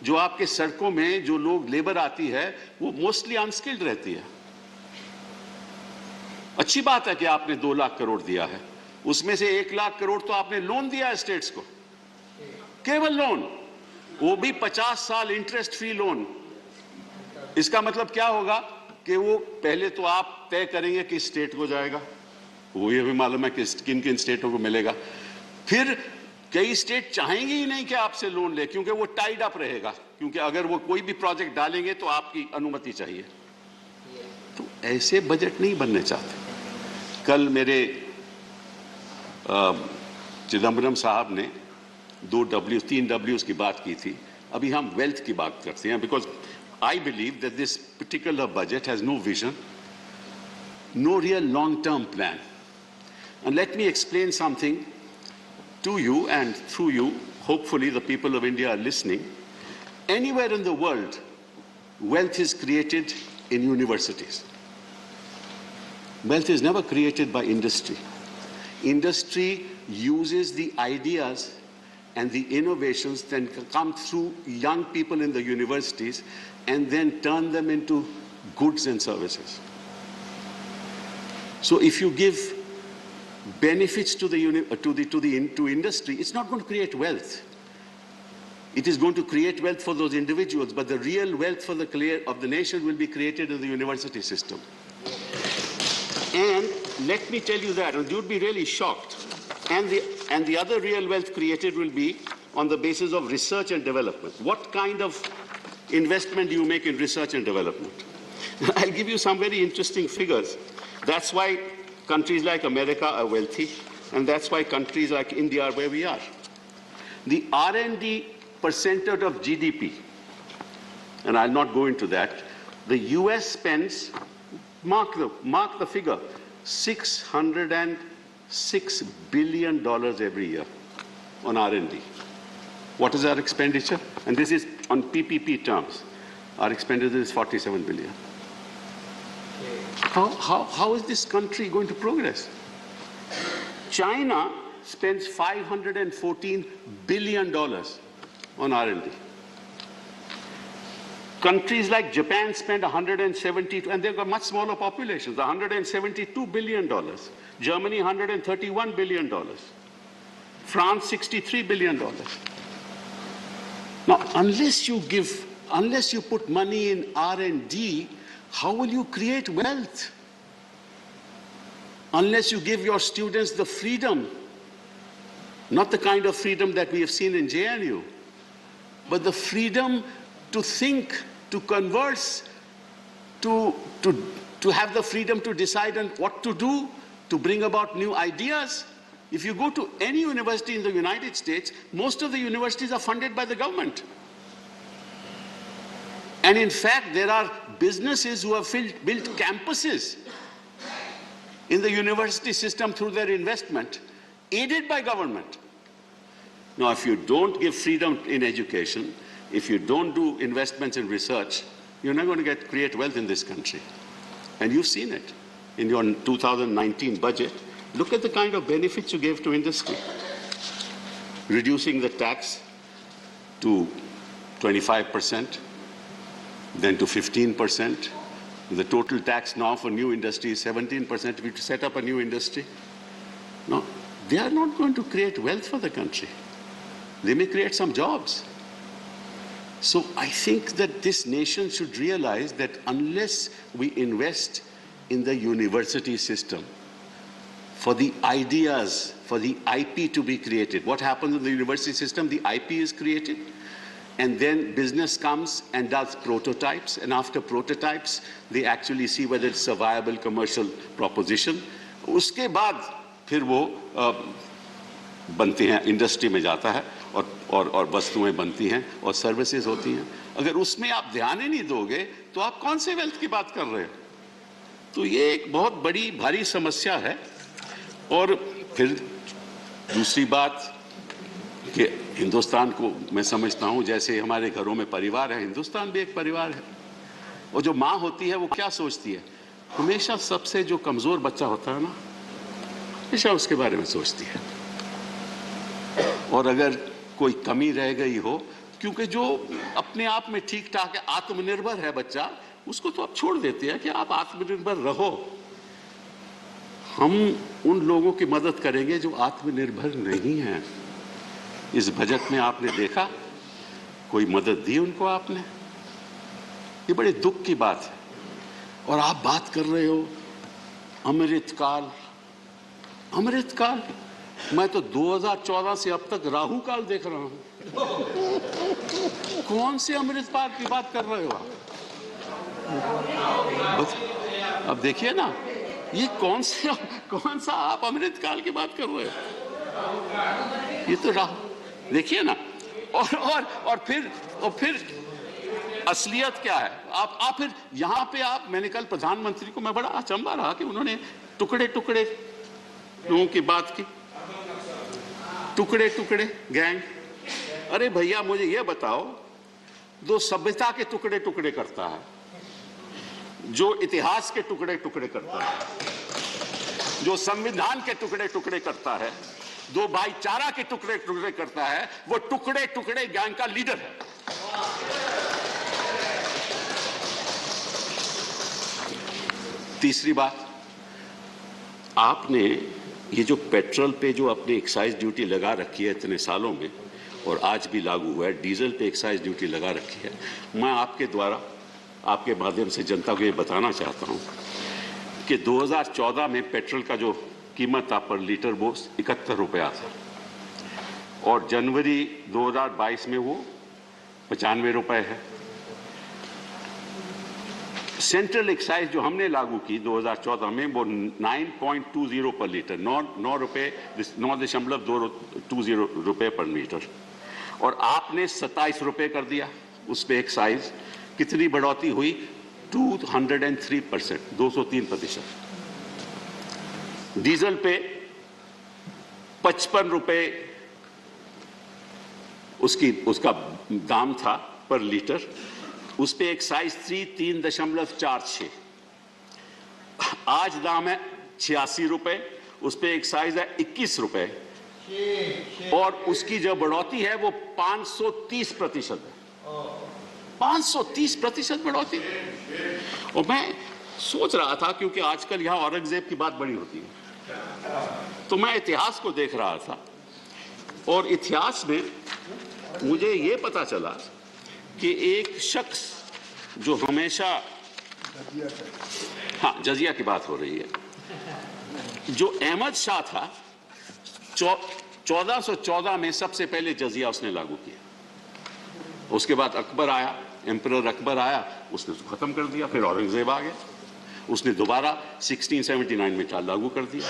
जो आपके सड़कों में जो लोग लेबर आती है वो मोस्टली अनस्किल्ड रहती है. अच्छी बात है कि आपने 2 लाख करोड़ दिया है, उसमें से 1 लाख करोड़ तो आपने लोन दिया है स्टेट्स को, केवल लोन, वो भी 50 साल इंटरेस्ट फ्री लोन. इसका मतलब क्या होगा कि वो पहले तो आप तय करेंगे कि स्टेट को जाएगा, वो ये भी मालूम है कि किन किन स्टेटों को मिलेगा. फिर कई स्टेट चाहेंगे ही नहीं कि आपसे लोन ले, क्योंकि वो टाइड अप रहेगा, क्योंकि अगर वो कोई भी प्रोजेक्ट डालेंगे तो आपकी अनुमति चाहिए. तो ऐसे बजट नहीं बनने चाहते. कल मेरे चिदम्बरम साहब ने 3 W's की बात की थी. अभी हम वेल्थ की बात करते हैं, because I believe that this particular budget has no vision, no real long-term plan. And let me explain something to you, and through you, hopefully the people of India are listening. Anywhere in the world, wealth is created in universities. Wealth is never created by industry. Industry uses the ideas and the innovations that come through young people in the universities and then turn them into goods and services. So if you give benefits to industry, it's not going to create wealth. It is going to create wealth for those individuals, but the real wealth for the nation will be created in the university system. And let me tell you that, and you'd be really shocked. And the other real wealth created will be on the basis of research and development. What kind of investment do you make in research and development? I'll give you some very interesting figures. That's why countries like America are wealthy, and that's why countries like India are where we are. The R&D percentage of GDP, and I'll not go into that, The US spends, mark the figure, $606 billion every year on R&D. What is our expenditure? And this is on PPP terms. Our expenditure is 47 billion. How is this country going to progress? China spends $514 billion on R&D. Countries like Japan spend 172, and they've got much smaller populations, $172 billion. Germany, $131 billion. France, $63 billion. Now, unless you put money in R&D, how will you create wealth? Unless you give your students the freedom, not the kind of freedom that we have seen in JNU, but the freedom to think, to converse, to have the freedom to decide on what to do, to bring about new ideas. If you go to any university in the United States, most of the universities are funded by the government. And in fact, there are businesses who have built campuses in the university system through their investment, aided by government. Now, if you don't give freedom in education, if you don't do investments in research, you're not going to create wealth in this country. And you've seen it in your 2019 budget. Look at the kind of benefits you gave to industry. Reducing the tax to 25%, then to 15%. The total tax now for new industry is 17% if you set up a new industry. No, they are not going to create wealth for the country. They may create some jobs. So I think that this nation should realize that unless we invest in the university system, for the ideas, for the IP to be created. What happens in the university system? The IP is created, and then business comes and does prototypes, and after prototypes, they actually see whether it's a viable commercial proposition. उसके बाद फिर वो बनती हैं, industry में जाता है और वस्तुएं बनती हैं और सर्विसेज होती हैं. अगर उसमें आप ध्यान ही नहीं दोगे, तो आप कौन से वेल्थ की बात कर रहे हो? तो ये एक बहुत बड़ी भारी समस्या है. और फिर दूसरी बात कि हिंदुस्तान को मैं समझता हूं जैसे हमारे घरों में परिवार है, हिंदुस्तान भी एक परिवार है. और जो माँ होती है वो क्या सोचती है? हमेशा सबसे जो कमजोर बच्चा होता है ना, हमेशा उसके बारे में सोचती है. और अगर कोई कमी रह गई हो, क्योंकि जो अपने आप में ठीक ठाक है, आत्मनिर्भर है बच्चा, उसको तो आप छोड़ देते हैं कि आप आत्मनिर्भर रहो. हम उन लोगों की मदद करेंगे जो आत्मनिर्भर नहीं हैं. इस बजट में आपने देखा कोई मदद दी उनको आपने? ये बड़े दुख की बात है. और आप बात कर रहे हो अमृतकाल. अमृतकाल, मैं तो 2014 से अब तक राहु काल देख रहा हूं. कौन से अमृतकाल की बात कर रहे हो आप? अब देखिए ना, ये कौन सा आप अमृतकाल की बात कर रहे हो? ये तो राहु, देखिए ना. और फिर असलियत क्या है? आप फिर यहां पे मैंने कल प्रधानमंत्री को मैं बड़ा अचंभा रहा कि उन्होंने टुकड़े टुकड़े लोगों की बात की. टुकड़े टुकड़े गैंग. अरे भैया, मुझे ये बताओ, जो सभ्यता के टुकड़े टुकड़े करता है, जो इतिहास के टुकड़े टुकड़े करता है, जो संविधान के टुकड़े टुकड़े करता है, जो भाईचारा के टुकड़े टुकड़े करता है, वो टुकड़े टुकड़े गैंग का लीडर है. तीसरी बात, आपने ये जो पेट्रोल पे जो अपनी एक्साइज ड्यूटी लगा रखी है इतने सालों में, और आज भी लागू हुआ है, डीजल पे एक्साइज ड्यूटी लगा रखी है. मैं आपके द्वारा, आपके माध्यम से जनता को ये बताना चाहता हूं कि 2014 में पेट्रोल का जो कीमत था पर लीटर वो 71 रुपया था, और जनवरी 2022 में वो 95 रुपए है. सेंट्रल एक्साइज जो हमने लागू की 2014 में वो 9.20 पर लीटर, 9.20 रुपए पर लीटर, और आपने 27 रुपए कर दिया उस पे एक्साइज. कितनी बढ़ोतरी हुई? 203%, 203%। डीजल पे 55 रुपए उसका दाम था पर लीटर, उस पे एक्साइज थी 3.46। आज दाम है 86 रुपए, उस पे एक्साइज है 21 रुपए, और उसकी जो बढ़ोतरी है वो 530% है। 530% बढ़ोतरी। और मैं सोच रहा था, क्योंकि आजकल यहां औरंगजेब की बात बड़ी होती है, तो मैं इतिहास को देख रहा था, और इतिहास में मुझे ये पता चला कि एक शख्स जो हमेशा, हाँ जजिया की बात हो रही है, जो अहमद शाह था, 1414 में सबसे पहले जजिया उसने लागू किया। उसके बाद अकबर आया, एम्परर अकबर आया, उसने उसको खत्म कर दिया। फिर औरंगजेब आ गया, उसने दोबारा 1679 में लागू कर दिया,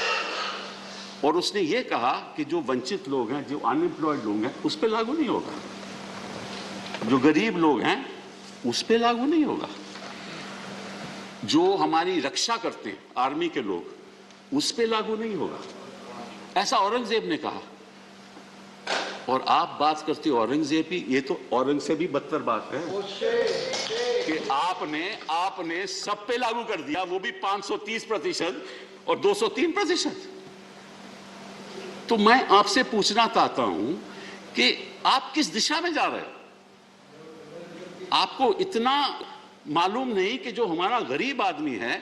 और उसने ये कहा कि जो वंचित लोग हैं, जो अनएम्प्लॉयड लोग हैं, उस पर लागू नहीं होगा, जो गरीब लोग हैं उस पर लागू नहीं होगा, जो हमारी रक्षा करते हैं आर्मी के लोग, उस पर लागू नहीं होगा। ऐसा औरंगजेब ने कहा। और आप बात करते हो औरंगजेब की, ये तो औरंग से भी बदतर बात है कि आपने सब पे लागू कर दिया, वो भी 530% और 203%। तो मैं आपसे पूछना चाहता हूं कि आप किस दिशा में जा रहे हो? आपको इतना मालूम नहीं कि जो हमारा गरीब आदमी है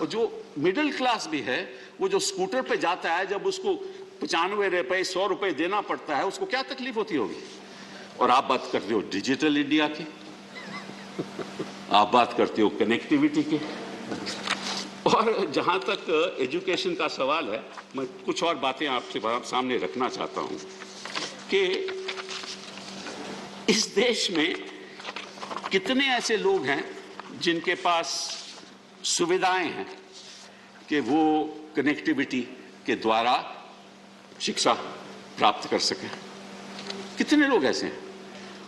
और जो मिडिल क्लास भी है, वो जो स्कूटर पे जाता है, जब उसको 95 रुपए 100 रुपए देना पड़ता है, उसको क्या तकलीफ होती होगी? और आप बात करते हो डिजिटल इंडिया की, आप बात करते हो कनेक्टिविटी की, और जहां तक एजुकेशन का सवाल है, मैं कुछ और बातें आपसे सामने रखना चाहता हूं कि इस देश में कितने ऐसे लोग हैं जिनके पास सुविधाएं हैं कि वो कनेक्टिविटी के द्वारा शिक्षा प्राप्त कर सकें। कितने लोग ऐसे हैं?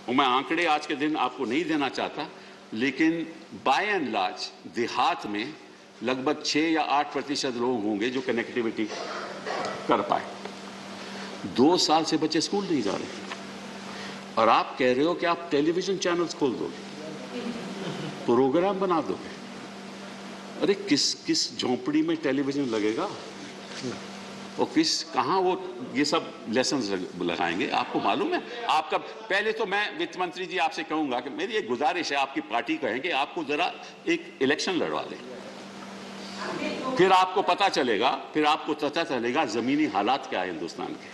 और मैं आंकड़े आज के दिन आपको नहीं देना चाहता, लेकिन बाय एंड लार्ज देहात में लगभग 6 या 8% लोग होंगे जो कनेक्टिविटी कर पाए। 2 साल से बच्चे स्कूल नहीं जा रहे, और आप कह रहे हो कि आप टेलीविजन चैनल्स खोल दोगे, प्रोग्राम बना दोगे। अरे किस झोंपड़ी में टेलीविजन लगेगा, और कहां वो ये सब लेसन लगाएंगे? आपको मालूम है? आपका पहले तो मैं वित्त मंत्री जी आपसे कहूंगा कि मेरी एक गुजारिश है, आपकी पार्टी कहेंगे आपको जरा एक इलेक्शन लड़वा दें, फिर आपको पता चलेगा जमीनी हालात क्या है हिंदुस्तान के।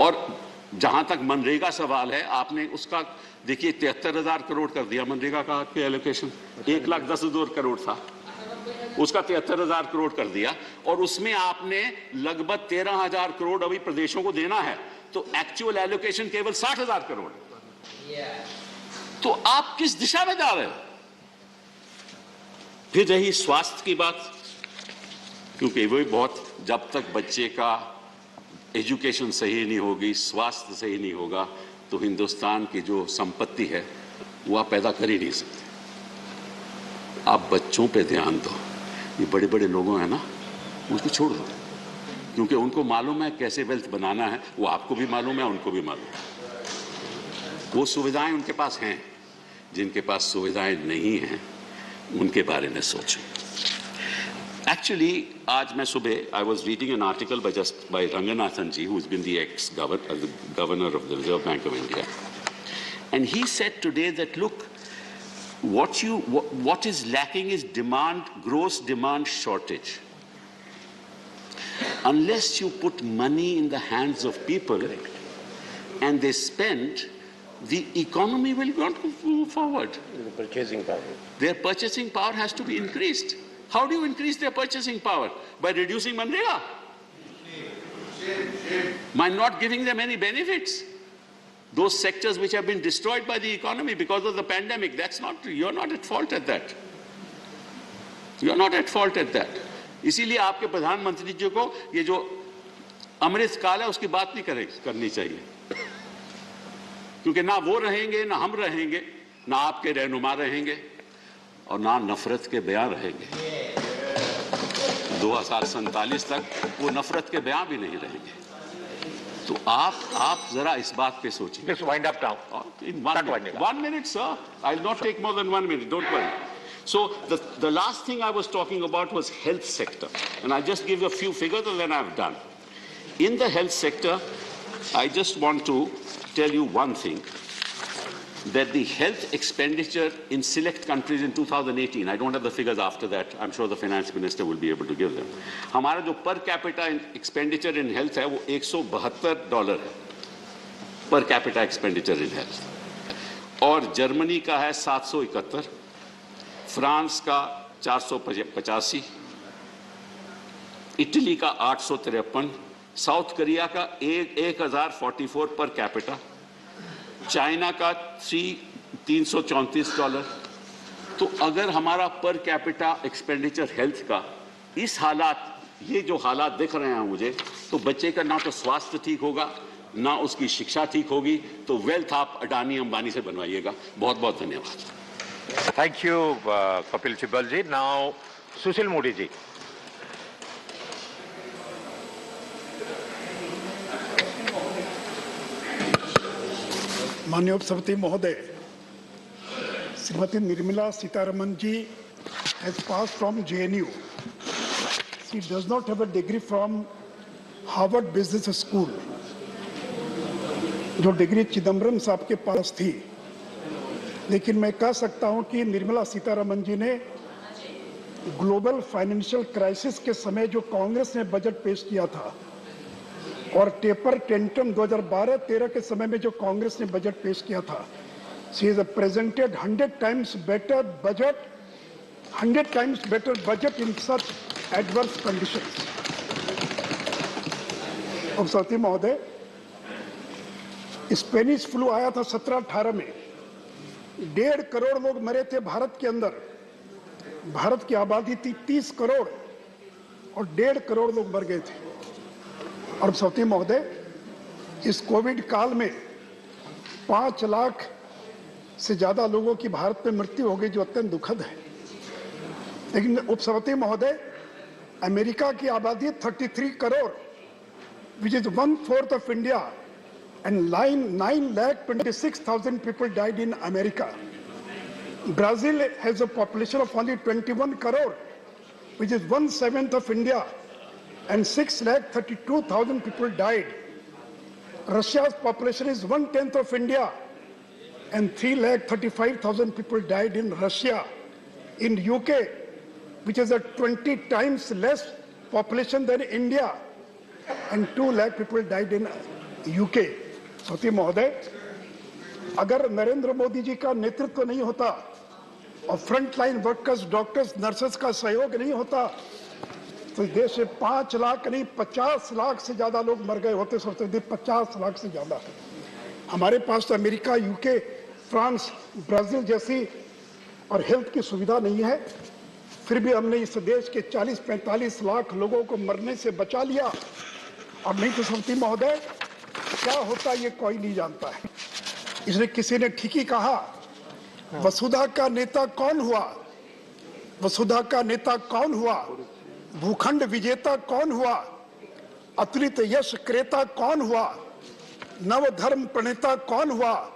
और जहां तक मनरेगा सवाल है, आपने उसका देखिए 73,000 करोड़ कर दिया मनरेगा का एलोकेशन। 1,10,000 करोड़ था, उसका 73,000 करोड़ कर दिया, और उसमें आपने लगभग 13,000 करोड़ अभी प्रदेशों को देना है, तो एक्चुअल एलोकेशन केवल 60,000 करोड़। तो आप किस दिशा में जा रहे हो? फिर रही स्वास्थ्य की बात, क्योंकि वो बहुत, जब तक बच्चे का एजुकेशन सही नहीं होगी, स्वास्थ्य सही नहीं होगा, तो हिंदुस्तान की जो संपत्ति है वो आप पैदा कर ही नहीं सकते। आप बच्चों पे ध्यान दो। ये बड़े बड़े लोगों हैं ना, उसको छोड़ दो, क्योंकि उनको मालूम है कैसे वेल्थ बनाना है। वो आपको भी मालूम है, उनको भी मालूम है। वो सुविधाएं उनके पास हैं। जिनके पास सुविधाएं नहीं हैं, उनके बारे में सोचें। Actually, आज मैं सुबह I was reading an article by Ranganathan ji, who's been the ex-governor of the Reserve Bank of India, and he said today that look, what is lacking is gross demand shortage. Unless you put money in the hands of people and they spend, the economy will not move forward. Their purchasing power has to be increased. How do you increase their purchasing power? By reducing Manrega? By not giving them any benefits. Those sectors which have been destroyed by the economy because of the pandemic, you're not at fault at that. You're not at fault at that. इसीलिए आपके प्रधानमंत्री जी को ये जो अमृत काल है उसकी बात नहीं करनी चाहिए, क्योंकि ना वो रहेंगे, ना हम रहेंगे, ना आपके रहनुमा रहेंगे। और ना नफरत के बयान रहेंगे। 2047 तक वो नफरत के बयान भी नहीं रहेंगे। तो आप जरा इस बात पे सोचिए। Just wind up now. In 1 minute, sir. I'll not take more than 1 minute. Don't worry. So the last thing I was talking about was health sector, and I'll just give you a few figures and then I'm done. In the health sector, I just want to tell you one thing, that the health expenditure in select countries in 2018, I don't have the figures after that, I'm sure the finance minister will be able to give them. हमारा जो per capita expenditure in health है वो $172 है, per capita expenditure in health. और Germany का है 771, France का 485, Italy का 853, साउथ कोरिया का 1044 पर कैपिटा, चाइना का $334। तो अगर हमारा पर कैपिटा एक्सपेंडिचर हेल्थ का इस हालात, ये जो हालात दिख रहे हैं मुझे, तो बच्चे का ना तो स्वास्थ्य ठीक होगा, ना उसकी शिक्षा ठीक होगी। तो वेल्थ आप अडानी अंबानी से बनवाइएगा। बहुत बहुत धन्यवाद। Thank you, Kapil Sibal ji. Now, Sushil Modi ji. माननीय उपसभापति महोदय, Shrimati Nirmala Sitharaman ji has passed from JNU. She does not have a degree from Harvard Business School. जो डिग्री चिदम्बरम साहब के पास थी, लेकिन मैं कह सकता हूं कि निर्मला सीतारमण जी ने ग्लोबल फाइनेंशियल क्राइसिस के समय जो कांग्रेस ने बजट पेश किया था और टेपर टेंटम 2012-13 के समय में जो कांग्रेस ने बजट पेश किया था, she has presented 100 times better budget in such adverse conditions. उपसभापति महोदय, स्पेनिश फ्लू आया था 17-18 में, 1.5 करोड़ लोग मरे थे भारत के अंदर। भारत की आबादी थी 30 करोड़ और 1.5 करोड़ लोग मर गए थे। और उपसभापति महोदय, इस कोविड काल में 5 लाख से ज्यादा लोगों की भारत में मृत्यु हो गई, जो अत्यंत दुखद है। लेकिन उपसभापति महोदय, अमेरिका की आबादी 33 crore, which is 1/4 of India, and 9,26,000 people died in America. Brazil has a population of only 21 crore, which is 1/7 of India, and 6,32,000 people died. Russia's population is 1/10 of India, and 3,35,000 people died in Russia. In UK, which has a 20 times less population than India, and 2 lakh people died in UK. सती महोदय, अगर नरेंद्र मोदी जी का नेतृत्व नहीं होता और front line workers, doctors, nurses का सहयोग नहीं होता, तो देश में 5 लाख नहीं 50 लाख से ज्यादा लोग मर गए होते। सोचते थे 50 लाख से ज्यादा। हमारे पास तो अमेरिका, यूके, फ्रांस, ब्राजील जैसी और हेल्थ की सुविधा नहीं है, फिर भी हमने इस देश के 40-45 लाख लोगों को मरने से बचा लिया। और नहीं तो सती महोदय, क्या होता ये कोई नहीं जानता है। इसलिए किसी ने ठीक ही कहा, वसुधा का नेता कौन हुआ? वसुधा का नेता कौन हुआ? भूखंड विजेता कौन हुआ? अतुलित यश क्रेता कौन हुआ? नव धर्म प्रणेता कौन हुआ?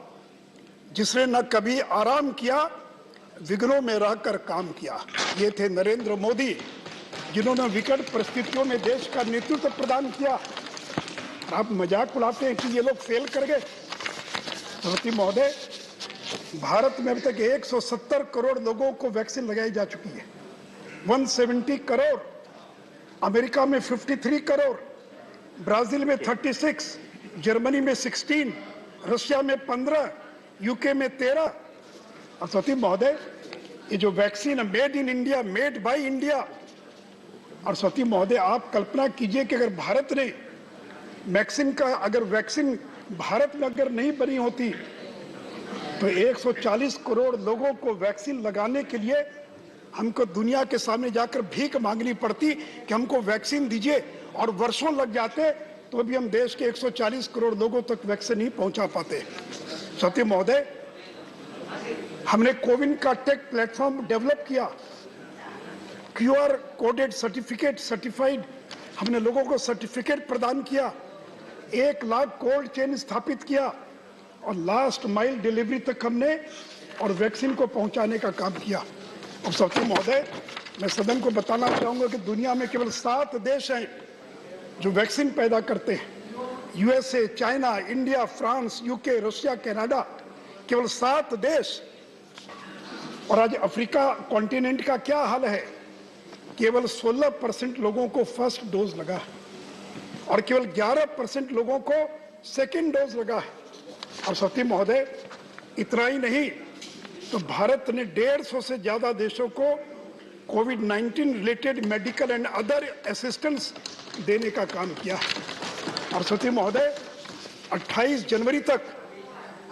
जिसने न कभी आराम किया, विघ्नों में रहकर काम किया। ये थे नरेंद्र मोदी, जिन्होंने विकट परिस्थितियों में देश का नेतृत्व प्रदान किया। आप मजाक उड़ाते हैं कि ये लोग फेल कर गए। श्रीमती महोदय, भारत में अब तक 170 करोड़ लोगों को वैक्सीन लगाई जा चुकी है। 170 करोड़, अमेरिका में 53 करोड़, ब्राजील में 36, जर्मनी में 16, रशिया में 15, यूके में 13। और सती महोदय, ये जो vaccine made in India, made by India, और सती महोदय आप कल्पना कीजिए कि अगर भारत ने वैक्सीन भारत में अगर नहीं बनी होती तो 140 करोड़ लोगों को वैक्सीन लगाने के लिए हमको दुनिया के सामने जाकर भीख मांगनी पड़ती कि हमको वैक्सीन दीजिए, और वर्षों लग जाते तो भी हम देश के 140 करोड़ लोगों तक वैक्सीन नहीं पहुंचा पाते। सती महोदय, हमने कोविन का टेक प्लेटफॉर्म डेवलप किया, क्यूआर कोडेड सर्टिफिकेट सर्टिफाइड हमने लोगों को सर्टिफिकेट प्रदान किया, 1 लाख कोल्ड चेन स्थापित किया और लास्ट माइल डिलीवरी तक हमने और वैक्सीन को पहुंचाने का काम किया। और सबसे महोदय, मैं सदन को बताना चाहूंगा कि दुनिया में केवल 7 देश हैं जो वैक्सीन पैदा करते हैं। USA, China, India, France, UK, Russia, Canada, केवल 7 देश। और आज अफ्रीका कॉन्टिनेंट का क्या हाल है? केवल 16% लोगों को फर्स्ट डोज लगा है और केवल 11% लोगों को सेकेंड डोज लगा है। और सती महोदय, इतना ही नहीं तो भारत ने 150 से ज्यादा देशों को कोविड-19 related medical and other assistance देने का काम किया है। और सती महोदय, 28 जनवरी तक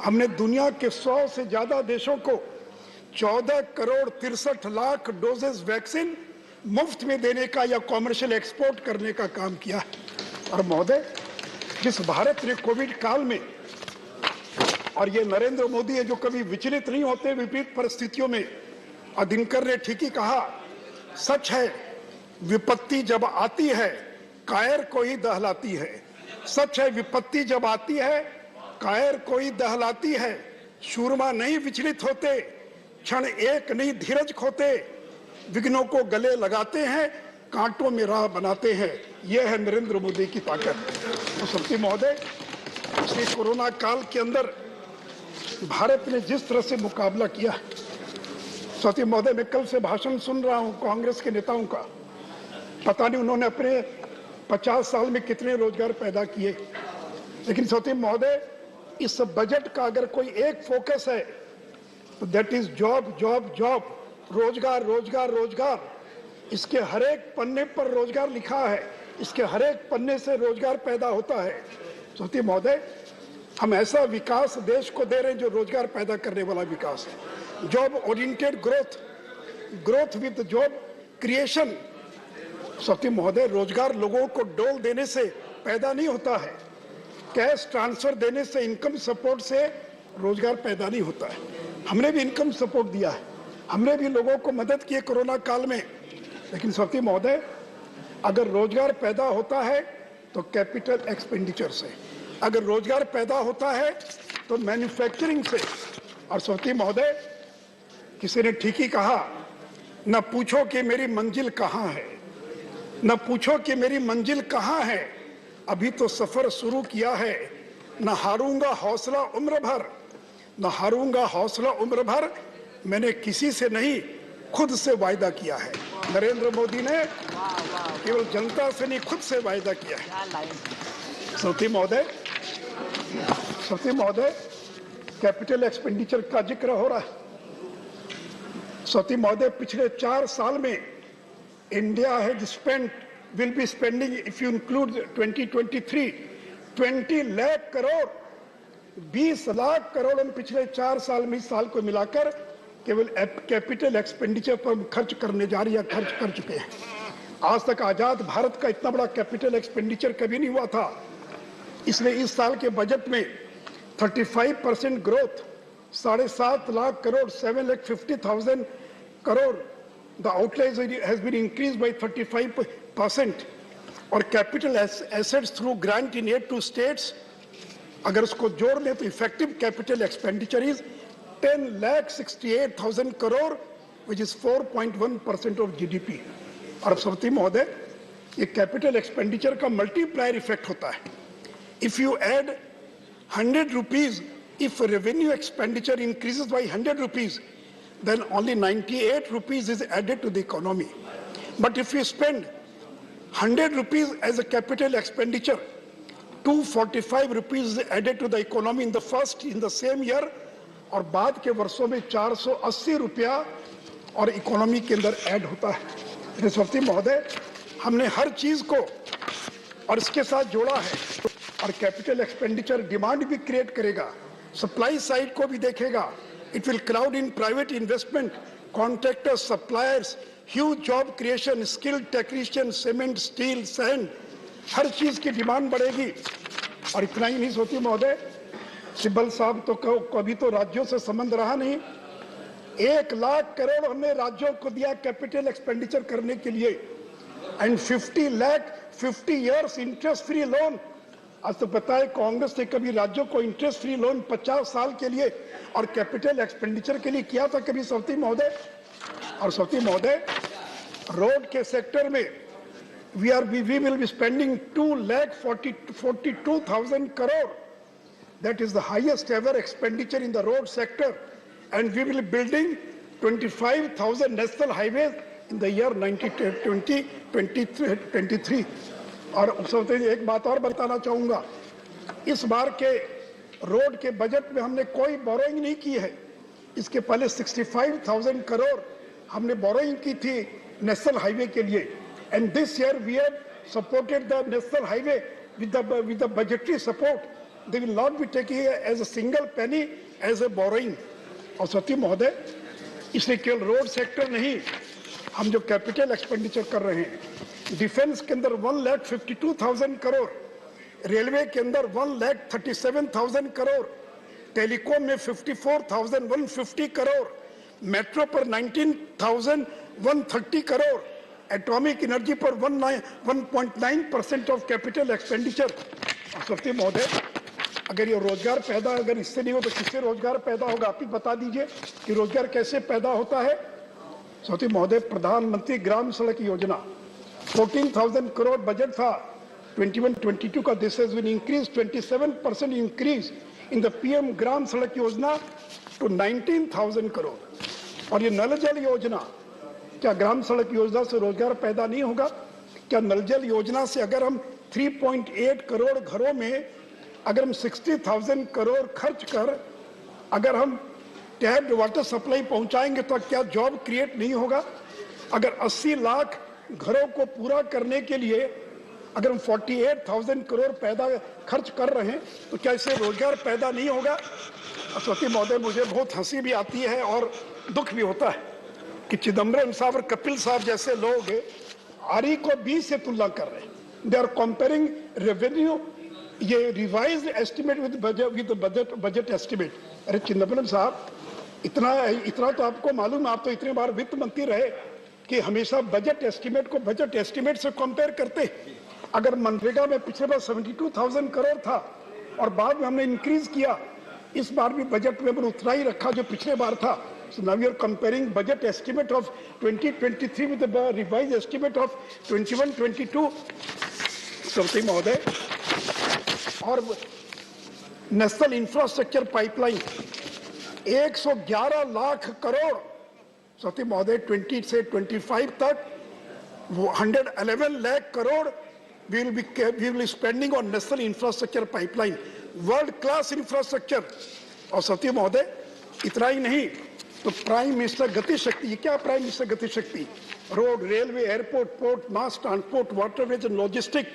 हमने दुनिया के 100 से ज्यादा देशों को 14 करोड़ 63 लाख डोजेस वैक्सीन मुफ्त में देने का या कॉमर्शियल एक्सपोर्ट करने का काम किया है। और महोदय, जिस भारत ने कोविड काल में, और ये नरेंद्र मोदी है जो कभी विचलित नहीं होते विपरीत परिस्थितियों में, और दिनकर ने ठीक ही कहा, सच है विपत्ति जब आती है कायर को ही दहलाती है। सच है विपत्ति जब आती है कायर को ही दहलाती है। शूरमा नहीं विचलित होते, क्षण एक नहीं धीरज खोते, विघ्नों को गले लगाते हैं, कांटों में राह बनाते हैं। यह है नरेंद्र मोदी की ताकत। तो सबसे महोदय, इस कोरोना काल के अंदर भारत ने जिस तरह से मुकाबला किया, सती महोदय, मैं कल से भाषण सुन रहा हूं कांग्रेस के नेताओं का, पता नहीं उन्होंने अपने 50 साल में कितने रोजगार पैदा किए। लेकिन सती महोदय, इस बजट का अगर कोई एक फोकस है तो that is job job job, रोजगार रोजगार रोजगार। इसके हर एक पन्ने पर रोजगार लिखा है, इसके हर एक पन्ने से रोजगार पैदा होता है। सती महोदय, हम ऐसा विकास देश को दे रहे हैं जो रोजगार पैदा करने वाला विकास है। Job oriented growth, growth with job creation. सती महोदय, रोजगार लोगों को डोल देने से पैदा नहीं होता है, कैश ट्रांसफर देने से, इनकम सपोर्ट से रोजगार पैदा नहीं होता है। हमने भी इनकम सपोर्ट दिया है, हमने भी लोगों को मदद की कोरोना काल में। लेकिन सती महोदय, अगर रोजगार पैदा होता है तो कैपिटल एक्सपेंडिचर से, अगर रोजगार पैदा होता है तो मैन्युफैक्चरिंग से। और सती महोदय, किसी ने ठीक ही कहा, न पूछो कि मेरी मंजिल कहाँ है, न पूछो कि मेरी मंजिल कहाँ है, अभी तो सफर शुरू किया है। न हारूंगा हौसला उम्र भर, न हारूंगा हौसला उम्र भर, मैंने किसी से नहीं खुद से वायदा किया है। नरेंद्र मोदी ने केवल जनता से नहीं खुद से वायदा किया है। सती महोदय, कैपिटल एक्सपेंडिचर का जिक्र हो रहा है। सती महोदय, पिछले 4 साल में India has spent, will be spending, if you include 2023, 20 lakh crore, 20 lakh crore हम पिछले 4 साल में, इस साल को मिलाकर केवल कैपिटल एक्सपेंडिचर पर खर्च करने जा रही है, खर्च कर चुके हैं। आज तक आजाद भारत का इतना बड़ा कैपिटल एक्सपेंडिचर कभी नहीं हुआ था। इसलिए इस साल के बजट में 35% growth, 7.5 lakh crore, 7,50,000 crore, the outlay has been increase by 35%। और capital assets through grant in aid to states, अगर उसको जोड़ लें तो effective capital expenditure is 10,68,000 crore, which is 4.1% of GDP. और सती महोदय, ये कैपिटल एक्सपेंडिचर का मल्टीप्लायर इफेक्ट होता है। If you add 100 rupees, if revenue expenditure increases by 100 rupees, then only 98 rupees is added to the economy. But if you spend 100 rupees as a capital expenditure, 245 rupees is added to the economy in the same year, और बाद के वर्षों में 480 रुपया और economy के अंदर add होता है। सती महोदय, हमने हर चीज को और इसके साथ जोड़ा है। और कैपिटल एक्सपेंडिचर डिमांड भी क्रिएट करेगा, सप्लाई साइड को भी देखेगा। It will crowd in private investment, contractors, suppliers, huge job creation, skilled technician, cement, steel, sand, हर चीज की डिमांड बढ़ेगी। और इतना ही नहीं सोती महोदय, सिब्बल साहब तो कभी तो राज्यों से संबंध रहा नहीं, 1 लाख करोड़ हमने राज्यों को दिया कैपिटल एक्सपेंडिचर करने के लिए, and 50 lakh 50 years interest free loan. आज तो पता है कांग्रेस ने कभी राज्यों को इंटरेस्ट फ्री लोन 50 साल के लिए और कैपिटल एक्सपेंडिचर के लिए किया था कभी सौती महोदय? और सौती महोदय, रोड के सेक्टर में we will be spending 2,42,000 crore. That is the highest ever expenditure in the road sector, and we will be building 25,000 national highways in the year 2023. और एक बात और बताना चाहूंगा, इस बार के रोड के बजट में हमने कोई बोरोइंग नहीं की है। इसके पहले 65,000 करोड़ हमने बोरोइंग की थी नेशनल हाईवे के लिए, and this year we have supported the national highway with the budgetary support. They will not be taking it as a single penny as a borrowing. और सती महोदय, इसलिए केवल रोड सेक्टर नहीं, हम जो कैपिटल एक्सपेंडिचर कर रहे हैं, डिफेंस के अंदर 1,52,000 करोड़, रेलवे के अंदर 1,37,000 करोड़, टेलीकॉम में 54,150 करोड़, मेट्रो पर 19,130 करोड़, एटॉमिक एनर्जी पर 1.9% ऑफ कैपिटल एक्सपेंडिचर। सती महोदय, अगर ये रोजगार पैदा अगर इससे नहीं हो तो किससे रोजगार पैदा होगा? आप ही बता दीजिए कि रोजगार कैसे पैदा होता है। सती महोदय, प्रधानमंत्री ग्राम सड़क योजना 14,000 करोड़ बजट था 21-22 का। This has been increase 27% increase in the PM Gram Sadak Yojana to 19,000 crore. और ये नल जल योजना, क्या ग्राम सड़क योजना से रोजगार पैदा नहीं होगा? क्या नल जल योजना से अगर हम 3.8 करोड़ घरों में अगर हम 60,000 करोड़ खर्च कर अगर हम टैप्ड वाटर सप्लाई पहुंचाएंगे तो क्या जॉब क्रिएट नहीं होगा? अगर 80 लाख घरों को पूरा करने के लिए अगर हम 48,000 करोड़ पैदा खर्च कर रहे हैं तो क्या इससे रोजगार पैदा नहीं होगा? सती महोदय, मुझे बहुत हंसी भी आती है और दुख भी होता है कि चिदम्बरम साहब और कपिल साहब जैसे लोग आरई को 20 से तुलना कर रहे हैं। दे आर कंपेयरिंग रेवेन्यू, ये revised estimate with budget estimate. अरे चिदम्बरम साहब, इतना तो आपको मालूम है, आप तो इतने बार वित्त मंत्री रहे कि हमेशा बजट एस्टिमेट को बजट एस्टिमेट से कंपेयर करते। अगर मनरेगा में पिछले बार 72,000 करोड़ था और बाद में हमने इंक्रीज किया, इस बार भी बजट में उतना ही रखा जो पिछले बार था। So now we are comparing budget estimate of 2023 with the revised estimate of 21-22. सती महोदय, और national infrastructure pipeline 111 lakh crore. सती महोदय, 20 से 25 तक 111 lakh crore we will be spending on national infrastructure pipeline, world class infrastructure. और सती महोदय, इतना ही नहीं तो प्राइम मिनिस्टर गति शक्ति, ये क्या prime minister Gati Shakti? Road, railway, airport, port, mass transport, waterways and logistic.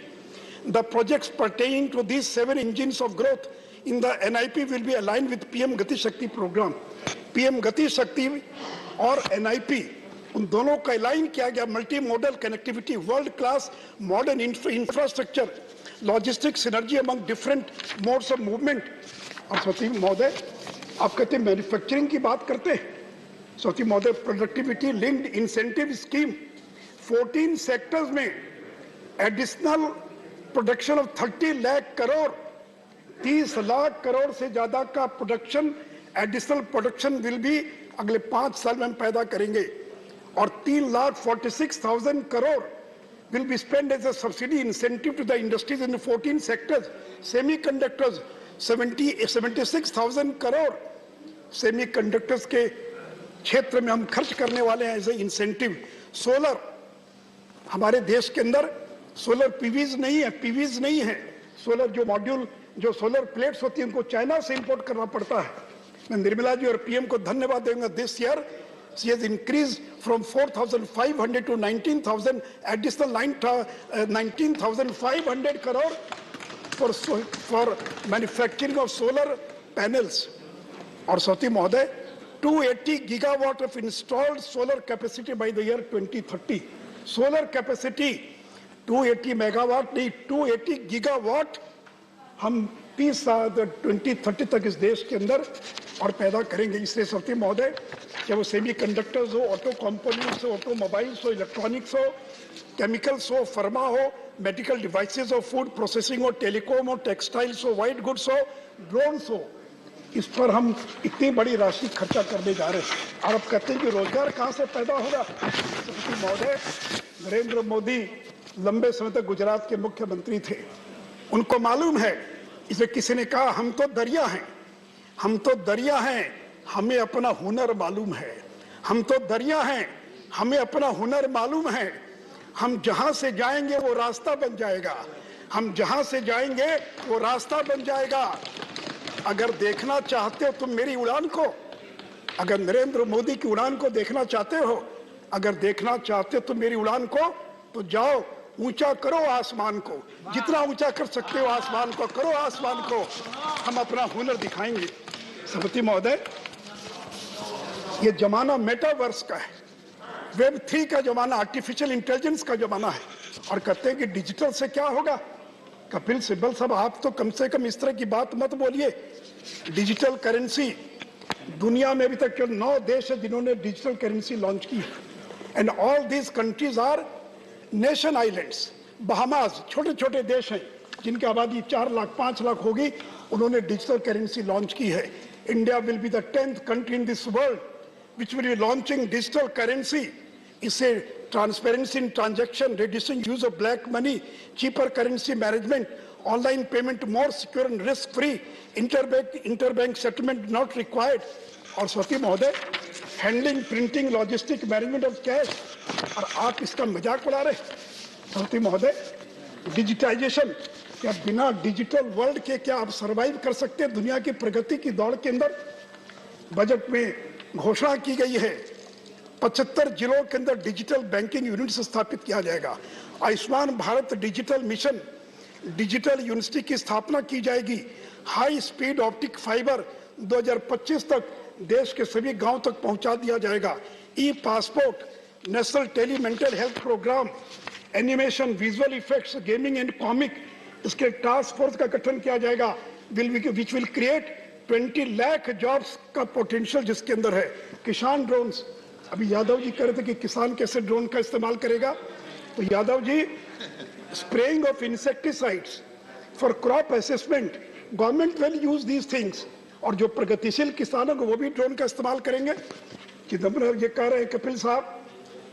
The projects pertaining to these 7 engines of growth in the NIP will be aligned with PM Gati Shakti programme. PM Gati शक्ति और NIP, उन दोनों का align किया गया। Multi modal connectivity, world class modern infrastructure, logistic synergy among different modes of movement. और सती महोदय, आप कहते हैं मैन्युफैक्चरिंग की बात करते हैं। सती महोदय, productivity linked incentive scheme 14 sectors में additional production of 30 lakh crore, 30 lakh crore से ज्यादा का production, additional production will be अगले 5 साल में हम पैदा करेंगे। और 3,46,000 crore will be spent as a subsidy incentive to the industries in the 14 sectors. Semiconductors 76,000 crore semiconductors के क्षेत्र में हम खर्च करने वाले हैं एज ए इंसेंटिव। सोलर, हमारे देश के अंदर सोलर पीवीज नहीं है। सोलर जो मॉड्यूल, जो सोलर प्लेट्स होती हैं, उनको चाइना से इंपोर्ट करना पड़ता है। मैं निर्मला जी और पीएम को धन्यवाद दूंगा। This year she has increased from 4,500 to 19,000, additional 19,500 crore for manufacturing of solar panels. और सती महोदय, 280 gigawatt of installed solar capacity by the year 2030. Solar capacity 280 megawatt नहीं, 280 gigawatt हम 2030 तक इस देश के अंदर और पैदा करेंगे। इसलिए सती महोदय, चाहे वो सेमी कंडक्टर्स हो, ऑटो कंपोनेंट्स हो, ऑटोमोबाइल्स हो, इलेक्ट्रॉनिक्स हो, केमिकल्स हो, फार्मा हो, मेडिकल डिवाइसेस हो, फूड प्रोसेसिंग हो, टेलीकॉम हो, टेक्सटाइल्स हो, व्हाइट गुड्स हो, ड्रोन्स हो, इस पर हम इतनी बड़ी राशि खर्चा करने जा रहे हैं। और अब कहते हैं कि रोजगार कहाँ से पैदा होगा। सती महोदय, नरेंद्र मोदी लंबे समय तक गुजरात के मुख्यमंत्री थे, उनको मालूम है। इसे किसी ने कहा हम तो दरिया हैं, हम तो दरिया हैं, हमें अपना हुनर मालूम है। हम तो दरिया हैं, हमें अपना हुनर मालूम है। हम जहां से जाएंगे वो रास्ता बन जाएगा, हम जहां से जाएंगे वो रास्ता बन जाएगा। अगर देखना चाहते हो तुम मेरी उड़ान को, अगर नरेंद्र मोदी की उड़ान को देखना चाहते हो, अगर देखना चाहते हो तुम मेरी उड़ान को, तो जाओ ऊंचा करो आसमान को, जितना ऊंचा कर सकते हो आसमान को करो, आसमान को। हम अपना हुनर दिखाएंगे। समिति महोदय, ये जमाना मेटावर्स का है, वेब 3 का जमाना, आर्टिफिशियल इंटेलिजेंस का जमाना है। और कहते हैं कि डिजिटल से क्या होगा। कपिल सिब्बल साहब, आप तो कम से कम इस तरह की बात मत बोलिए। डिजिटल करेंसी, दुनिया में अभी तक केवल 9 देश है जिन्होंने डिजिटल करेंसी लॉन्च की है। And all these countries our nation islands. Bahamas छोटे छोटे देश हैं जिनकी आबादी 4 लाख 5 लाख होगी, उन्होंने डिजिटल करेंसी लॉन्च की है। India will be the 10th country in this world which will be launching digital currency. इससे transparency in transaction, reducing use of black money, cheaper currency management, online payment more secure and risk free, interbank settlement not required. और सती महोदय, handling, printing, logistic, management of cash, और आप इसका मजाक उड़ा रहे। सती महोदय, डिजिटाइजेशन, क्या बिना डिजिटल वर्ल्ड के क्या आप सर्वाइव कर सकते हैं दुनिया की प्रगति की दौड़ के अंदर। बजट में घोषणा की गई है 75 जिलों के अंदर डिजिटल बैंकिंग यूनिट स्थापित किया जाएगा। Ayushman Bharat digital mission, digital university की स्थापना की जाएगी। हाई स्पीड ऑप्टिक फाइबर 2025 तक देश के सभी गांव तक पहुंचा दिया जाएगा। E passport, national tele mental health programme, animation, visual effects, gaming and comic, इसके टास्क फोर्स का गठन किया जाएगा, which will create 20 lakh jobs का पोटेंशियल जिसके अंदर है। किसान ड्रोन्स, अभी यादव जी कह रहे थे कि किसान कैसे ड्रोन का इस्तेमाल करेगा, तो Yadav ji, spraying of insecticides for crop assessment, government will use these things. और जो प्रगतिशील किसान होंगे वो भी ड्रोन का इस्तेमाल करेंगे। चिदम्बरम ये कह रहे हैं कपिल साहब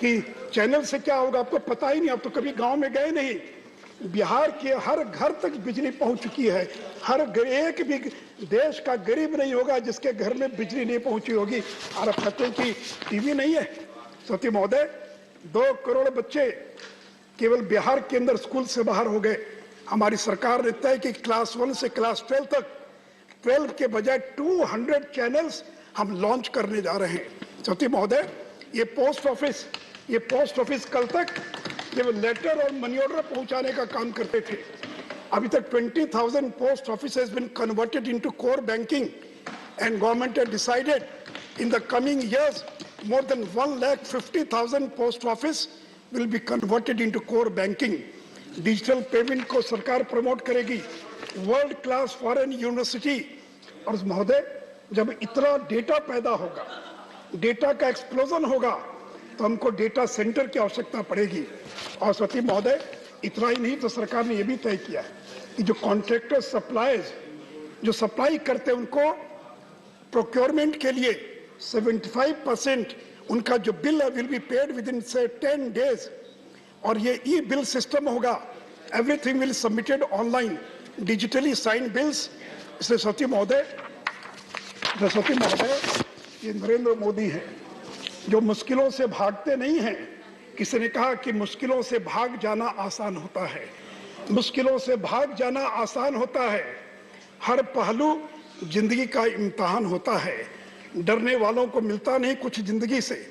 कि चैनल से क्या होगा, आपको पता ही नहीं, आप तो कभी गांव में गए नहीं। बिहार के हर घर तक बिजली पहुंच चुकी है। हर एक भी देश का गरीब नहीं होगा जिसके घर में बिजली नहीं पहुंची होगी। और आप कहते हैं कि टीवी नहीं है। सती महोदय, 2 करोड़ बच्चे केवल बिहार के अंदर स्कूल से बाहर हो गए। हमारी सरकार ने तय कि क्लास 1 से क्लास 12 तक, 12 के बजाय 200 चैनल्स हम लॉन्च करने जा रहे हैं। सती महोदय, ये पोस्ट ऑफिस कल तक केवल लेटर और मनी ऑर्डर पहुंचाने का काम करते थे। अभी तक 20,000 post office has been converted into core banking, and government has decided in the coming years more than 1,50,000 post office will be converted into core banking. Digital payment को सरकार प्रमोट करेगी। World class foreign university. और महोदय, जब इतना data पैदा होगा, data का एक्सप्लोजन होगा, तो हमको डेटा सेंटर की आवश्यकता पड़ेगी। और सती महोदय, इतना ही नहीं, तो सरकार ने यह भी तय किया है कि जो कॉन्ट्रैक्टर सप्लायर्स जो सप्लाई करते हैं उनको प्रोक्योरमेंट के लिए 75% उनका जो बिल है will be paid within से 10 डेज। और ये ई बिल सिस्टम होगा, everything will submitted online, digitally sign bills. इसलिए सती महोदय, ये नरेंद्र मोदी है जो मुश्किलों से भागते नहीं हैं। किसी ने कहा कि मुश्किलों से भाग जाना आसान होता है, मुश्किलों से भाग जाना आसान होता है। हर पहलू जिंदगी का इम्तिहान होता है। डरने वालों को मिलता नहीं कुछ जिंदगी से,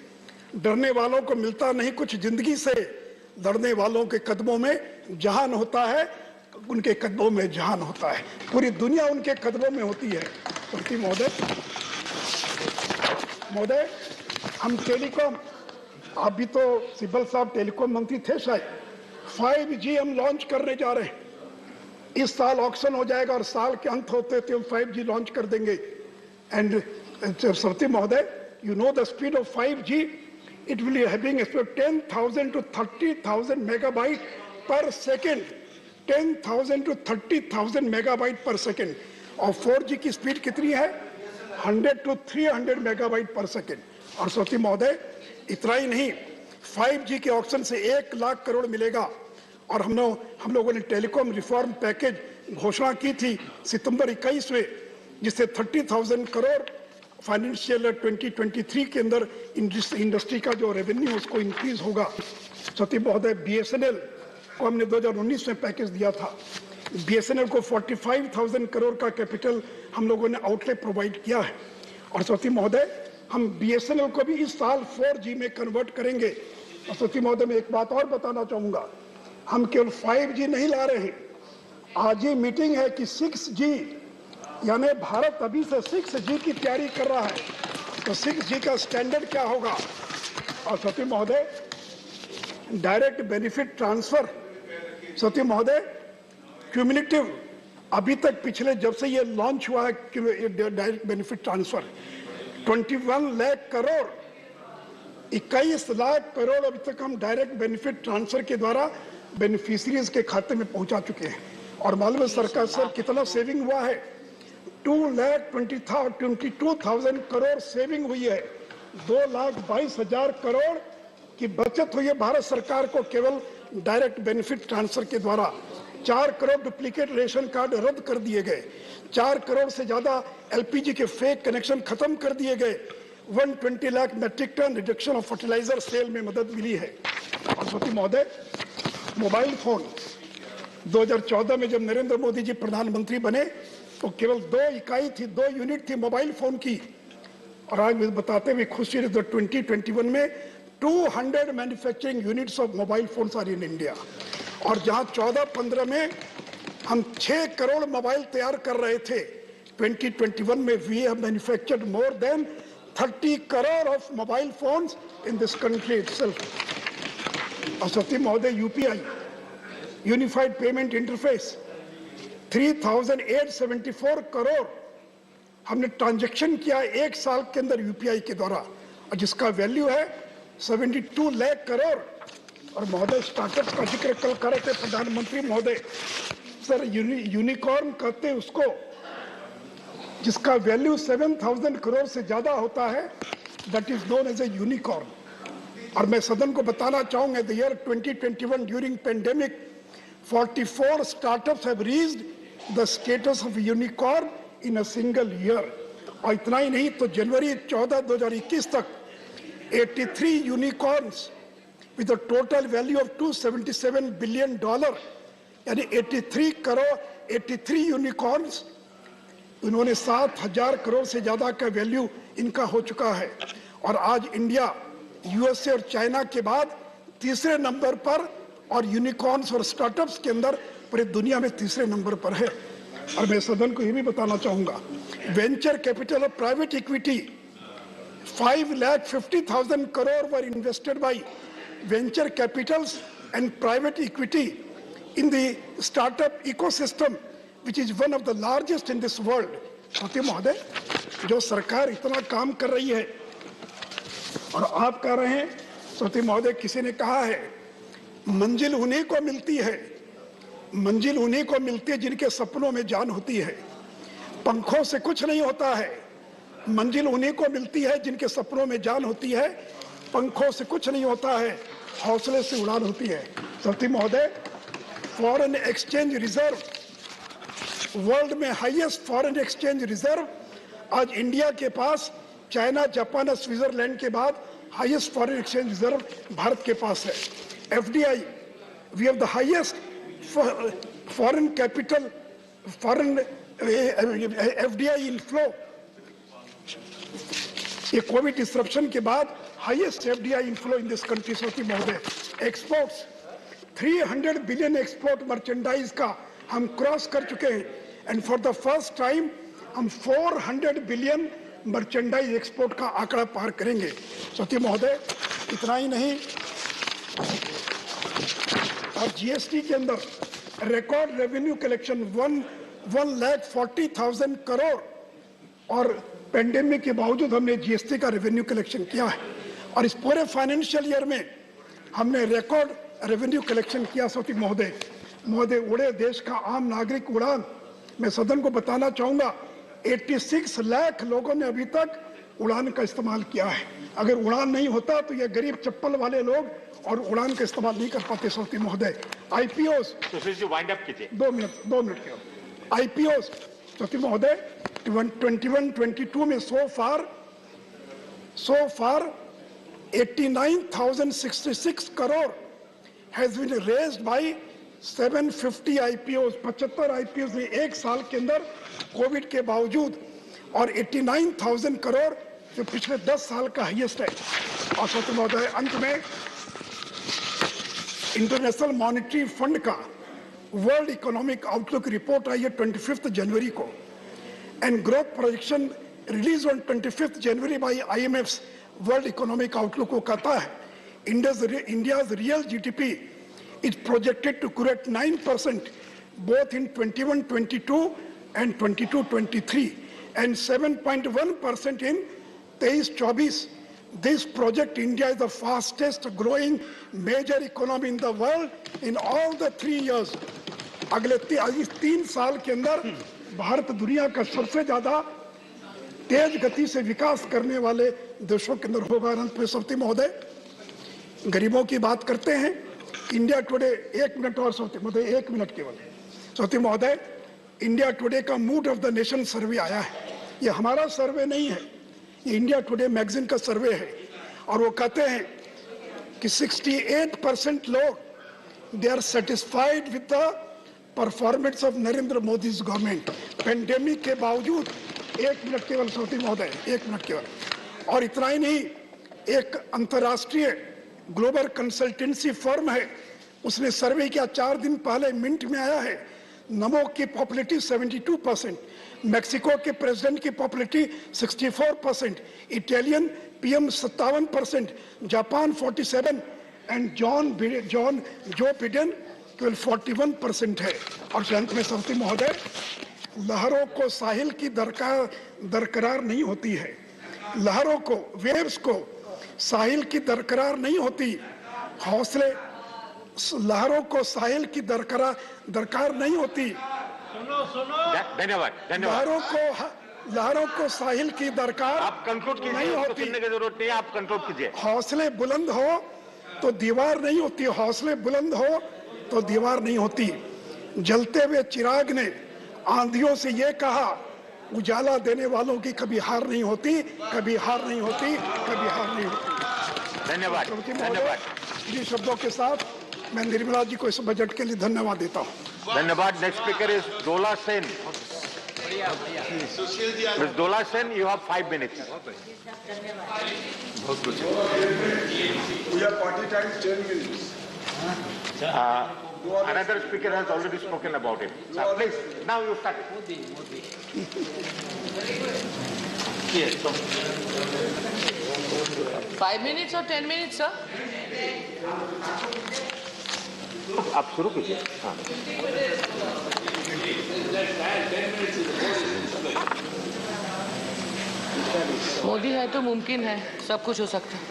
डरने वालों को मिलता नहीं कुछ जिंदगी से, लड़ने वालों के कदमों में जहान होता है, उनके कदमों में जहान होता है। पूरी दुनिया उनके कदमों में होती है। प्रति महोदय, हम टेलीकॉम, आप भी तो सिब्बल साहब टेलीकॉम मंत्री थे शायद, 5G हम लॉन्च करने जा रहे हैं। इस साल ऑक्शन हो जाएगा और साल के अंत होते हम 5G लॉन्च कर देंगे। And Sarthi Mahoday, you know the speed of 5G, it will be having 10,000 to 30,000 megabyte per second. 10,000 to 30,000 megabyte per second. और 4G की स्पीड कितनी है? 100 to 300 megabyte per second. और सरती महोदय, इतना ही नहीं, 5G के ऑक्शन से 1 लाख करोड़ मिलेगा. और हम लोगों ने टेलीकॉम रिफॉर्म पैकेज घोषणा की थी सितंबर 21 में, जिससे 30,000 करोड़ फाइनेंशियल 2023 के अंदर इंडस्ट्री का जो रेवेन्यू उसको इंक्रीज होगा. सती महोदय, BSNL को हमने 2019 में पैकेज दिया था. BSNL को 45,000 करोड़ का कैपिटल हम लोगों ने आउटले प्रोवाइड किया है. और सती महोदय, हम BSNL को भी इस साल 4G में कन्वर्ट करेंगे. और सती महोदय, मैं एक बात और बताना चाहूंगा, हम केवल 5G नहीं ला रहे हैं. आज ये मीटिंग है कि 6G, यानी भारत अभी से 6G की तैयारी कर रहा है. तो 6G का स्टैंडर्ड क्या होगा? और सती महोदय, डायरेक्ट बेनिफिट ट्रांसफर, सती महोदय, क्यूमुलेटिव अभी तक पिछले जब से ये लॉन्च हुआ है direct benefit transfer, 21 lakh crore, 21 lakh crore अभी तक हम डायरेक्ट बेनिफिट ट्रांसफर के द्वारा बेनिफिशियरीज के खाते में पहुंचा चुके हैं. और मालूम है सरकार सर कितना सेविंग हुआ है? 2,22,000 करोड़ सेविंग हुई है. 2,22,000 करोड़ की बचत हुई है भारत सरकार को केवल डायरेक्ट बेनिफिट ट्रांसफर के द्वारा. 4 करोड़ डुप्लीकेट रेशन कार्ड रद्द कर दिए गए. 4 करोड़ से ज्यादा LPG के फेक कनेक्शन खत्म कर दिए गए. 120 lakh metric ton reduction of fertilizer sale में मदद मिली है. और सती महोदय, मोबाइल फोन 2014 में जब नरेंद्र मोदी जी प्रधानमंत्री बने तो केवल 2 इकाई थी, 2 यूनिट थी मोबाइल फोन की. और आज मुझे बताते हुए खुशी है 2021 में 200 manufacturing units of mobile phones are in India. और जहां 14-15 में हम 6 करोड़ मोबाइल तैयार कर रहे थे, 2021 में we have manufactured more than 30 crore of mobile phones in this country itself. और सती महोदय, UPI unified payment interface 3,874 crore हमने ट्रांजैक्शन किया एक साल के अंदर UPI के द्वारा, और जिसका वैल्यू है 72 लाख करोड़. और महोदय, स्टार्टअप का जिक्र कल कर रहे थे प्रधानमंत्री महोदय. सर, यूनिकॉर्न कहते हैं उसको जिसका वैल्यू 7,000 करोड़ से ज्यादा होता है, that is known as a unicorn. और मैं सदन को बताना चाहूंगा, the year 2021 during pandemic 44 startups have reached the status of unicorn in a single year. और इतना ही नहीं, तो जनवरी 14, 2021 तक 83 unicorns with a total value of $277 billion, यानी 83 यूनिकॉर्न्स, उन्होंने 7,000 करोड़ से ज्यादा का वैल्यू इनका हो चुका है. और आज इंडिया USA और चाइना के बाद तीसरे नंबर पर, और यूनिकॉर्न्स और स्टार्टअप्स के अंदर पूरी दुनिया में तीसरे नंबर पर है. और मैं सदन को यह भी बताना चाहूंगा, वेंचर कैपिटल और private equity 5,50,000 crore were invested by venture capitals and private equity in the startup ecosystem, which is one of the largest in this world. सत्य महोदय, जो सरकार इतना काम कर रही है और आप कह रहे हैं, सत्य महोदय, किसी ने कहा है मंजिल उन्हीं को मिलती है, मंजिल उन्हीं को मिलती है जिनके सपनों में जान होती है. पंखों से कुछ नहीं होता है, मंजिल उन्हीं को मिलती है जिनके सपनों में जान होती है. पंखों से कुछ नहीं होता है, हौसले से उड़ान होती है. सती महोदय, फॉरेन एक्सचेंज रिजर्व, वर्ल्ड में हाईएस्ट फॉरेन एक्सचेंज रिजर्व आज इंडिया के पास, चाइना, जापान और स्विट्जरलैंड के बाद highest foreign exchange reserve Bharat के पास है. FDI, we have the highest foreign capital, foreign FDI inflow. ये कोविड डिस्ट्रप्शन के बाद highest FDI inflow in this country. सती महोदय, एक्सपोर्ट्स 300 बिलियन एक्सपोर्ट मर्चेंडाइज का हम क्रॉस कर चुके हैं. And for the first time हम 400 बिलियन मर्चेंडाइज एक्सपोर्ट का आंकड़ा पार करेंगे. सती महोदय, इतना ही नहीं, और GST के अंदर रिकॉर्ड रेवेन्यू कलेक्शन 1,40,000 करोड़, और पेंडेमिक के बावजूद हमने जीएसटी का रेवेन्यू कलेक्शन किया है और इस पूरे फाइनेंशियल ईयर में हमने रिकॉर्ड रेवेन्यू कलेक्शन किया। सौती महोदय उड़े देश का आम नागरिक उड़ान, मैं सदन को बताना चाहूंगा 86 लाख लोगों ने अभी तक उड़ान का इस्तेमाल किया है। अगर उड़ान नहीं होता तो ये गरीब चप्पल वाले लोग और उड़ान का इस्तेमाल नहीं कर पाते। सौती महोदय आईपीओस, वाइंड अप कीजिए, 2 मिनट के आईपीओस सौती महोदय 21-22 में सो फार 89,066 crore has been raised by 750 IPOs, 75 IPOs ने एक साल के अंदर कोविड के बावजूद, और 89,000 करोड़ जो पिछले 10 साल का हाईएस्ट है। और सौती महोदय अंत में इंटरनेशनल मॉनेटरी फंड का वर्ल्ड इकोनॉमिक आउटलुक रिपोर्ट आई है 25 जनवरी को, and growth projection released on 25th January by IMF's World Economic Outlook को कहता है India's real GDP is projected to grow at 9% both in 21-22 and 22-23 and 7.1% in 23-24. This project India is the fastest growing major economy in the world in all the 3 years. अगले 3 साल के अंदर भारत दुनिया का सबसे ज्यादा तेज गति से विकास करने वाले देशों के अंदर होगा। अनंत सौती महोदय गरीबों की बात करते हैं। इंडिया टुडे, 1 मिनट और सौती महोदय, 1 मिनट केवल। सौती महोदय इंडिया टुडे का मूड ऑफ द नेशन सर्वे आया है। ये हमारा सर्वे नहीं है, ये इंडिया टुडे मैगजीन का सर्वे है और वो कहते हैं कि 68% लोग they are satisfied with the performance of Narendra Modi government pandemic के बावजूद। 1 मिनट केवल सौती महोदय, 1 मिनट केवल। और इतना ही नहीं, एक अंतर्राष्ट्रीय ग्लोबल कंसल्टेंसी फर्म है, उसने सर्वे किया 4 दिन पहले, मिंट में आया है। नमो की पॉपुलरिटी 72%, मैक्सिको के प्रेसिडेंट की popularity 64%, Italian PM 57%, Japan 47 and Joe Biden केवल 41% है। और अंत में सौती महोदय लहरों को साहिल की दरकरार नहीं होती है, लहरों को, वेव्स को साहिल की दरकरार नहीं होती, हौसले लहरों को साहिल की दरकार नहीं होती। धन्यवाद। लहरों को साहिल की दरकार आप कंक्लूड कीजिए, नहीं होती। सुनने की जरूरत नहीं है, आप कंक्लूड कीजिए। हौसले बुलंद हो तो दीवार नहीं होती, हौसले बुलंद हो तो दीवार नहीं होती। जलते हुए चिराग ने आंधियों से ये कहा, उजाला देने वालों की कभी हार नहीं होती, कभी हार नहीं होती, कभी हार नहीं होती। धन्यवाद। धन्यवाद। जी शब्दों के साथ मैं निर्मला जी को इस बजट के लिए धन्यवाद देता हूँ। धन्यवाद। Next speaker is Dola Sen. Miss Dola Sen, you have 5 minutes. बहुत कुछ। We have 40 times 10 minutes. Another speaker has already spoken about it. Please, now you start. Yes. 5 minutes or 10 minutes, sir? आप शुरू कीजिए। मोदी है तो मुमकिन है, सब कुछ हो सकता है।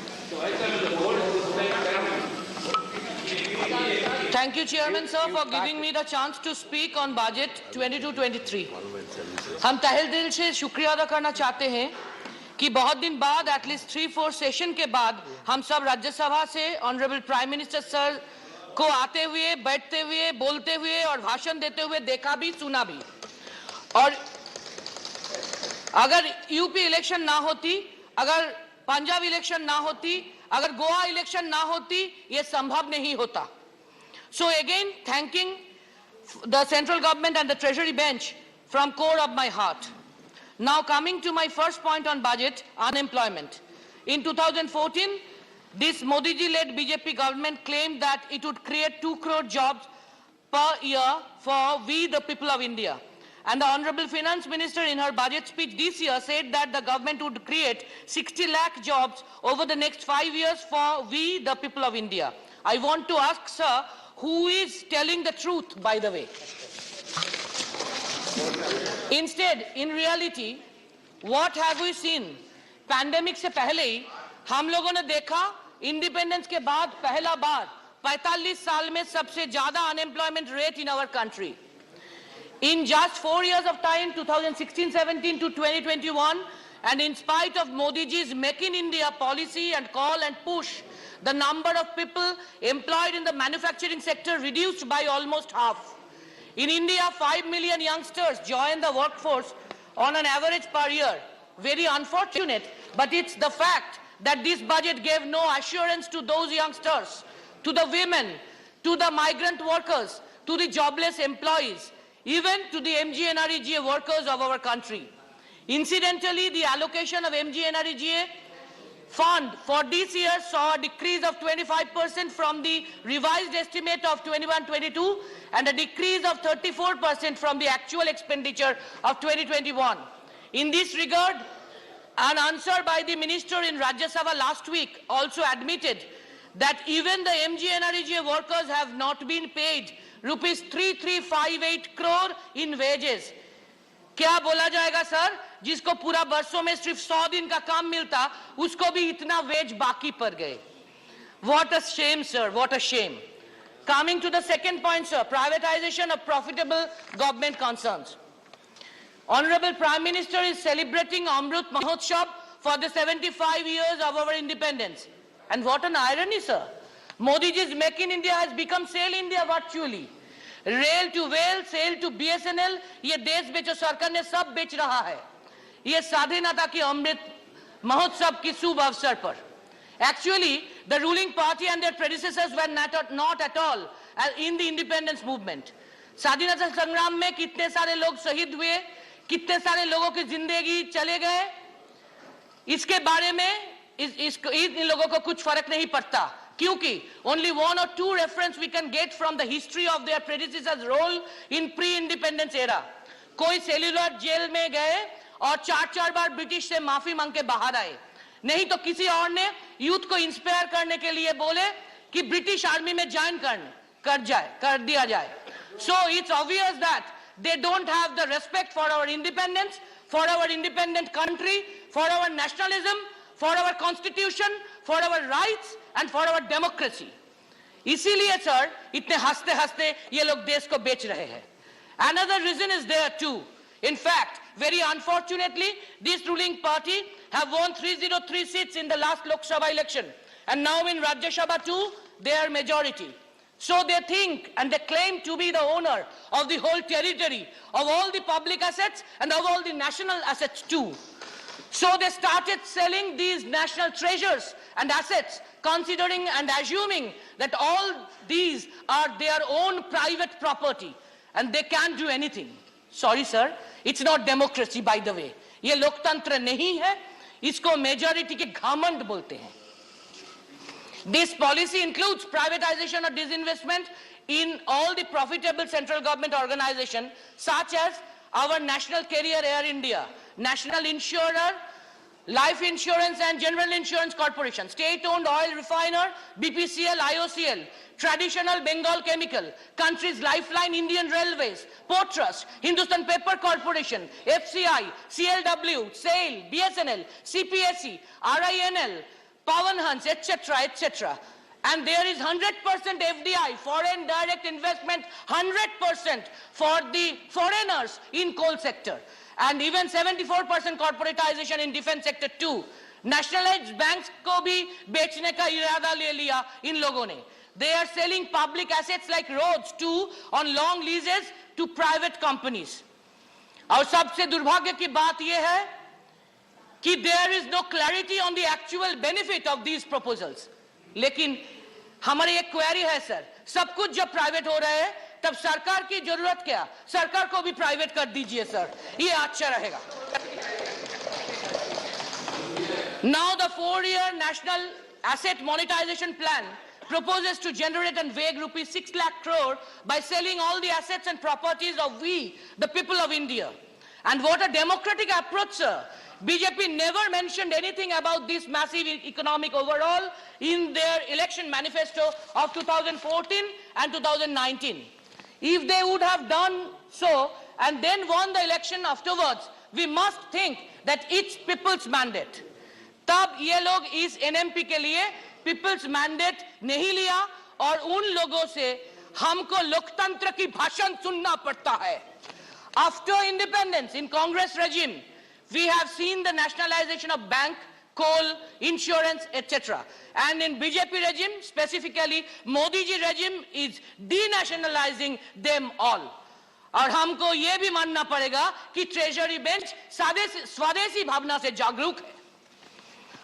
Thank you, Chairman, sir, for giving me the chance to speak on budget 22-23. हम तहे दिल से शुक्रिया अदा करना चाहते हैं कि बहुत दिन बाद, एटलीस्ट 3-4 सेशन के बाद, हम सब राज्यसभा से ऑनरेबल प्राइम मिनिस्टर सर को आते हुए, बैठते हुए, बोलते हुए और भाषण देते हुए देखा भी, सुना भी। और अगर यूपी इलेक्शन ना होती, अगर पंजाब इलेक्शन ना होती, अगर गोवा इलेक्शन ना होती, ये संभव नहीं होता। So again, thanking the central government and the treasury bench from core of my heart. Now coming to my first point on budget, unemployment. In 2014, this Modi-ji-led BJP government claimed that it would create 2 crore jobs per year for we the people of India. And the Honorable Finance Minister in her budget speech this year said that the government would create 60 lakh jobs over the next 5 years for we the people of India. I want to ask, sir, who is telling the truth, by the way? Instead, in reality, What have we seen? Pandemic से पहले ही हम लोगों ने देखा independence के बाद पहला बार 45 साल में सबसे ज्यादा unemployment rate in our country. In just 4 years of time, 2016-17 to 2021, and in spite of Modi ji's Make in India policy and call and push, the number of people employed in the manufacturing sector reduced by almost half. In India, 5 million youngsters join the workforce on an average per year. Very unfortunate, but it's the fact that this budget gave no assurance to those youngsters, to the women, to the migrant workers, to the jobless employees, even to the MGNREGA workers of our country. Incidentally, the allocation of MGNREGA fund for this year saw a decrease of 25% from the revised estimate of 21-22 and a decrease of 34% from the actual expenditure of 2021. In this regard, an answer by the minister in Rajya Sabha last week also admitted that even the MGNREGA workers have not been paid rupees 3358 crore in wages. क्या बोला जाएगा sir, जिसको पूरा बरसों में सिर्फ 100 दिन का काम मिलता, उसको भी इतना वेज बाकी पड़ गए. What a shame, sir, what a shame. Coming to the second point, sir, privatization of profitable government concerns. Honorable Prime Minister is celebrating Amrut Mahotsav for the 75 years of our independence. And what an irony, sir. Modi ji's Make in India has become Sail India virtually. Rail to वेल, SAIL to BSNL, ये देश बेचो सरकार ने सब बेच रहा है. ये स्वाधीनता की अमृत महोत्सव की शुभ अवसर पर. Actually, the ruling party and their predecessors were not at all in the independence movement. स्वाधीनता संग्राम में कितने सारे लोग शहीद हुए, कितने सारे लोगों की जिंदगी चले गए, इसके बारे में इन लोगों को कुछ फर्क नहीं पड़ता. क्योंकि only one or two reference we can get from the history of their predecessors' role in pre-independence era. कोई सेल्युलर जेल में गए और 4 बार ब्रिटिश से माफी मांग के बाहर आए. नहीं तो किसी और ने यूथ को इंस्पायर करने के लिए बोले कि ब्रिटिश आर्मी में ज्वाइन कर दिया जाए. So it's obvious that they don't have the respect for our independence, for our independent country, for our nationalism, for our constitution, for our rights and for our democracy. इसीलिए sir इतने हंसते हंसते ये लोग देश को बेच रहे हैं. Another reason is there too. In fact, very unfortunately, this ruling party have won 303 seats in the last Lok Sabha election, and now in Rajya Sabha too, they are majority. So they think and they claim to be the owner of the whole territory, of all the public assets and of all the national assets too. So they started selling these national treasures and assets, considering and assuming that all these are their own private property and they can't do anything. Sorry sir, it's not democracy by the way. ये लोकतंत्र नहीं है, इसको majority के घमंड बोलते हैं. This policy includes privatization or disinvestment in all the profitable central government organizations such as our National Carrier Air India, National Insurer, Life Insurance and General Insurance Corporation, State-owned Oil Refiner, BPCL, IOCL, Traditional Bengal Chemical, Country's Lifeline Indian Railways, Port Trust, Hindustan Paper Corporation, FCI, CLW, SAIL, BSNL, CPSE, RINL, Pawan Hans, etc., etc. And there is 100% FDI, foreign direct investment, 100% for the foreigners in coal sector. And even 74% corporatization in defense sector too. Nationalized banks को भी बेचने का इरादा ले लिया इन लोगों ने. They are selling public assets like roads too on long leases to private companies. और सबसे दुर्भाग्य की बात यह है कि there is no clarity on the actual benefit of these proposals. लेकिन हमारी एक क्वेरी है सर, सब कुछ जब प्राइवेट हो रहा है तब सरकार की जरूरत क्या? सरकार को भी प्राइवेट कर दीजिए सर, ये अच्छा रहेगा. Now the 4-year National Asset Monetization Plan proposes to generate and vague rupees 6 lakh crore by selling all the assets and properties of we, the people of India. And what a democratic approach, sir. BJP never mentioned anything about this massive economic overhaul in their election manifesto of 2014 and 2019. If they would have done so and then won the election afterwards, we must think that it's people's mandate. तब ये लोग इस NMP के लिए people's mandate नहीं लिया और उन लोगों से हमको लोकतंत्र की भाषण सुनना पड़ता है. After independence in Congress regime, we have seen the nationalization of bank, coal, insurance, etc. And in BJP regime, specifically Modi ji regime is denationalizing them all. और हमको ये भी मानना पड़ेगा कि ट्रेजरी बेंच स्वदेशी भावना से जागरूक है.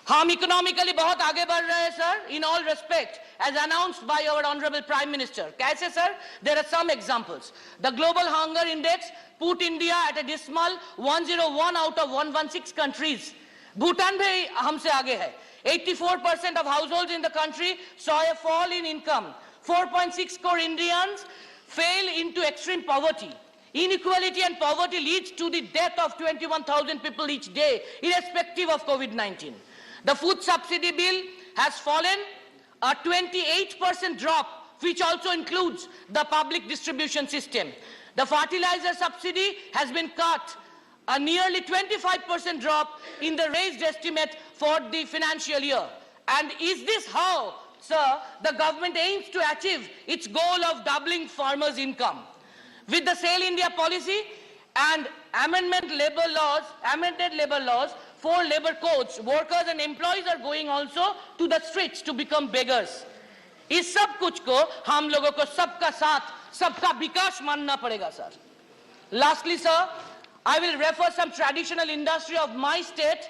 हम इकोनॉमिकली बहुत आगे बढ़ रहे हैं sir, in all respect, as announced by our honorable Prime Minister. कैसे sir? There are some examples. The Global Hunger Index put India at a dismal 101 out of 116 countries. Bhutan भी हमसे आगे है. 84% of households in the country saw a fall in income. 4.6 crore Indians fell into extreme poverty. Inequality and poverty leads to the death of 21,000 people each day, irrespective of COVID-19. The food subsidy bill has fallen, a 28% drop, which also includes the public distribution system. The fertilizer subsidy has been cut, a nearly 25% drop in the raised estimate for the financial year. And is this how, sir, the government aims to achieve its goal of doubling farmers' income? With the Sale India policy and amended labor laws, 4 labor codes, workers and employees are going also to the streets to become beggars. इस सब कुछ को हम लोगों को सबका साथ, सबका विकास मानना पड़ेगा sir. Lastly, sir, I will refer some traditional industry of my state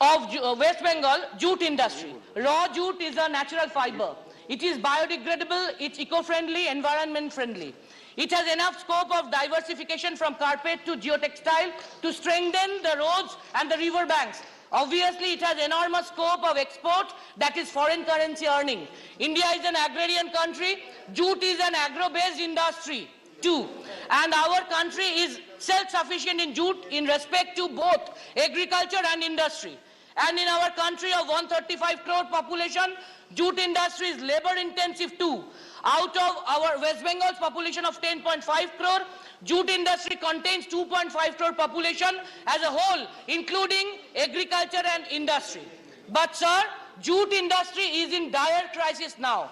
of West Bengal, jute industry. Raw jute is a natural fiber. It is biodegradable, it's eco-friendly, environment-friendly. It has enough scope of diversification from carpet to geotextile to strengthen the roads and the river banks. Obviously, it has enormous scope of export, that is foreign currency earning. India is an agrarian country. Jute is an agro-based industry too. And our country is self-sufficient in jute in respect to both agriculture and industry. And in our country of 135 crore population, jute industry is labor-intensive too. Out of our West Bengal's population of 10.5 crore, jute industry contains 2.5 crore population as a whole, including agriculture and industry. But sir, jute industry is in dire crisis now.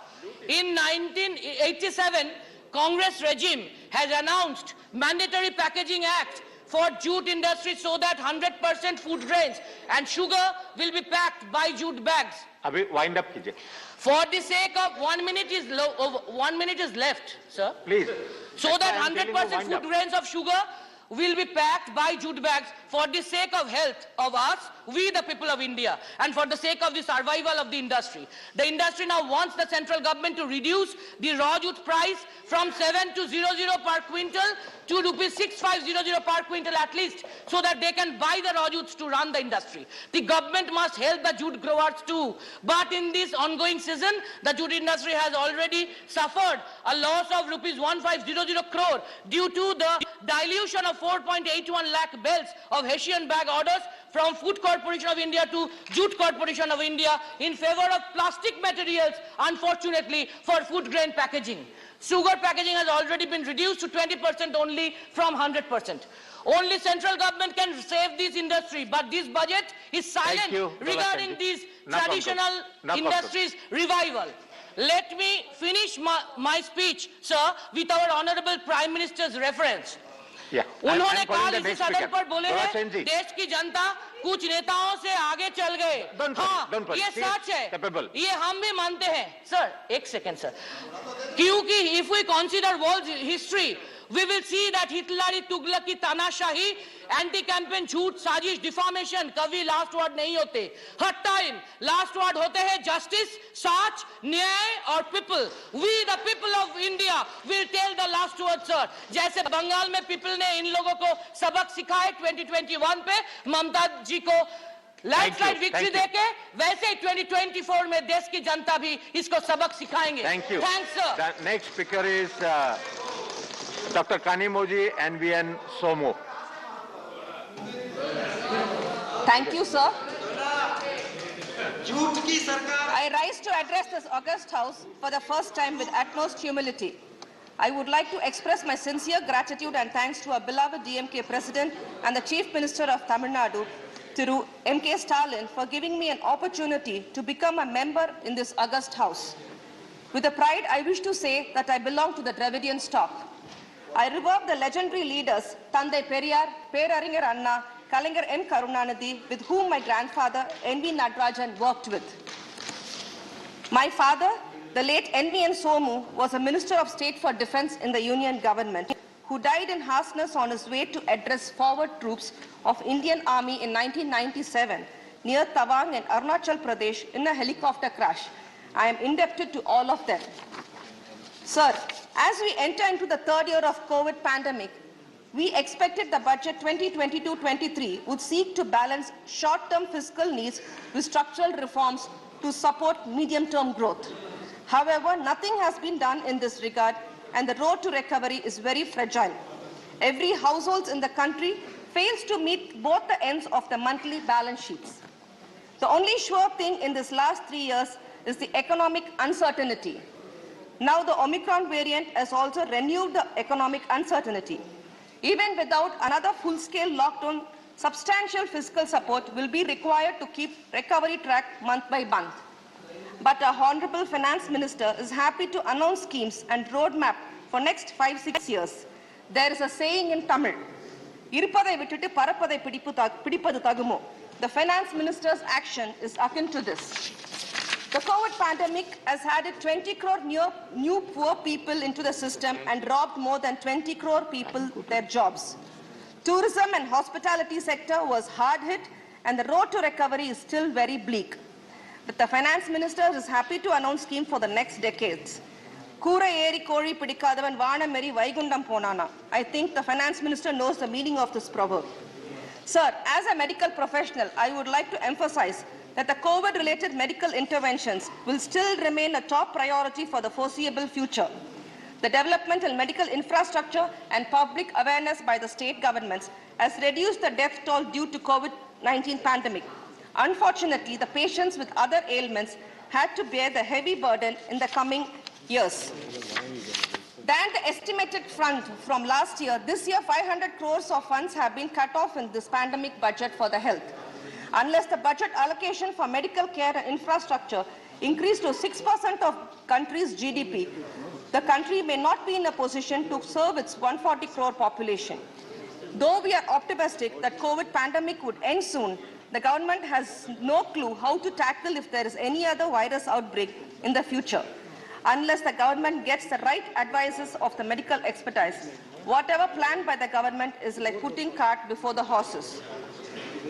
In 1987, Congress regime has announced Mandatory Packaging Act for jute industry so that 100% food grains and sugar will be packed by jute bags. अभी wind up कीजिए. For the sake of 1 minute is left, sir. Please. So that 100% food grains of sugar will be packed by jute bags for the sake of health of us, we the people of India, and for the sake of the survival of the industry. The industry now wants the central government to reduce the raw jute price from 7,200 per quintal to rupees 6,500 per quintal at least, so that they can buy the raw jutes to run the industry. The government must help the jute growers too. But in this ongoing season, the jute industry has already suffered a loss of rupees 1,500 crore due to the dilution of 4.81 lakh bales of Hessian bag orders from Food Corporation of India to Jute Corporation of India in favor of plastic materials, unfortunately, for food grain packaging. Sugar packaging has already been reduced to 20% only from 100%. Only central government can save this industry, but this budget is silent regarding these traditional industries' revival. Let me finish my speech, sir, with our Honorable Prime Minister's reference. उन्होंने कल इस सदन पर बोले हैं देश की जनता कुछ नेताओं से आगे चल गए. हाँ, ये सच है, ये हम भी मानते हैं. सर, एक सेकंड सर. क्योंकि if we consider world history, we will see that हिटलरी, तुगलकी, तानाशाही, एंटी-कैंपेन, झूठ, साजिश, डिफॉर्मेशन कभी लास्ट वर्ड नहीं होते. हर टाइम लास्ट वर्ड होते हैं जस्टिस, सच, न्याय और people. We the people of India will tell the last word sir. जैसे बंगाल में पीपल ने इन लोगों को सबक सिखाए 2021 पे ममता जी को लैंडस्लाइड विक्ट्री देके, वैसे 2024 में देश की जनता भी इसको सबक सिखाएंगे. Thanks sir. The next speaker is Dr. Kanimoji NVN Somo. Thank you, sir. I rise to address this august house for the first time with utmost humility. I would like to express my sincere gratitude and thanks to our beloved DMK President and the Chief Minister of Tamil Nadu, Thiru M.K. Stalin, for giving me an opportunity to become a member in this august house. With a pride, I wish to say that I belong to the Dravidian stock. I revere the legendary leaders Thandai Periyar, Peraringer Anna, Kalaignar N. Karunanidhi, with whom my grandfather N.V. Natarajan worked with. My father, the late N.V.N. Somu, was a Minister of State for Defence in the Union government, who died in harshness on his way to address forward troops of Indian Army in 1997 near Tawang in Arunachal Pradesh in a helicopter crash. I am indebted to all of them. Sir, as we enter into the third year of COVID pandemic, we expected the budget 2022-23 would seek to balance short-term fiscal needs with structural reforms to support medium-term growth. However, nothing has been done in this regard, and the road to recovery is very fragile. Every household in the country fails to meet both the ends of the monthly balance sheets. The only sure thing in this last 3 years is the economic uncertainty. Now the Omicron variant has also renewed the economic uncertainty. Even without another full-scale lockdown, substantial fiscal support will be required to keep recovery track month by month. But our Honorable Finance Minister is happy to announce schemes and roadmap for next 5-6 years. There is a saying in Tamil, "Iruppadai vittu parappadai pidipadu tagumo." The Finance Minister's action is akin to this. The COVID pandemic has added 20 crore new poor people into the system and robbed more than 20 crore people their jobs. Tourism and hospitality sector was hard hit, and the road to recovery is still very bleak. But the Finance Minister is happy to announce scheme for the next decades. Kura eri kori pidikadavan vaanameri vaigundam ponana. I think the Finance Minister knows the meaning of this proverb. Sir, as a medical professional, I would like to emphasize that the COVID-related medical interventions will still remain a top priority for the foreseeable future. The development in medical infrastructure and public awareness by the state governments has reduced the death toll due to COVID-19 pandemic. Unfortunately, the patients with other ailments had to bear the heavy burden in the coming years. Than the estimated fund from last year, this year 500 crores of funds have been cut off in this pandemic budget for the health. Unless the budget allocation for medical care and infrastructure increase to 6% of country's GDP, the country may not be in a position to serve its 140 crore population. Though we are optimistic that COVID pandemic would end soon, the government has no clue how to tackle if there is any other virus outbreak in the future. Unless the government gets the right advices of the medical expertise, whatever planned by the government is like putting cart before the horses.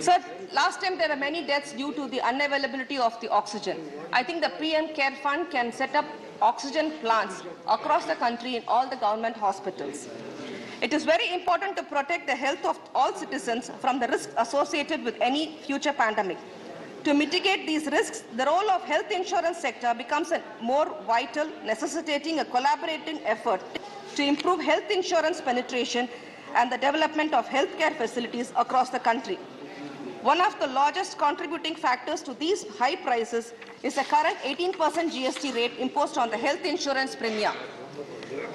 Sir, last time there were many deaths due to the unavailability of the oxygen. I think the PM Care Fund can set up oxygen plants across the country in all the government hospitals. It is very important to protect the health of all citizens from the risks associated with any future pandemic. To mitigate these risks, the role of health insurance sector becomes more vital, necessitating a collaborating effort to improve health insurance penetration and the development of healthcare facilities across the country. One of the largest contributing factors to these high prices is the current 18% GST rate imposed on the health insurance premium.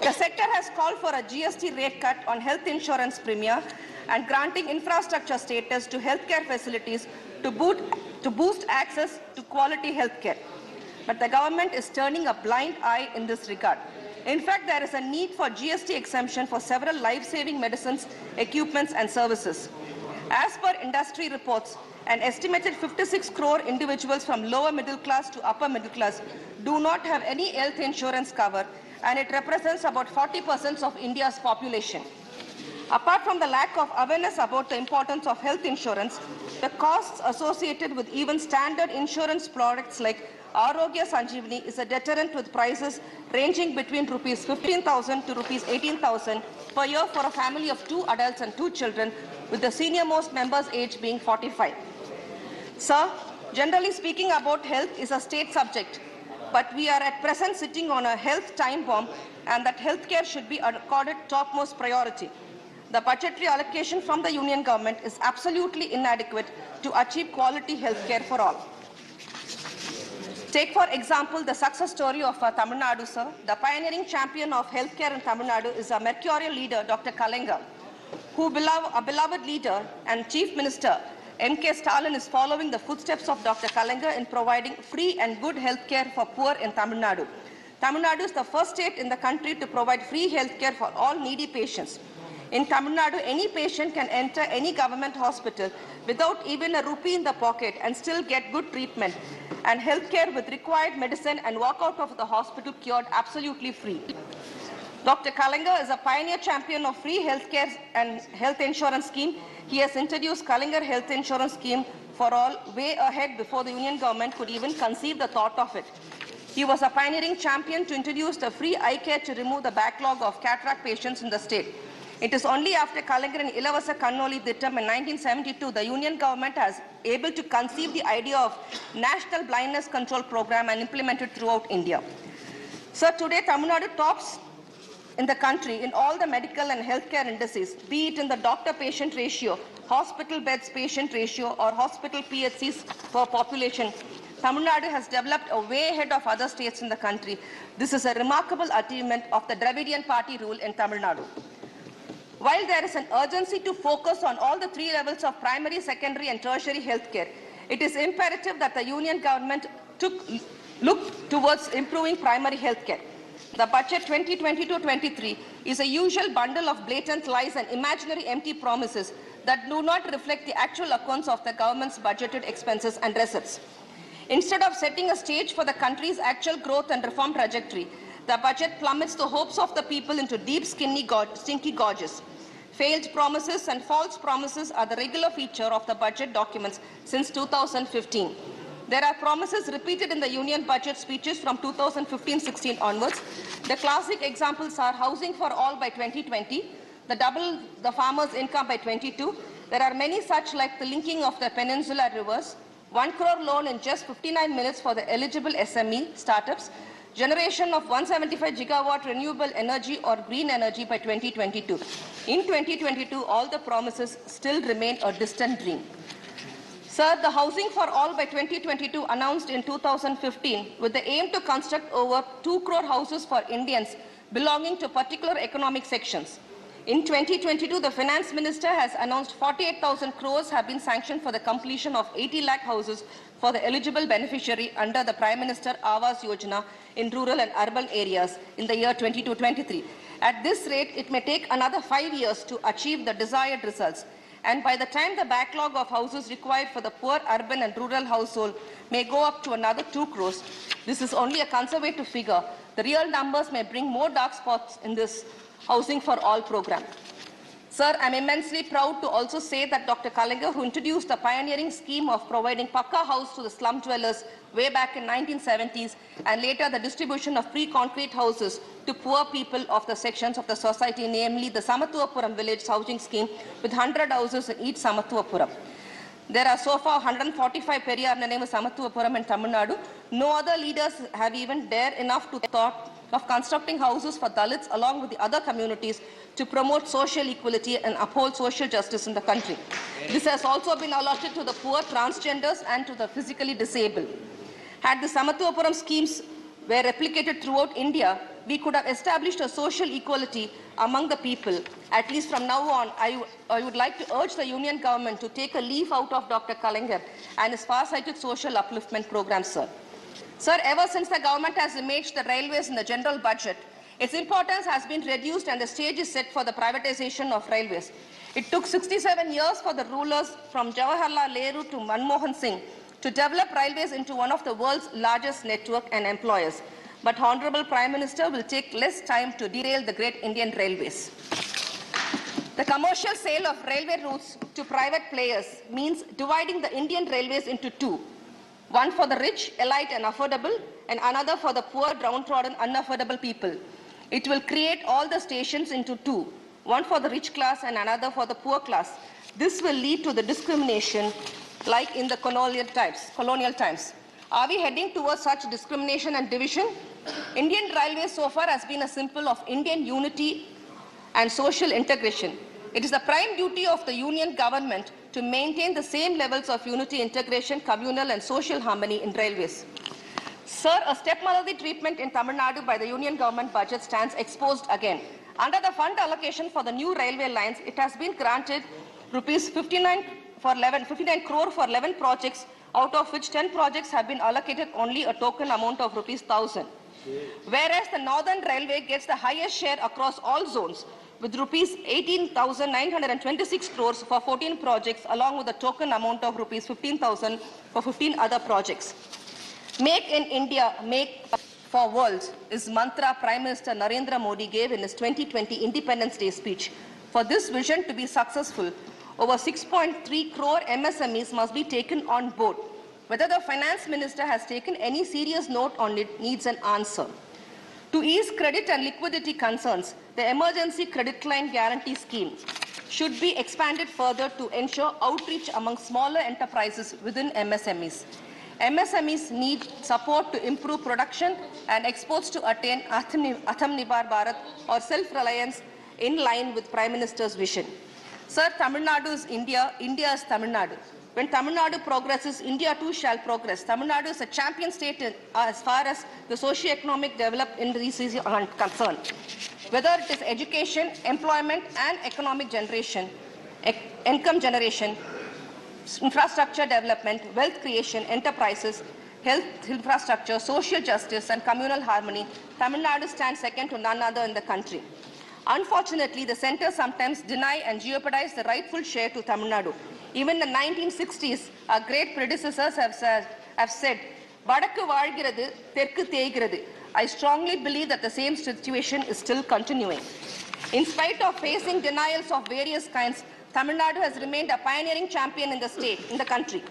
The sector has called for a GST rate cut on health insurance premium and granting infrastructure status to healthcare facilities to boost access to quality healthcare. But the government is turning a blind eye in this regard. In fact, there is a need for GST exemption for several life-saving medicines, equipments and services. As per industry reports, an estimated 56 crore individuals from lower middle class to upper middle class do not have any health insurance cover, and it represents about 40% of India's population. Apart from the lack of awareness about the importance of health insurance, the costs associated with even standard insurance products like Arogya Sanjeevani is a deterrent, with prices ranging between rupees 15,000 to rupees 18,000 per year for a family of 2 adults and 2 children, with the senior-most member's age being 45. Sir, generally speaking about health is a state subject, but we are at present sitting on a health time bomb, and that healthcare should be accorded topmost priority. The budgetary allocation from the union government is absolutely inadequate to achieve quality healthcare for all. Take, for example, the success story of Tamil Nadu, sir. The pioneering champion of healthcare in Tamil Nadu is a mercurial leader, Dr. Kalinga, who a beloved leader and Chief Minister, M.K. Stalin, is following the footsteps of Dr. Kalinga in providing free and good healthcare for poor in Tamil Nadu. Tamil Nadu is the first state in the country to provide free healthcare for all needy patients. In Tamil Nadu, any patient can enter any government hospital without even a rupee in the pocket and still get good treatment and healthcare with required medicine and walk out of the hospital cured absolutely free. Dr. Kalinga is a pioneer champion of free healthcare and health insurance scheme. He has introduced Kalinga Health Insurance Scheme for all way ahead before the union government could even conceive the thought of it. He was a pioneering champion to introduce the free eye care to remove the backlog of cataract patients in the state. It is only after Kalinga and Ilavasa Kannoli Thittam in 1972 the union government has able to conceive the idea of National Blindness Control Program and implement it throughout India. Sir, today Tamil Nadu tops in the country in all the medical and healthcare indices, be it in the doctor-patient ratio, hospital beds patient ratio, or hospital PHCs per population. Tamil Nadu has developed a way ahead of other states in the country. This is a remarkable achievement of the Dravidian party rule in Tamil Nadu. While there is an urgency to focus on all the three levels of primary, secondary and tertiary healthcare, it is imperative that the union government look towards improving primary healthcare. The budget 2022-23 is a usual bundle of blatant lies and imaginary empty promises that do not reflect the actual accounts of the government's budgeted expenses and receipts. Instead of setting a stage for the country's actual growth and reform trajectory, the budget plummets the hopes of the people into deep, stinky gorges. Failed promises and false promises are the regular feature of the budget documents since 2015. There are promises repeated in the union budget speeches from 2015-16 onwards. The classic examples are housing for all by 2020, the double the farmers' income by 22. There are many such like the linking of the peninsula rivers, 1 crore loan in just 59 minutes for the eligible SME startups, generation of 175 gigawatt renewable energy or green energy by 2022. In 2022, all the promises still remain a distant dream. Sir, the Housing for All by 2022 announced in 2015 with the aim to construct over 2 crore houses for Indians belonging to particular economic sections. In 2022, the Finance Minister has announced 48,000 crores have been sanctioned for the completion of 80 lakh houses for the eligible beneficiary under the Prime Minister Awas Yojana in rural and urban areas in the year 22-23. At this rate, it may take another 5 years to achieve the desired results. And by the time the backlog of houses required for the poor urban and rural household may go up to another 2 crores, this is only a conservative figure. The real numbers may bring more dark spots in this Housing for All program. Sir, I am immensely proud to also say that Dr. Kalinga, who introduced the pioneering scheme of providing Pakka house to the slum dwellers way back in 1970s, and later the distribution of free concrete houses to poor people of the sections of the society, namely the Samathuvapuram village housing scheme with 100 houses in each Samathuvapuram. There are so far 145 Periyar in the name of Samathuvapuram in Tamil Nadu. No other leaders have even dared enough to thought of constructing houses for Dalits along with the other communities to promote social equality and uphold social justice in the country. This has also been allotted to the poor, transgenders and to the physically disabled. Had the Samathuvapuram schemes were replicated throughout India, we could have established a social equality among the people. At least from now on, I would like to urge the union government to take a leaf out of Dr. Kalinga and his far-sighted social upliftment program, sir. Sir, ever since the government has imaged the railways in the general budget, its importance has been reduced and the stage is set for the privatization of railways. It took 67 years for the rulers from Jawaharlal Nehru to Manmohan Singh to develop railways into one of the world's largest network and employers. But Honorable Prime Minister will take less time to derail the great Indian railways. The commercial sale of railway routes to private players means dividing the Indian railways into two. One for the rich, elite and affordable, and another for the poor, downtrodden, unaffordable people. It will create all the stations into two, one for the rich class and another for the poor class. This will lead to the discrimination like in the colonial times. Are we heading towards such discrimination and division? Indian Railways so far has been a symbol of Indian unity and social integration. It is the prime duty of the union government to maintain the same levels of unity, integration, communal and social harmony in railways. Sir, a stepmotherly treatment in Tamil Nadu by the union government budget stands exposed again. Under the fund allocation for the new railway lines, it has been granted rupees 59 crore for 11 projects, out of which 10 projects have been allocated only a token amount of rupees 1,000. Whereas the Northern Railway gets the highest share across all zones, with rupees 18,926 crores for 14 projects, along with a token amount of rupees 15,000 for 15 other projects. Make in India, make for world is mantra Prime Minister Narendra Modi gave in his 2020 Independence Day speech. For this vision to be successful, over 6.3 crore MSMEs must be taken on board. Whether the Finance Minister has taken any serious note on it needs an answer. To ease credit and liquidity concerns, the Emergency Credit Line Guarantee Scheme should be expanded further to ensure outreach among smaller enterprises within MSMEs. MSMEs need support to improve production and exports to attain Atmanirbhar Bharat or self-reliance in line with Prime Minister's vision. Sir, Tamil Nadu is India, India is Tamil Nadu. When Tamil Nadu progresses, India too shall progress. Tamil Nadu is a champion state as far as the socio-economic development in these is concerned. Whether it is education, employment and economic generation, income generation, infrastructure development, wealth creation, enterprises, health infrastructure, social justice and communal harmony, Tamil Nadu stands second to none other in the country. Unfortunately, the centre sometimes deny and jeopardize the rightful share to Tamil Nadu. Even in the 1960s, our great predecessors have said, "Vadakku vaalgirathu, terkku theigirathu." I strongly believe that the same situation is still continuing. In spite of facing denials of various kinds, Tamil Nadu has remained a pioneering champion in the country.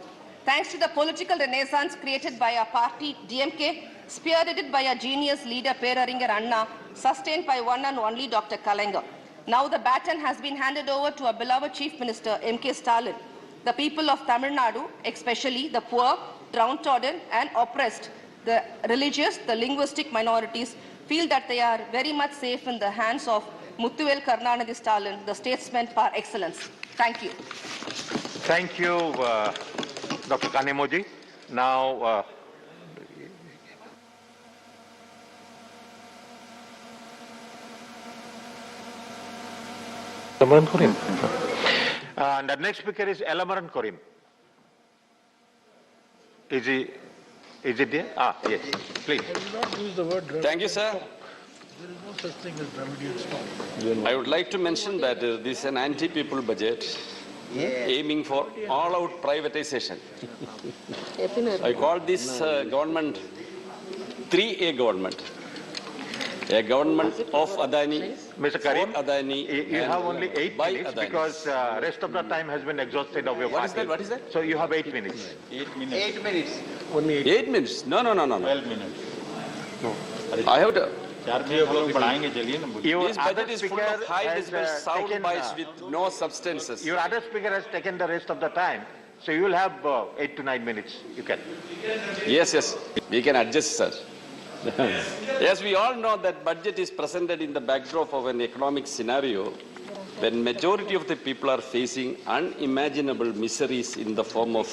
Thanks to the political renaissance created by our party, DMK, spearheaded by our genius leader, Peraringar Anna, sustained by one and only Dr. Kalaignar. Now the baton has been handed over to our beloved Chief Minister, M.K. Stalin. The people of Tamil Nadu, especially the poor, downtrodden and oppressed, the religious, the linguistic minorities, feel that they are very much safe in the hands of Muthuvel Karunanidhi Stalin, the statesman par excellence. Thank you. Thank you, Dr. Kanemoji. Now, and the next speaker is Elamaran Korim. Is it there? Ah, yes, please. I will not use the word. Thank you, sir. There is no such thing as Dravidian stock. I would like to mention that this is an anti-people budget aiming for all-out privatization. I call this government 3A government. A government of Adani, Mr. Karim, for Adani. You have only 8 minutes Adani. because rest of the time has been exhausted of your What party. is that? What is that? So you have 8 minutes. 8 minutes. 8 minutes. Only 8 minutes? No. 12 minutes. I have to. Your This other budget is full speaker of high has, decibel sound taken, bites with no substances. Your other speaker has taken the rest of the time. So you will have 8 to 9 minutes. You can. Yes. We can adjust, sir. Yes, we all know that budget is presented in the backdrop of an economic scenario when majority of the people are facing unimaginable miseries in the form of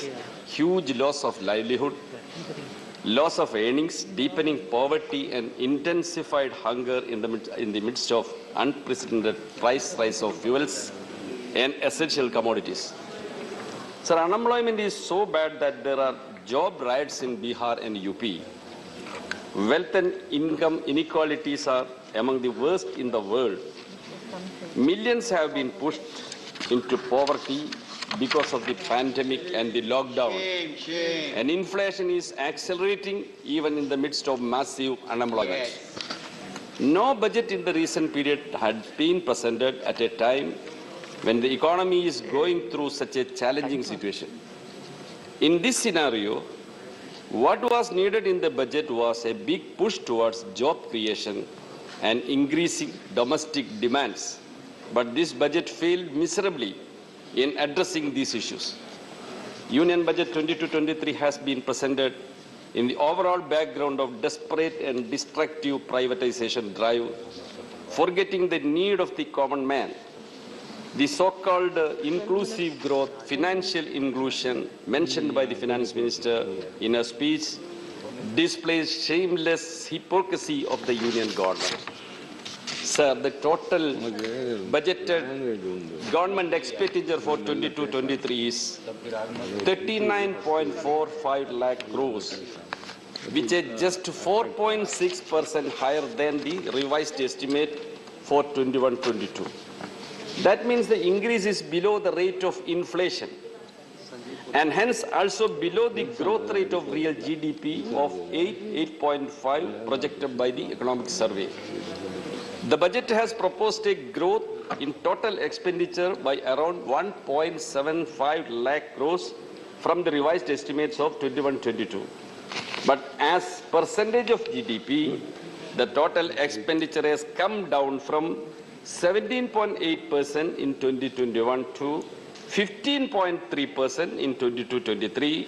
huge loss of livelihood, loss of earnings, deepening poverty and intensified hunger in the midst of unprecedented price rise of fuels and essential commodities. Sir, unemployment is so bad that there are job riots in Bihar and UP. Wealth and income inequalities are among the worst in the world. Millions have been pushed into poverty because of the pandemic and the lockdown. And inflation is accelerating even in the midst of massive unemployment. No budget in the recent period had been presented at a time when the economy is going through such a challenging situation. In this scenario, what was needed in the budget was a big push towards job creation and increasing domestic demands. But this budget failed miserably in addressing these issues. Union Budget 22-23 has been presented in the overall background of desperate and destructive privatization drive, forgetting the need of the common man. The so-called inclusive growth, financial inclusion mentioned by the finance minister in her speech displays shameless hypocrisy of the union government. Sir, the total budgeted government expenditure for 22-23 is 39.45 lakh crores, which is just 4.6% higher than the revised estimate for 21-22. That means the increase is below the rate of inflation and hence also below the growth rate of real GDP of 8.5 projected by the Economic Survey. The budget has proposed a growth in total expenditure by around 1.75 lakh crores from the revised estimates of 21-22. But as percentage of GDP, the total expenditure has come down from 17.8% in 2021 to 15.3% in 22-23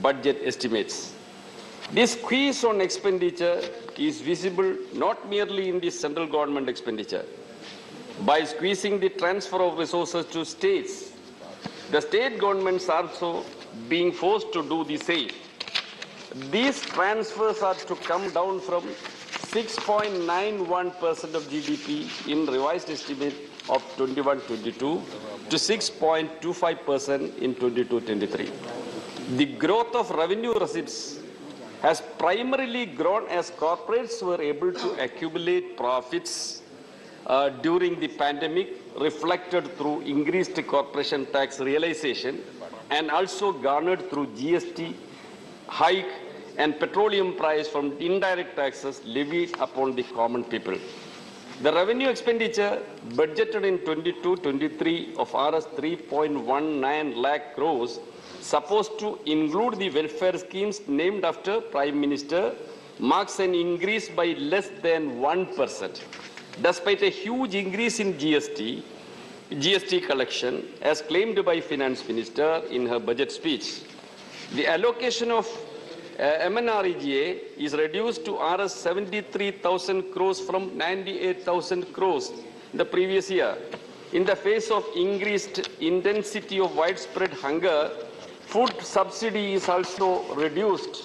budget estimates. This squeeze on expenditure is visible not merely in the central government expenditure. By squeezing the transfer of resources to states, the state governments are also being forced to do the same. These transfers are to come down from 6.91% of GDP in revised estimate of 21-22 to 6.25% in 22-23. The growth of revenue receipts has primarily grown as corporates were able to accumulate profits during the pandemic, reflected through increased corporation tax realization and also garnered through GST hike and petroleum price from indirect taxes levied upon the common people. The revenue expenditure budgeted in 22-23 of Rs 3.19 lakh crores supposed to include the welfare schemes named after Prime Minister marks an increase by less than 1%. Despite a huge increase in GST collection as claimed by Finance Minister in her budget speech. The allocation of MNREGA is reduced to Rs 73,000 crores from 98,000 crores the previous year. In the face of increased intensity of widespread hunger, food subsidy is also reduced.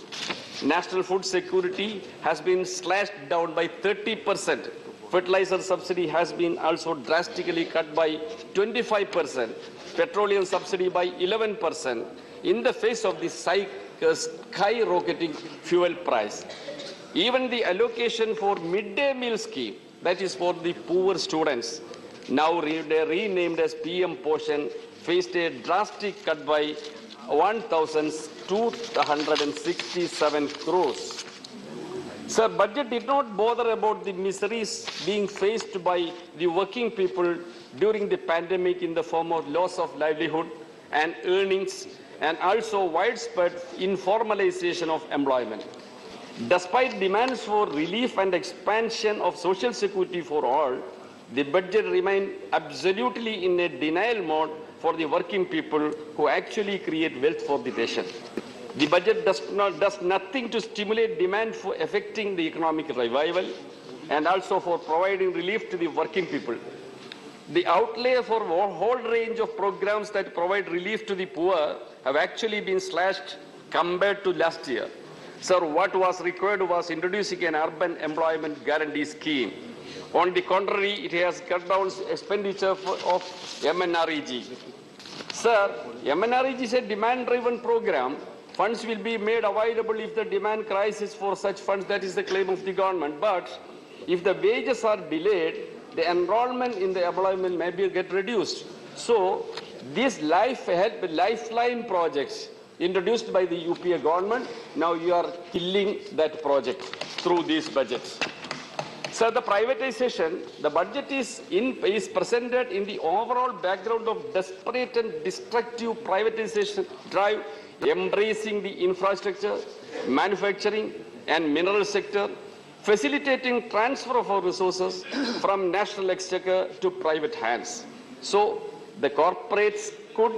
National food security has been slashed down by 30%. Fertilizer subsidy has been also drastically cut by 25%. Petroleum subsidy by 11% in the face of the skyrocketing fuel price. Even the allocation for midday meal scheme, that is for the poor students, now renamed as PM Poshan, faced a drastic cut by 1,267 crores. Sir, budget did not bother about the miseries being faced by the working people during the pandemic in the form of loss of livelihood and earnings and also widespread informalization of employment. Despite demands for relief and expansion of social security for all, the budget remained absolutely in a denial mode for the working people who actually create wealth for the nation. The budget does nothing to stimulate demand for effecting the economic revival and also for providing relief to the working people. The outlay for a whole range of programs that provide relief to the poor have actually been slashed compared to last year. Sir, what was required was introducing an urban employment guarantee scheme. On the contrary, it has cut down expenditure of MNREG. Sir, MNREG is a demand-driven program. Funds will be made available if the demand crisis for such funds, that is the claim of the government. But if the wages are delayed, the enrollment in the employment may get reduced. So, these lifeline projects introduced by the UPA government, now you are killing that project through these budgets. Sir, the privatization, the budget is presented in the overall background of desperate and destructive privatization drive, embracing the infrastructure, manufacturing and mineral sector, facilitating transfer of our resources from national exchequer to private hands. So the corporates could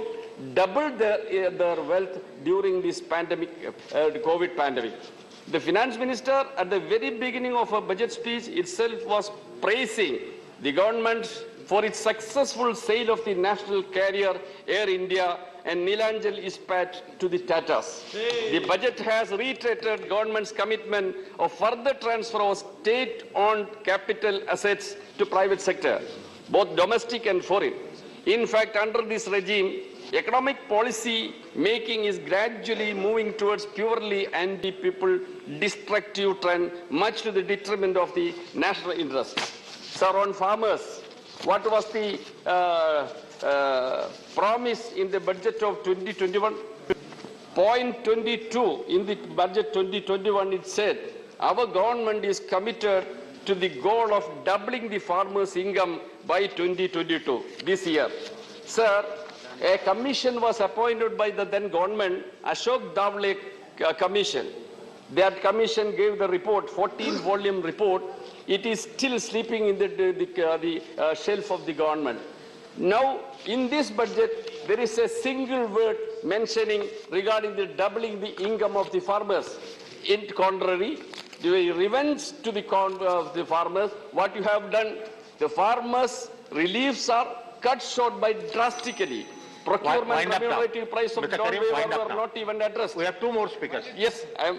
double their wealth during this pandemic, COVID pandemic. The finance minister at the very beginning of her budget speech itself was praising the government for its successful sale of the national carrier Air India and Neelachal Ispat to the Tatas. The budget has reiterated government's commitment of further transfer of state-owned capital assets to private sector, both domestic and foreign. In fact, under this regime, economic policy making is gradually moving towards purely anti-people destructive trend, much to the detriment of the national interests. Sir, on farmers, what was the promise in the budget of 2021? Point 22 in the budget 2021, it said, our government is committed to the goal of doubling the farmers' income by 2022, this year. Sir, a commission was appointed by the then government, Ashok Davle Commission. That commission gave the report, 14-volume report. It is still sleeping in the shelf of the government. Now, in this budget, there is a single word mentioning regarding the doubling the income of the farmers. In contrary, the revenge to the farmers, what you have done, the farmers' reliefs are cut short by drastically. Procurement remunerative price of non-waiver were not even addressed. We have two more speakers. Yes, I am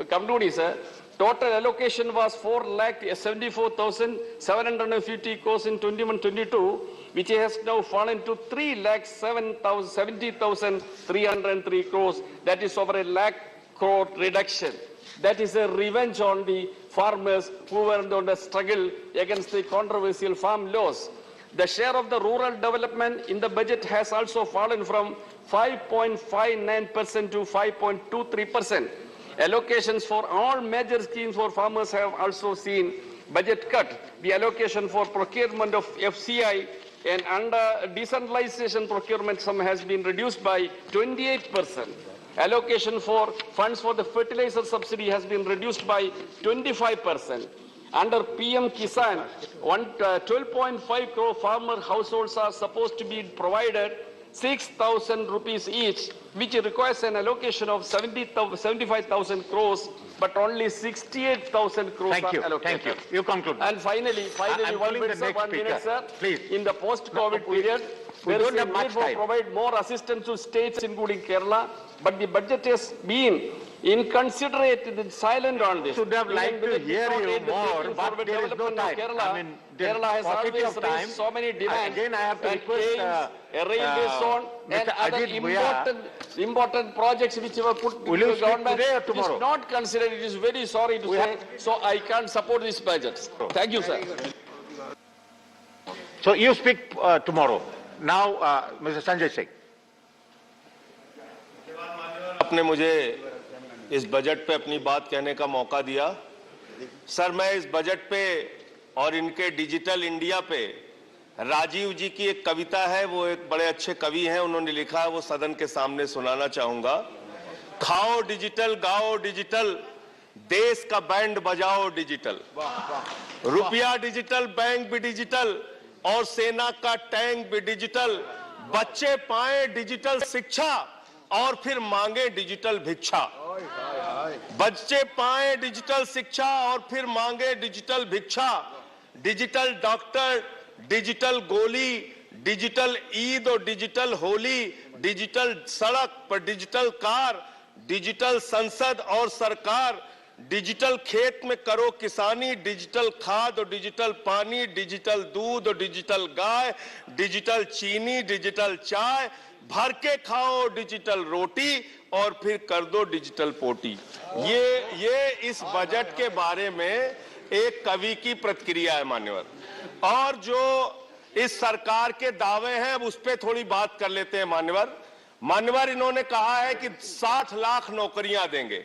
concluding, sir. Total allocation was 4,74,750 crores in 21-22, which has now fallen to 3,70,303 crores. That is over a lakh crore reduction. That is a revenge on the farmers who were on the struggle against the controversial farm laws. The share of the rural development in the budget has also fallen from 5.59% to 5.23%. Allocations for all major schemes for farmers have also seen budget cut. The allocation for procurement of FCI and under decentralization procurement sum has been reduced by 28%. Allocation for funds for the fertilizer subsidy has been reduced by 25%. Under PM Kisan, 12.5 crore farmer households are supposed to be provided 6,000 rupees each, which requires an allocation of 75,000 crores, but only 68,000 crores are allocated. Thank you. You conclude. And finally, one minute, sir. Please. In the post-COVID period, there is a need to provide more assistance to states, including Kerala, but the budget has been inconsiderate and silent on this. Should have liked to hear you more, but there is no time. Kerala has always raised so many demands. Again, I have to request a railway zone and other important projects which were put to the government is not considered. It is very sorry to say. So I can't support this budget. Thank you, sir. So you speak tomorrow. Now, Mr. Sanjay Singh. आपने मुझे इस budget पे अपनी बात कहने का मौका दिया। सर, मैं इस बजट पे और इनके डिजिटल इंडिया पे राजीव जी की एक कविता है, वो एक बड़े अच्छे कवि हैं, उन्होंने लिखा है, वो सदन के सामने सुनाना चाहूंगा। खाओ डिजिटल, गाओ डिजिटल, देश का बैंड बजाओ डिजिटल, रुपया डिजिटल, बैंक भी डिजिटल और सेना का टैंक भी डिजिटल, बच्चे पाए डिजिटल शिक्षा और फिर मांगे डिजिटल भिक्षा। बच्चे पाए डिजिटल शिक्षा और फिर मांगे डिजिटल भिक्षा। डिजिटल डॉक्टर, डिजिटल गोली, डिजिटल ईद और डिजिटल होली, डिजिटल सड़क पर डिजिटल कार, डिजिटल संसद और सरकार, डिजिटल खेत में करो किसानी, डिजिटल खाद और डिजिटल पानी, डिजिटल दूध और डिजिटल गाय, डिजिटल चीनी, डिजिटल चाय, भर के खाओ डिजिटल रोटी और फिर कर दो डिजिटल पोटी। ये इस बजट के बारे में एक कवि की प्रतिक्रिया है मान्यवर। और जो इस सरकार के दावे हैं अब उस पे थोड़ी बात कर लेते हैं मान्यवर। इन्होंने कहा है कि 60 लाख नौकरियां देंगे।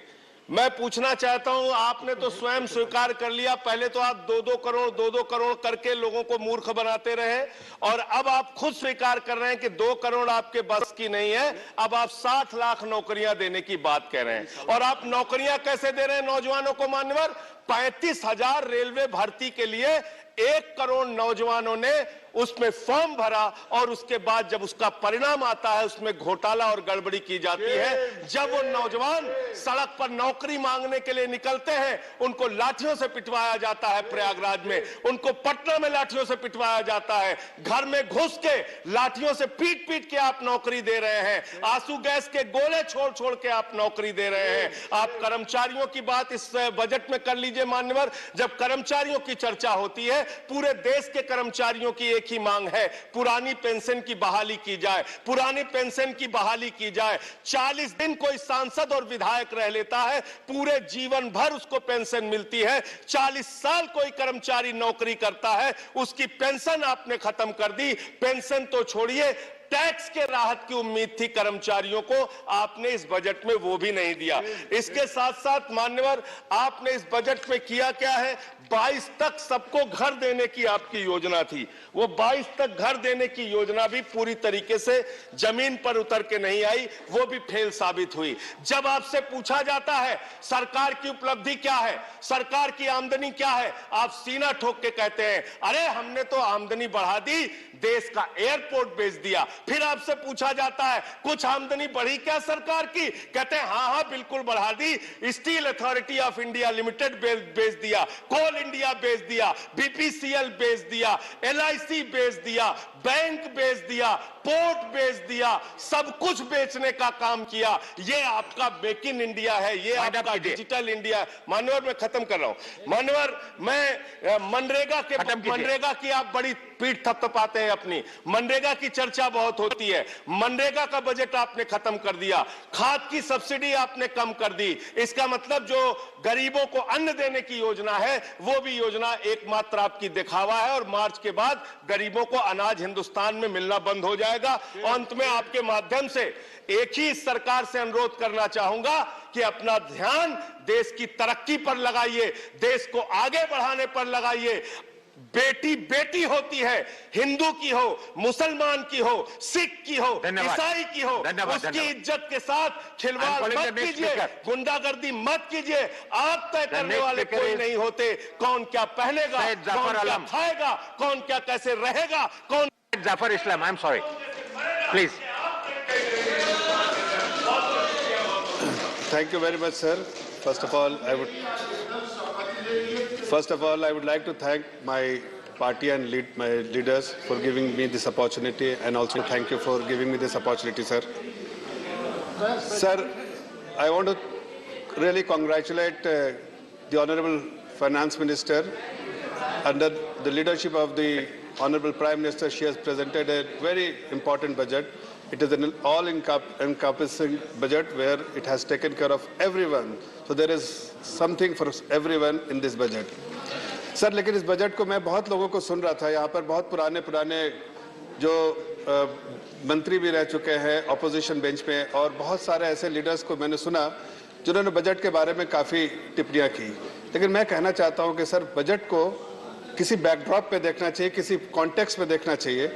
मैं पूछना चाहता हूं, आपने तो स्वयं स्वीकार कर लिया, पहले तो आप 2-2 करोड़ करके लोगों को मूर्ख बनाते रहे और अब आप खुद स्वीकार कर रहे हैं कि 2 करोड़ आपके बस की नहीं है। अब आप 60 लाख नौकरियां देने की बात कह रहे हैं। और आप नौकरियां कैसे दे रहे हैं नौजवानों को मान्यवर? 35,000 रेलवे भर्ती के लिए 1 करोड़ नौजवानों ने उसमें फॉर्म भरा और उसके बाद जब उसका परिणाम आता है उसमें घोटाला और गड़बड़ी की जाती है। जब वो नौजवान सड़क पर नौकरी मांगने के लिए निकलते हैं, उनको लाठियों से पिटवाया जाता है प्रयागराज में, उनको पटना में लाठियों से पिटवाया जाता है, घर में घुस के लाठियों से पीट पीट के आप नौकरी दे रहे हैं, आंसू गैस के गोले छोड़ छोड़ के आप नौकरी दे रहे हैं। आप कर्मचारियों की बात इस बजट में कर लीजिए मान्यवर। जब कर्मचारियों की चर्चा होती है, पूरे देश के कर्मचारियों की एक ही मांग है, पुरानी पेंशन की बहाली की जाए, पुरानी पेंशन की बहाली की जाए। 40 दिन कोई सांसद और विधायक रह लेता है, पूरे जीवन भर उसको पेंशन मिलती है। 40 साल कोई कर्मचारी नौकरी करता है, उसकी पेंशन आपने खत्म कर दी। पेंशन तो छोड़िए, टैक्स के राहत की उम्मीद थी कर्मचारियों को, आपने इस बजट में वो भी नहीं दिया। इसके साथ साथ मान्यवर, आपने इस बजट में किया क्या है? 22 तक सबको घर देने की आपकी योजना थी, वो 22 तक घर देने की योजना भी पूरी तरीके से जमीन पर उतर के नहीं आई, वो भी फेल साबित हुई। जब आपसे पूछा जाता है सरकार की उपलब्धि क्या है, सरकार की आमदनी क्या है, आप सीना ठोक के कहते हैं अरे हमने तो आमदनी बढ़ा दी, देश का एयरपोर्ट बेच दिया। फिर आपसे पूछा जाता है कुछ आमदनी बढ़ी क्या सरकार की, कहते हैं हाँ हाँ बिल्कुल बढ़ा दी, steel authority of India limited बेच दिया, कोल इंडिया बेच दिया, बीपीसीएल बेच दिया, एलआईसी बेच दिया, बैंक बेच दिया, पोर्ट बेच दिया, सब कुछ बेचने का काम किया। ये आपका मेक इन इंडिया है, ये आपका डिजिटल इंडिया। मानवर मैं खत्म कर रहा हूं। मानवर मैं मनरेगा की आप बड़ी पीठ थपथपाते हैं अपनी, मनरेगा की चर्चा बहुत होती है, मनरेगा का बजट आपने खत्म कर दिया, खाद की सब्सिडी आपने कम कर दी। इसका मतलब जो गरीबों को अन्न देने की योजना है वो भी योजना एकमात्र आपकी दिखावा है, और मार्च के बाद गरीबों को अनाज हिंदुस्तान में मिलना बंद हो जाएगा। अंत में आपके माध्यम से एक ही सरकार से अनुरोध करना चाहूंगा कि अपना ध्यान देश की तरक्की पर लगाइए, देश को आगे बढ़ाने पर लगाइए। बेटी बेटी होती है, हिंदू की हो, मुसलमान की हो, सिख की हो, ईसाई की हो, उसकी इज्जत के साथ खिलवाड़ मत कीजिए, गुंडागर्दी मत कीजिए। आप तय करने वाले कोई नहीं होते, कौन क्या पहनेगा, कौन क्या खाएगा, कौन क्या कैसे रहेगा, कौन। Zafar Islam, I'm sorry. Please. Thank you very much, sir. First of all, I would like to thank my party and my leaders for giving me this opportunity, and also thank you for giving me this opportunity, sir. Sir, I want to really congratulate the Honorable Finance Minister. Under the leadership of the Honorable Prime Minister, she has presented a very important budget. It is an all-encompassing budget where it has taken care of everyone. So there is something for everyone in this budget. Sir, लेकिन इस budget को मैं बहुत लोगों को सुन रहा था, यहाँ पर बहुत पुराने जो मंत्री भी रह चुके हैं ऑपोजिशन बेंच पे, और बहुत सारे ऐसे लीडर्स को मैंने सुना जिन्होंने बजट के बारे में काफ़ी टिप्पणियाँ की। लेकिन मैं कहना चाहता हूँ कि सर, बजट को किसी बैकड्रॉप पे देखना चाहिए, किसी कॉन्टेक्स्ट में देखना चाहिए।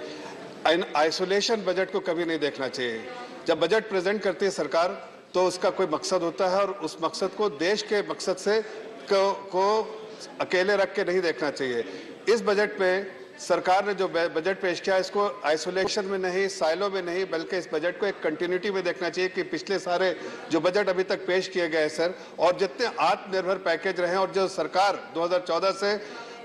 आइसोलेशन बजट को कभी नहीं देखना चाहिए। जब बजट प्रेजेंट करती है सरकार तो उसका कोई मकसद होता है, और उस मकसद को देश के मकसद से को अकेले रख के नहीं देखना चाहिए। इस बजट में सरकार ने जो बजट पेश किया, इसको आइसोलेशन में नहीं, साइलो में नहीं, बल्कि इस बजट को एक कंटिन्यूटी में देखना चाहिए कि पिछले सारे जो बजट अभी तक पेश किए गए हैं सर, और जितने आत्मनिर्भर पैकेज रहे हैं, और जो सरकार 2014 से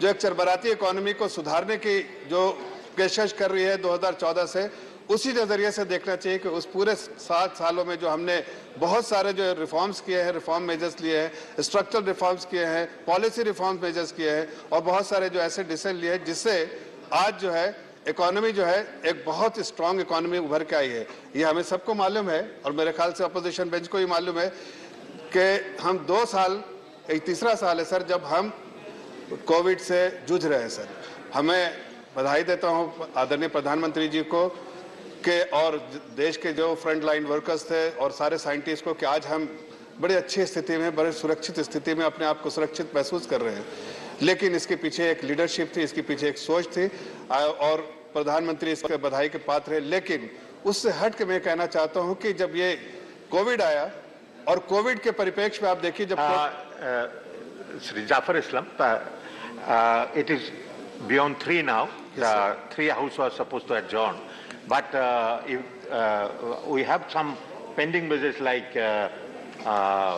जो एक चरबराती इकोनॉमी को सुधारने की जो पेशकश कर रही है 2014 से, उसी नज़रिए से देखना चाहिए कि उस पूरे 7 सालों में जो हमने बहुत सारे जो रिफॉर्म्स किए हैं, रिफॉर्म मेजर्स लिए हैं, स्ट्रक्चरल रिफॉर्म्स किए हैं, पॉलिसी रिफॉर्म मेजर्स किए हैं, और बहुत सारे जो ऐसे डिसीजन लिए हैं जिससे आज जो है इकोनॉमी जो है एक बहुत स्ट्रांग इकोनॉमी उभर के आई है। ये हमें सबको मालूम है, और मेरे ख्याल से अपोजिशन बेंच को ही मालूम है कि हम 2 साल, एक तीसरा साल है सर, जब हम कोविड से जूझ रहे हैं सर। हमें बधाई देता हूँ आदरणीय प्रधानमंत्री जी को के और देश के जो फ्रंट लाइन वर्कर्स थे और सारे साइंटिस्ट को कि आज हम बड़ी अच्छी स्थिति में, बड़े सुरक्षित स्थिति में अपने आप को सुरक्षित महसूस कर रहे हैं। लेकिन इसके पीछे एक लीडरशिप थी, इसके पीछे एक सोच थी, और प्रधानमंत्री इसके बधाई के पात्र है। लेकिन उससे हट के मैं कहना चाहता हूँ कि जब ये कोविड आया, और कोविड के परिप्रेक्ष्य में आप देखिए जब Sri Jafar Islam, it is beyond 3 now. Yes, 3 House was supposed to adjourn. But if we have some pending business like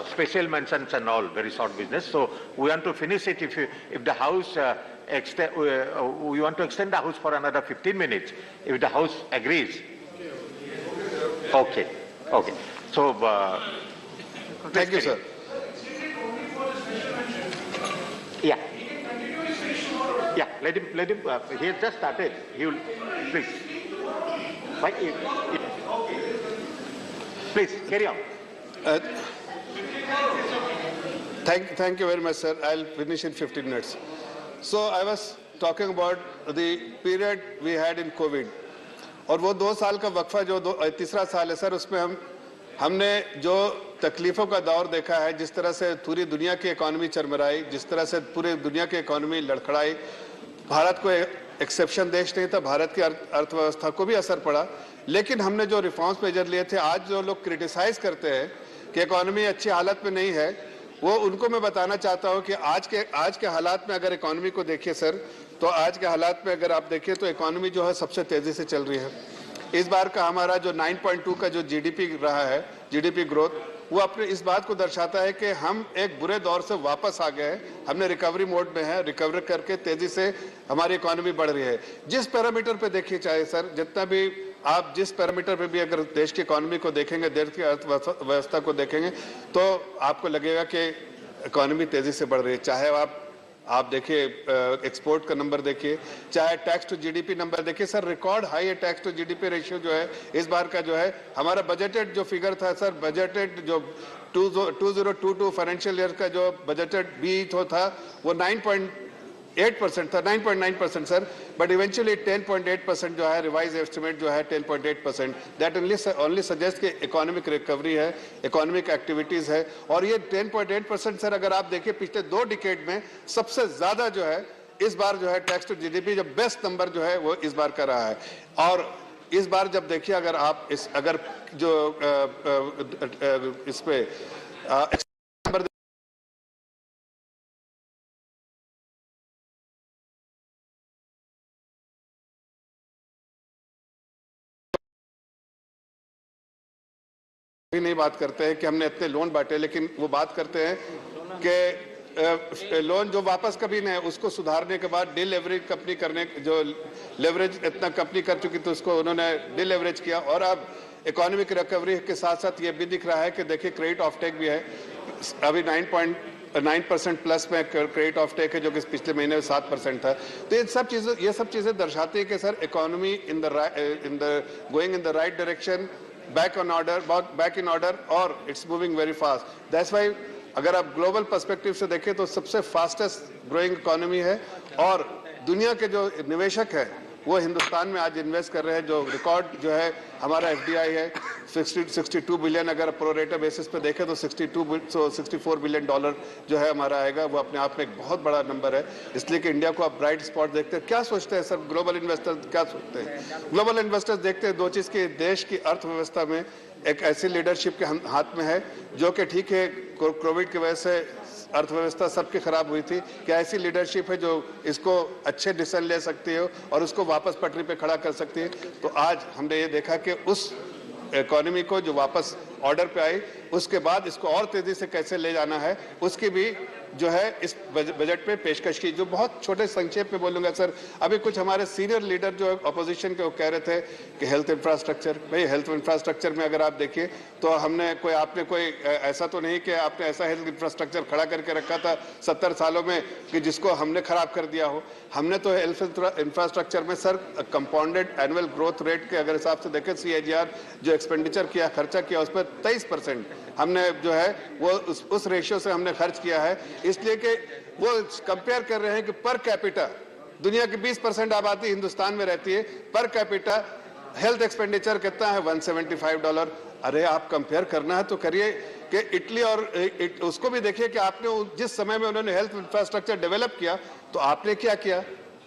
special mentions and all, very short business. So we want to finish it if the House we want to extend the House for another 15 minutes if the House agrees. Okay. Okay. So thank you, sir. Yeah. Yeah. Let him. He has just started. He will. Please. Please carry on. Thank you very much, sir. I'll finish in 15 minutes. So I was talking about the period we had in COVID. और वो 2 साल का वक्फा जो तीसरा साल है sir, उसमें हमने जो तकलीफों का दौर देखा है, जिस तरह से पूरी दुनिया की इकोनॉमी चरमराई, जिस तरह से पूरी दुनिया की इकोनॉमी लड़खड़ाई, भारत को एक्सेप्शन देश नहीं था, भारत की अर्थव्यवस्था को भी असर पड़ा। लेकिन हमने जो रिफॉर्म्स मेजर लिए थे, आज जो लोग क्रिटिसाइज करते हैं कि इकोनॉमी अच्छी हालत में नहीं है, वो उनको मैं बताना चाहता हूं कि आज के हालात में अगर इकोनॉमी को देखिए सर, तो आज के हालात में अगर आप देखिए तो इकोनॉमी जो है सबसे तेजी से चल रही है। इस बार का हमारा जो 9.2 का जो जीडीपी रहा है, जीडीपी ग्रोथ, वो अपने इस बात को दर्शाता है कि हम एक बुरे दौर से वापस आ गए हैं। हमने रिकवरी मोड में है, रिकवर करके तेजी से हमारी इकोनॉमी बढ़ रही है। जिस पैरामीटर पे देखिए, चाहे सर जितना भी आप जिस पैरामीटर पे भी अगर देश की इकोनॉमी को देखेंगे, देश की अर्थव्यवस्था को देखेंगे, तो आपको लगेगा कि इकोनॉमी तेजी से बढ़ रही है। चाहे आप देखिए एक्सपोर्ट का नंबर देखिए, चाहे टैक्स टू जीडीपी नंबर देखिए सर, रिकॉर्ड हाई है टैक्स टू जीडीपी रेशियो जो है इस बार का जो है। हमारा बजटेड जो फिगर था सर, बजटेड जो 2022 फाइनेंशियल ईयर का जो बजटेड बी था वो 9.8% था, 9.9% सर, बट इवेंचुअली 10.8% जो है रिवाइज एस्टिमेट जो है 10.8%। दैट ओनली सजेस्ट कि इकोनॉमिक रिकवरी है, इकोनॉमिक एक्टिविटीज है। और ये 10.8% सर अगर आप देखिए पिछले 2 डिकेड में सबसे ज्यादा जो है इस बार जो है टैक्स टू जीडीपी जो बेस्ट नंबर जो है वो इस बार का रहा है। और इस बार जब देखिए अगर आप इस पे भी नहीं बात करते हैं कि हमने इतने लोन बांटे, लेकिन वो बात करते हैं कि लोन जो वापस कभी नहीं, उसको सुधारने के बाद डिलेवरेज कंपनी करने, जो लेवरेज इतना कंपनी कर चुकी थी उसको उन्होंने डिलेवरेज किया। और अब इकोनॉमिक रिकवरी के साथ साथ ये भी दिख रहा है कि देखिए क्रेडिट ऑफटेक भी है, अभी 9% प्लस में क्रेडिट ऑफटेक है, जो कि पिछले महीने में 7% था। तो ये सब चीजें दर्शाती है कि sir economy going in the right direction, back in order और it's moving very fast. That's why अगर आप ग्लोबल पर्सपेक्टिव से देखें तो सबसे फास्टेस्ट ग्रोइंग इकोनॉमी है। और दुनिया के जो निवेशक है वो हिंदुस्तान में आज इन्वेस्ट कर रहे हैं। जो रिकॉर्ड जो है हमारा एफडीआई है 62 बिलियन, अगर प्रोरेटा बेसिस पे देखें तो 64 बिलियन डॉलर जो है हमारा आएगा। वो अपने आप में एक बहुत बड़ा नंबर है। इसलिए कि इंडिया को आप ब्राइट स्पॉट देखते हैं। क्या सोचते हैं सर ग्लोबल इन्वेस्टर्स, क्या सोचते हैं ग्लोबल इन्वेस्टर्स? देखते हैं 2 चीज की, देश की अर्थव्यवस्था में एक ऐसी लीडरशिप के हाथ में है जो कि ठीक है कोविड की वजह से अर्थव्यवस्था सबकी खराब हुई थी, कि ऐसी लीडरशिप है जो इसको अच्छे डिसीजन ले सकती है और उसको वापस पटरी पे खड़ा कर सकती है। तो आज हमने ये देखा कि उस इकोनॉमी को जो वापस ऑर्डर पे आई, उसके बाद इसको और तेजी से कैसे ले जाना है उसकी भी जो है इस बजट में पेशकश की। जो बहुत छोटे संक्षेप में बोलूंगा सर, अभी कुछ हमारे सीनियर लीडर जो अपोजिशन के वो कह रहे थे कि हेल्थ इंफ्रास्ट्रक्चर, भाई हेल्थ इंफ्रास्ट्रक्चर में अगर आप देखिए तो आपने कोई ऐसा तो नहीं कि आपने ऐसा हेल्थ इंफ्रास्ट्रक्चर खड़ा करके रखा था 70 सालों में कि जिसको हमने खराब कर दिया हो। हमने तो हेल्थ इंफ्रास्ट्रक्चर में sir compounded annual growth rate के अगर हिसाब से देखें, CAGR जो एक्सपेंडिचर किया, खर्चा किया, उस पर 23% हमने जो है वो उस रेशियो से हमने खर्च किया है। इसलिए कि वो कंपेयर कर रहे हैं कि पर कैपिटा दुनिया की 20% आबादी हिंदुस्तान में रहती है, पर कैपिटा हेल्थ एक्सपेंडिचर कितना है $175। अरे आप कंपेयर करना है तो करिए कि इटली और उसको भी देखिए कि आपने जिस समय में उन्होंने हेल्थ इंफ्रास्ट्रक्चर डेवलप किया तो आपने क्या किया।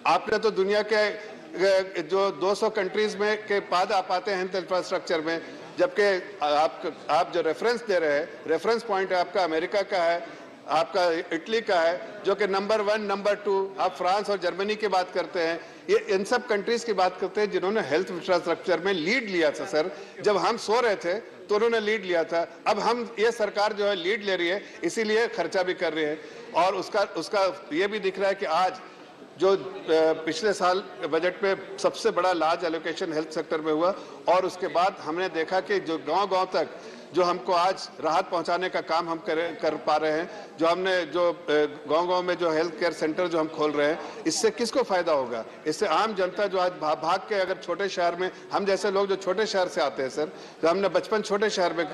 आपने तो दुनिया के जो 200 कंट्रीज में के बाद आप आते हैं हेल्थ इंफ्रास्ट्रक्चर में, जबकि आप जो रेफरेंस दे रहे हैं, रेफरेंस पॉइंट आपका अमेरिका का है, आपका इटली का है, जो कि नंबर 1, नंबर 2, आप फ्रांस और जर्मनी की बात करते हैं, ये इन सब कंट्रीज की बात करते हैं जिन्होंने हेल्थ इंफ्रास्ट्रक्चर में लीड लिया था सर। जब हम सो रहे थे तो उन्होंने लीड लिया था। अब हम, ये सरकार जो है लीड ले रही है, इसीलिए खर्चा भी कर रही है। और उसका ये भी दिख रहा है कि आज जो पिछले साल बजट में सबसे बड़ा लार्ज एलोकेशन हेल्थ सेक्टर में हुआ, और उसके बाद हमने देखा कि जो गांव-गांव तक जो हमको आज राहत पहुंचाने का काम हम कर पा रहे हैं, जो हमने जो गांव-गांव में जो हेल्थ केयर सेंटर जो हम खोल रहे हैं, इससे किसको फायदा होगा? इससे आम जनता जो आज भाग के अगर छोटे शहर में, हम जैसे लोग जो छोटे शहर से आते हैं सर, जो हमने बचपन छोटे शहर में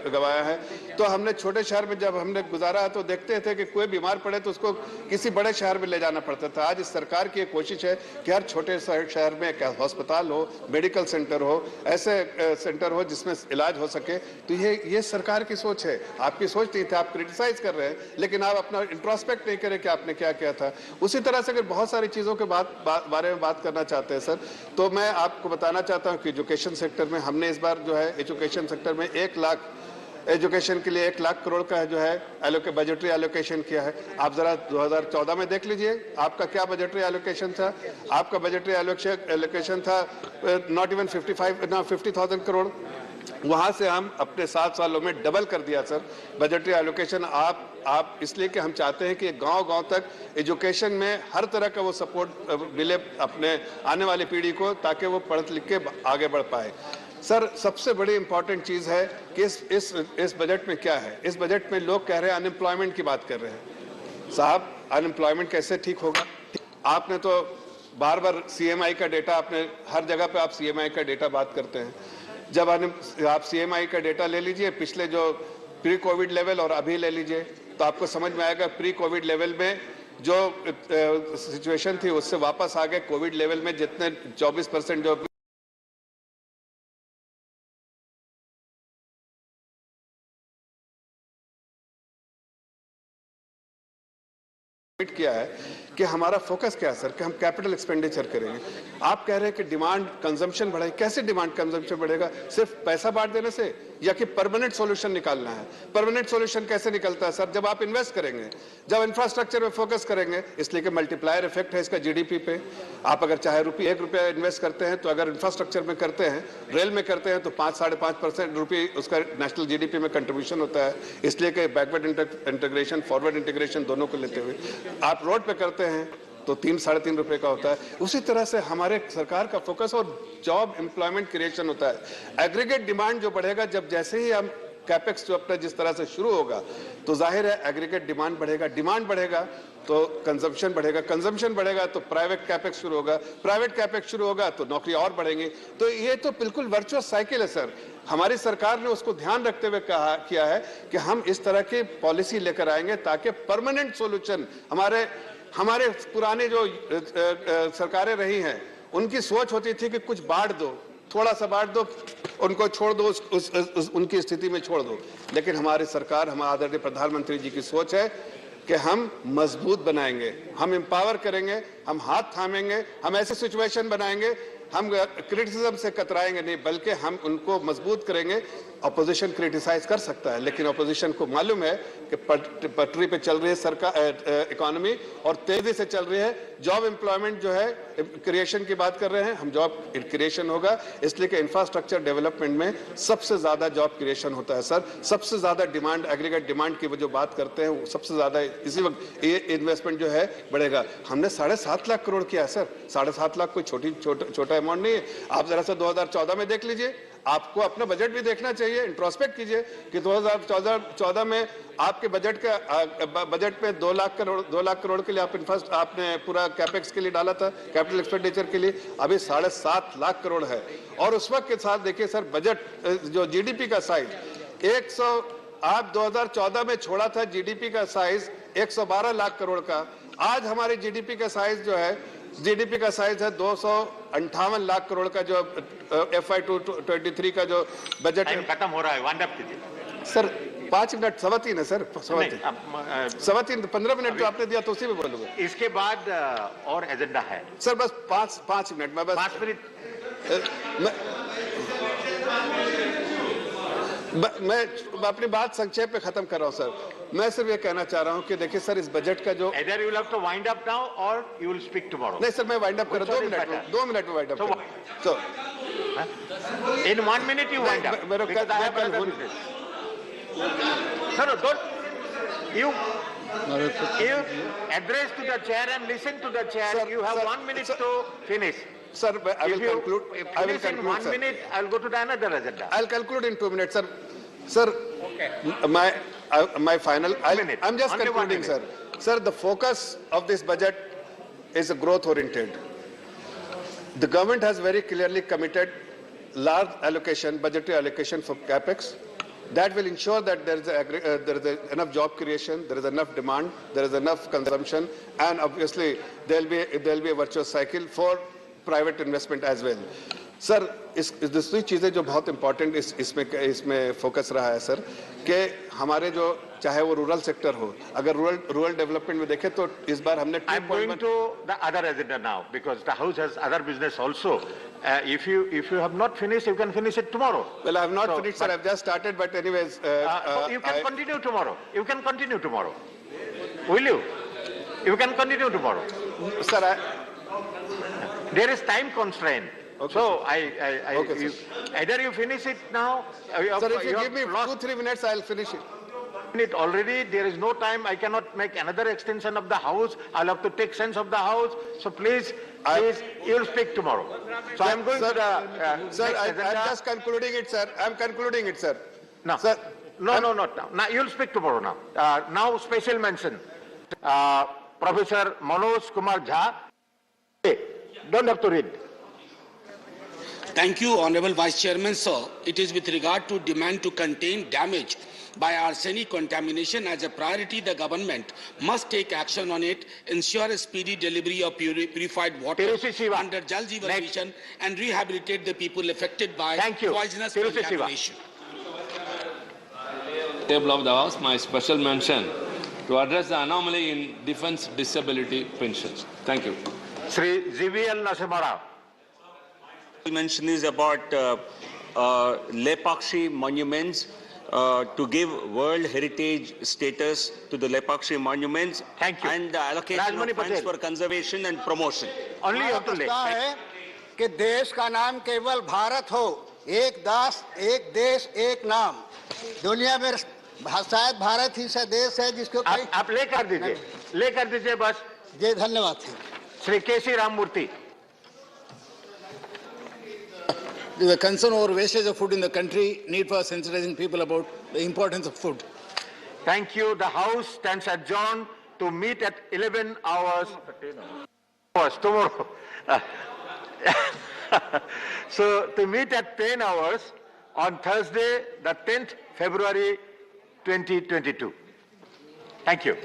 गवाया है, तो हमने छोटे शहर में जब हमने गुजारा है तो देखते थे कि कोई बीमार पड़े तो उसको किसी बड़े शहर में ले जाना पड़ता था। आज इस सरकार की एक कोशिश है कि हर छोटे शहर में एक अस्पताल हो, मेडिकल सेंटर हो, ऐसे सेंटर हो जिसमें इलाज हो सके। तो ये सरकार की सोच है, आपकी सोच नहीं थी। आप क्रिटिसाइज कर रहे हैं, लेकिन आप अपना इंट्रोस्पेक्ट नहीं करें कि आपने क्या किया था। उसी तरह से अगर बहुत सारी चीजों के बारे में बात करना चाहते हैं सर, तो मैं आपको बताना चाहता हूं कि एजुकेशन सेक्टर में हमने इस बार जो है एजुकेशन सेक्टर में 1 लाख एजुकेशन के लिए 1 लाख करोड़ का जो है बजटरी एलोकेशन किया है। आप जरा 2014 में देख लीजिए आपका क्या बजटरी एलोकेशन था। आपका बजटरी एलोकेशन था नॉट इवन 50,000 करोड़। वहां से हम अपने 7 सालों में डबल कर दिया सर बजटरी एलोकेशन। आप इसलिए कि हम चाहते हैं कि गांव-गांव तक एजुकेशन में हर तरह का वो सपोर्ट मिले अपने आने वाली पीढ़ी को, ताकि वो पढ़ लिख के आगे बढ़ पाए। सर, सबसे बड़ी इंपॉर्टेंट चीज है कि इस बजट में क्या है। इस बजट में लोग कह रहे हैं अनएम्प्लॉयमेंट की बात कर रहे हैं। साहब, अनएम्प्लॉयमेंट कैसे ठीक होगा? आपने तो बार बार सीएमआई का डेटा, आपने हर जगह पे आप सीएमआई का डेटा बात करते हैं। जब आप सीएमआई का डेटा ले लीजिए, पिछले जो प्री कोविड लेवल और अभी ले लीजिए, तो आपको समझ में आएगा प्री कोविड लेवल में जो सिचुएशन थी उससे वापस आ गए कोविड लेवल में, जितने 24% जो किया है कि हमारा फोकस क्या है सर, कि हम कैपिटल एक्सपेंडिचर करेंगे। आप कह रहे हैं कि डिमांड कंजम्पशन बढ़े। कैसे डिमांड कंजम्पशन बढ़ेगा? सिर्फ पैसा बांट देने से, या कि परमानेंट सॉल्यूशन निकालना है? परमानेंट सॉल्यूशन कैसे निकलता है सर? जब आप इन्वेस्ट करेंगे, जब इंफ्रास्ट्रक्चर में फोकस करेंगे, इसलिए कि मल्टीप्लायर इफेक्ट है इसका जीडीपी पे। आप अगर चाहे ₹1 इन्वेस्ट करते हैं, तो अगर इंफ्रास्ट्रक्चर में करते हैं, रेल में करते हैं, तो 5-5.5% रुपये उसका नेशनल जीडीपी में कंट्रीब्यूशन होता है। इसलिए कि बैकवर्ड इंटीग्रेशन, फॉरवर्ड इंटीग्रेशन दोनों को लेते हुए आप रोड पे करते हैं तो 3-3.5 रुपए का होता है। उसी तरह से हमारे सरकार का फोकस और जॉब एम्प्लॉयमेंट क्रिएशन होता है। एग्रीगेट डिमांड जो बढ़ेगा, जब जैसे ही हम कैपेक्स जो अपना जिस तरह से शुरू होगा, तो जाहिर है एग्रीगेट डिमांड बढ़ेगा। डिमांड बढ़ेगा तो कंजम्पशन बढ़ेगा, कंजम्पशन बढ़ेगा तो प्राइवेट कैपेक्स शुरू होगा, प्राइवेट कैपेक्स शुरू होगा तो नौकरी और बढ़ेंगी। तो ये तो बिल्कुल वर्चुअस साइकिल है सर। हमारी सरकार ने उसको ध्यान रखते हुए किया है कि हम इस तरह की पॉलिसी लेकर आएंगे ताकि परमानेंट सॉल्यूशन, हमारे पुराने जो सरकारें रही हैं, उनकी सोच होती थी कि कुछ बांट दो, थोड़ा सा बांट दो, उनको छोड़ दो, उनकी स्थिति में छोड़ दो। लेकिन हमारी सरकार, हमारे आदरणीय प्रधानमंत्री जी की सोच है कि हम मजबूत बनाएंगे, हम एम्पावर करेंगे, हम हाथ थामेंगे, हम ऐसे सिचुएशन बनाएंगे, हम क्रिटिसिज्म से कतराएंगे नहीं, बल्कि हम उनको मजबूत करेंगे। अपोजिशन क्रिटिसाइज कर सकता है, लेकिन अपोजिशन को मालूम है कि पटरी पे चल रही है सरकार, इकोनॉमी, और तेजी से चल रही है। जॉब एम्प्लॉयमेंट जो है क्रिएशन की बात कर रहे हैं हम, जॉब क्रिएशन होगा, इसलिए कि इंफ्रास्ट्रक्चर डेवलपमेंट में सबसे ज्यादा जॉब क्रिएशन होता है सर। सबसे ज्यादा डिमांड, एग्रीगेट डिमांड की वो जो बात करते हैं, वो सबसे ज्यादा इसी वक्त ये इन्वेस्टमेंट जो है बढ़ेगा। हमने 7.5 लाख करोड़ किया है सर। 7.5 लाख कोई छोटा अमाउंट नहीं है। आप जरा सा 2014 में देख लीजिए, आपको अपना बजट भी देखना चाहिए, इंट्रोस्पेक्ट कीजिए कि 2014 में आपके बजट में 2 लाख करोड़ के लिए आपने पूरा कैपेक्स के लिए डाला था, कैपिटल एक्सपेंडिचर के लिए। अभी 7.5 लाख करोड़ है। और उस वक्त के साथ देखिए सर, बजट जो जीडीपी का साइज आप 2014 में छोड़ा था जीडीपी का साइज 112 लाख करोड़ का। आज हमारे जीडीपी का साइज जो है, जीडीपी का साइज है 258 लाख करोड़ का। जो FY 2023 का जो बजट खत्म हो रहा है, वाइंड अप कीजिए सर। 5 मिनट, 3:15 है सर, 3:15 15 मिनट जो आपने दिया तो उसी में बोलूंगा। इसके बाद और एजेंडा है सर, बस 5 मिनट में, बस 5 मिनट। मैं अपनी बात संक्षेप में खत्म कर रहा हूं सर। मैं सिर्फ ये कहना चाह रहा हूँ कि देखिए सर इस बजट का जो Either you will have to wind up now or you will speak tomorrow. नहीं सर मैं वाइंड अप करूँ 2 मिनट में वाइंड अप करूँ so in 1 minute you wind up because I have another business. No, don't you address to the chair and listen to the chair. Sir, you have sir, 1 minute sir, to finish. Sir, I will conclude. I will conclude, in 1 sir. minute, I will go to the another agenda. I'll conclude in 2 minutes, sir. Sir, my final. I'm just concluding, sir. Sir, the focus of this budget is growth-oriented. The government has very clearly committed large allocation, budgetary allocation for capex. That will ensure that there is enough job creation, there is enough demand, there is enough consumption, and obviously there will be a virtuous cycle for private investment as well. Sir इस दूसरी चीज़ें जो बहुत important इसमें focus रहा है sir कि हमारे जो चाहे वो रूरल सेक्टर हो अगर रूरल डेवलपमेंट में देखें तो इस बार हमने I'm going to the other agenda now because the house has other business also. If you have not finished, you can finish it tomorrow. Well, I have not finished, sir. I've just started, but anyways. You can continue tomorrow. You can continue tomorrow. Will you? You can continue tomorrow. Sir, there is time constraint. Okay, so okay, either you finish it now. Sir, if you give me 2-3 minutes, I'll finish it. Already there is no time. I cannot make another extension of the house. I'll have to take sense of the house. So please, you'll speak tomorrow. So I'm going to the sir, I'm just concluding it, sir. I'm concluding it, sir. No, sir, no, not now. You'll speak tomorrow now. Now special mention. Professor Manoj Kumar Jha. Don't have to read. Thank you, Honorable Vice Chairman, sir. It is with regard to demand to contain damage by arsenic contamination as a priority. The government must take action on it, ensure a speedy delivery of purified water under Jal Jeevan Mission, and rehabilitate the people affected by poisonous contamination. Table of the House, my special mention to address the anomaly in defense disability pensions. Thank you. Sri ZVL Nasimara. Mention is about Lepakshi monuments to give World Heritage status to the Lepakshi monuments. Thank you. And the allocation of funds for conservation and promotion. Only you have to lay. कि देश का नाम केवल भारत हो, एक देश एक नाम, दुनिया में शायद भारत ही से देश है जिसको आप ले कर दीजिए बस. जी धन्यवाद. श्री केसी Ramamurthy. The concern over wastage of food in the country, need for sensitizing people about the importance of food. Thank you. The House stands adjourned to meet at 11 hours tomorrow. So to meet at 10 hours on Thursday, the 10th February 2022. Thank you.